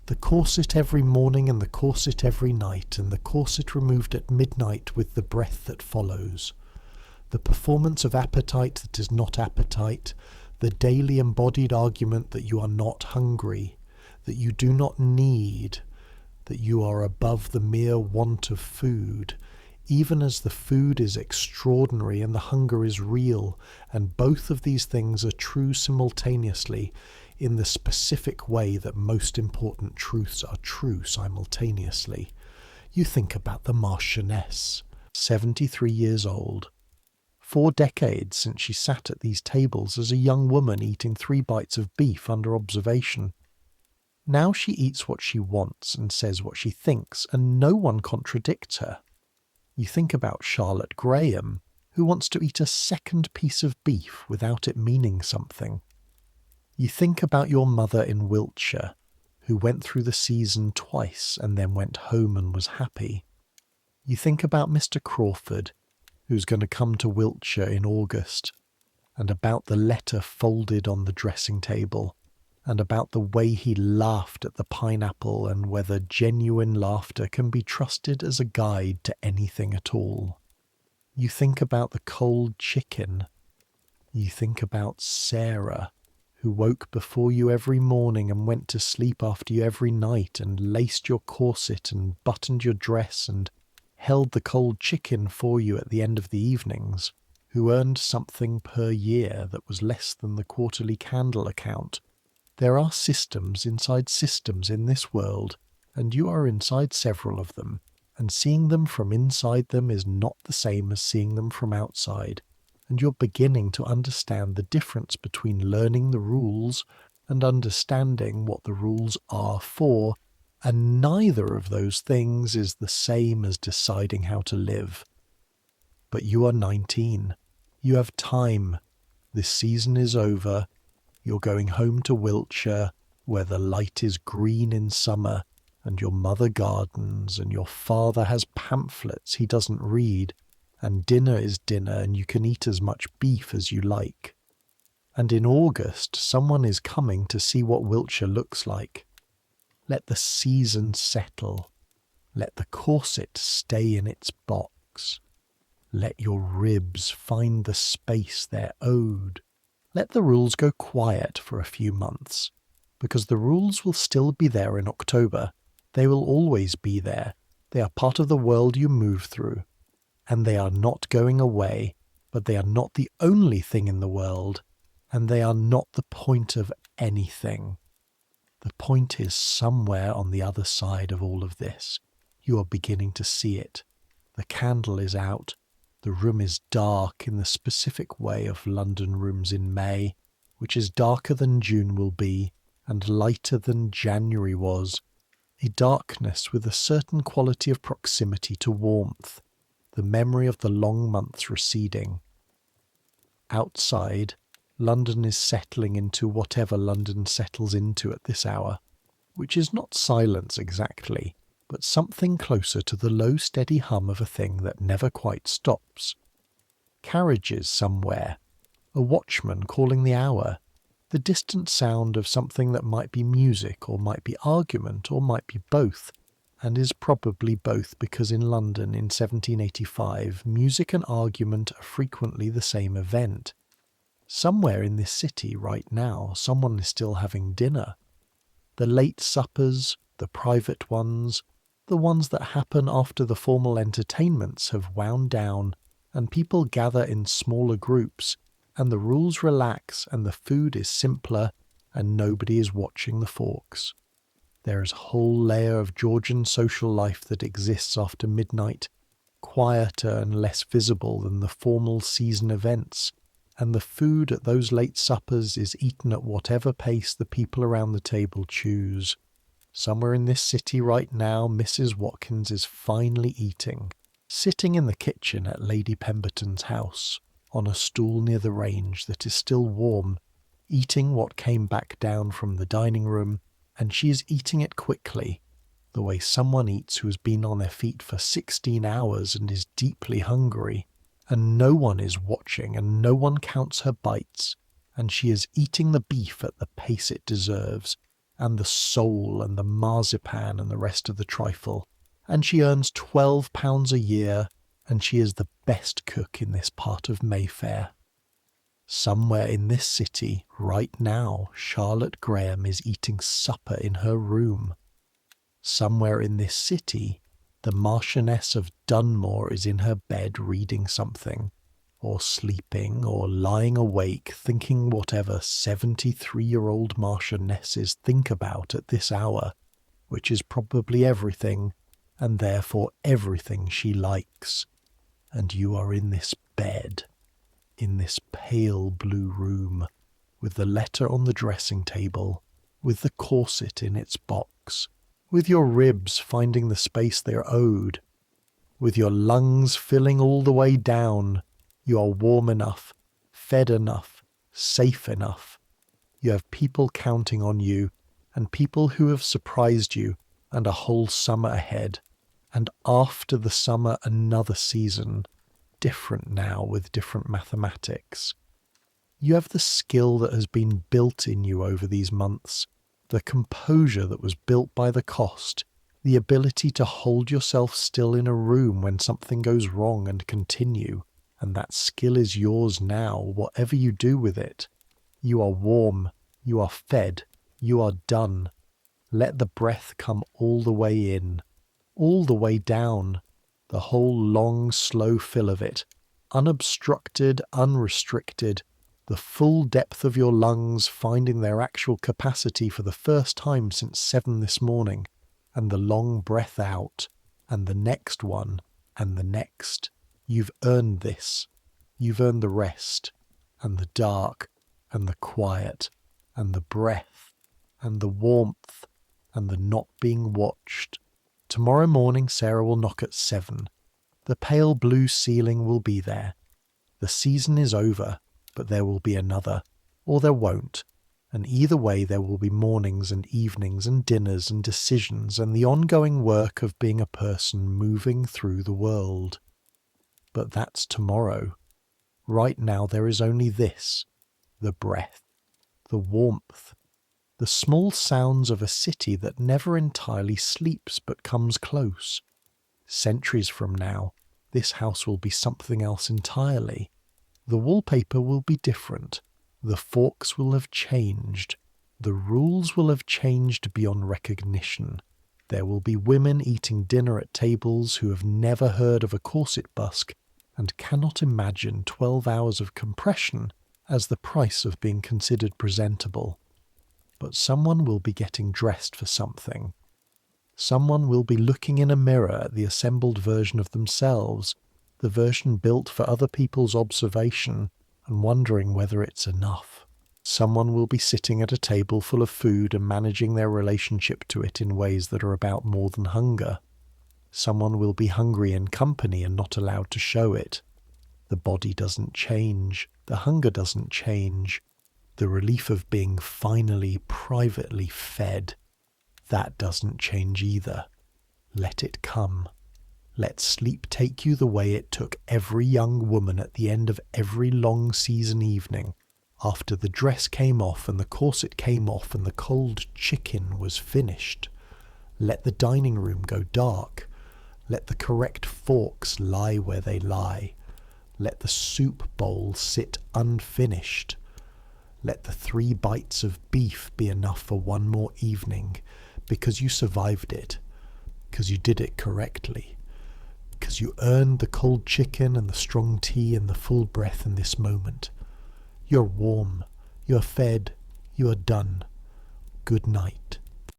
the corset every morning and the corset every night, and the corset removed at midnight with the breath that follows, the performance of appetite that is not appetite, the daily embodied argument that you are not hungry, that you do not need, that you are above the mere want of food, even as the food is extraordinary and the hunger is real, and both of these things are true simultaneously in the specific way that most important truths are true simultaneously. You think about the Marchioness, 73 years old. 4 decades since she sat at these tables as a young woman eating 3 bites of beef under observation. Now she eats what she wants and says what she thinks, and no one contradicts her. You think about Charlotte Graham, who wants to eat a second piece of beef without it meaning something. You think about your mother in Wiltshire, who went through the season twice and then went home and was happy. You think about Mr. Crawford, who's going to come to Wiltshire in August, and about the letter folded on the dressing table, and about the way he laughed at the pineapple and whether genuine laughter can be trusted as a guide to anything at all. You think about the cold chicken. You think about Sarah, who woke before you every morning and went to sleep after you every night and laced your corset and buttoned your dress and held the cold chicken for you at the end of the evenings, who earned something per year that was less than the quarterly candle account. There are systems inside systems in this world, and you are inside several of them, and seeing them from inside them is not the same as seeing them from outside, and you're beginning to understand the difference between learning the rules and understanding what the rules are for, and neither of those things is the same as deciding how to live. But you are 19. You have time. This season is over. You're going home to Wiltshire, where the light is green in summer, and your mother gardens, and your father has pamphlets he doesn't read, and dinner is dinner, and you can eat as much beef as you like. And in August, someone is coming to see what Wiltshire looks like. Let the season settle. Let the corset stay in its box. Let your ribs find the space they're owed. Let the rules go quiet for a few months, because the rules will still be there in October. They will always be there. They are part of the world you move through, and they are not going away, but they are not the only thing in the world, and they are not the point of anything. The point is somewhere on the other side of all of this. You are beginning to see it. The candle is out. The room is dark in the specific way of London rooms in May, which is darker than June will be, and lighter than January was. A darkness with a certain quality of proximity to warmth, the memory of the long months receding. Outside, London is settling into whatever London settles into at this hour, which is not silence exactly, but something closer to the low steady hum of a thing that never quite stops. Carriages somewhere, a watchman calling the hour, the distant sound of something that might be music or might be argument or might be both, and is probably both because in London in 1785 music and argument are frequently the same event. Somewhere in this city right now someone is still having dinner. The late suppers, the private ones, the ones that happen after the formal entertainments have wound down and people gather in smaller groups and the rules relax and the food is simpler and nobody is watching the forks. There is a whole layer of Georgian social life that exists after midnight, quieter and less visible than the formal season events, and the food at those late suppers is eaten at whatever pace the people around the table choose. Somewhere in this city right now, Mrs. Watkins is finely eating, sitting in the kitchen at Lady Pemberton's house, on a stool near the range that is still warm, eating what came back down from the dining room, and she is eating it quickly, the way someone eats who has been on their feet for 16 hours and is deeply hungry, and no one is watching and no one counts her bites, and she is eating the beef at the pace it deserves, and the sole and the marzipan and the rest of the trifle, and she earns £12 a year, and she is the best cook in this part of Mayfair. Somewhere in this city, right now, Charlotte Graham is eating supper in her room. Somewhere in this city, the Marchioness of Dunmore is in her bed reading something, or sleeping, or lying awake thinking whatever 73-year-old Marchionesses think about at this hour, which is probably everything, and therefore everything she likes. And you are in this bed, in this pale blue room, with the letter on the dressing table, with the corset in its box, with your ribs finding the space they are owed, with your lungs filling all the way down. You are warm enough, fed enough, safe enough. You have people counting on you, and people who have surprised you, and a whole summer ahead, and after the summer another season, different now with different mathematics. You have the skill that has been built in you over these months, the composure that was built by the cost, the ability to hold yourself still in a room when something goes wrong and continue, and that skill is yours now, whatever you do with it. You are warm, you are fed, you are done. Let the breath come all the way in, all the way down, the whole long, slow fill of it, unobstructed, unrestricted, the full depth of your lungs finding their actual capacity for the first time since 7 this morning, and the long breath out, and the next one, and the next. You've earned this. You've earned the rest, and the dark, and the quiet, and the breath, and the warmth, and the not being watched. Tomorrow morning Sarah will knock at 7. The pale blue ceiling will be there. The season is over, but there will be another, or there won't, and either way there will be mornings and evenings and dinners and decisions and the ongoing work of being a person moving through the world. But that's tomorrow. Right now there is only this, the breath, the warmth, the small sounds of a city that never entirely sleeps but comes close. Centuries from now, this house will be something else entirely. The wallpaper will be different. The forks will have changed. The rules will have changed beyond recognition. There will be women eating dinner at tables who have never heard of a corset busk and cannot imagine 12 hours of compression as the price of being considered presentable. But someone will be getting dressed for something. Someone will be looking in a mirror at the assembled version of themselves, the version built for other people's observation, and wondering whether it's enough. Someone will be sitting at a table full of food and managing their relationship to it in ways that are about more than hunger. Someone will be hungry in company and not allowed to show it. The body doesn't change. The hunger doesn't change. The relief of being finally, privately fed, that doesn't change either. Let it come. Let sleep take you the way it took every young woman at the end of every long season evening, after the dress came off and the corset came off and the cold chicken was finished. Let the dining room go dark. Let the correct forks lie where they lie. Let the soup bowl sit unfinished. Let the 3 bites of beef be enough for one more evening, because you survived it, because you did it correctly, because you earned the cold chicken and the strong tea and the full breath in this moment. You're warm, you're fed, you are done. Good night.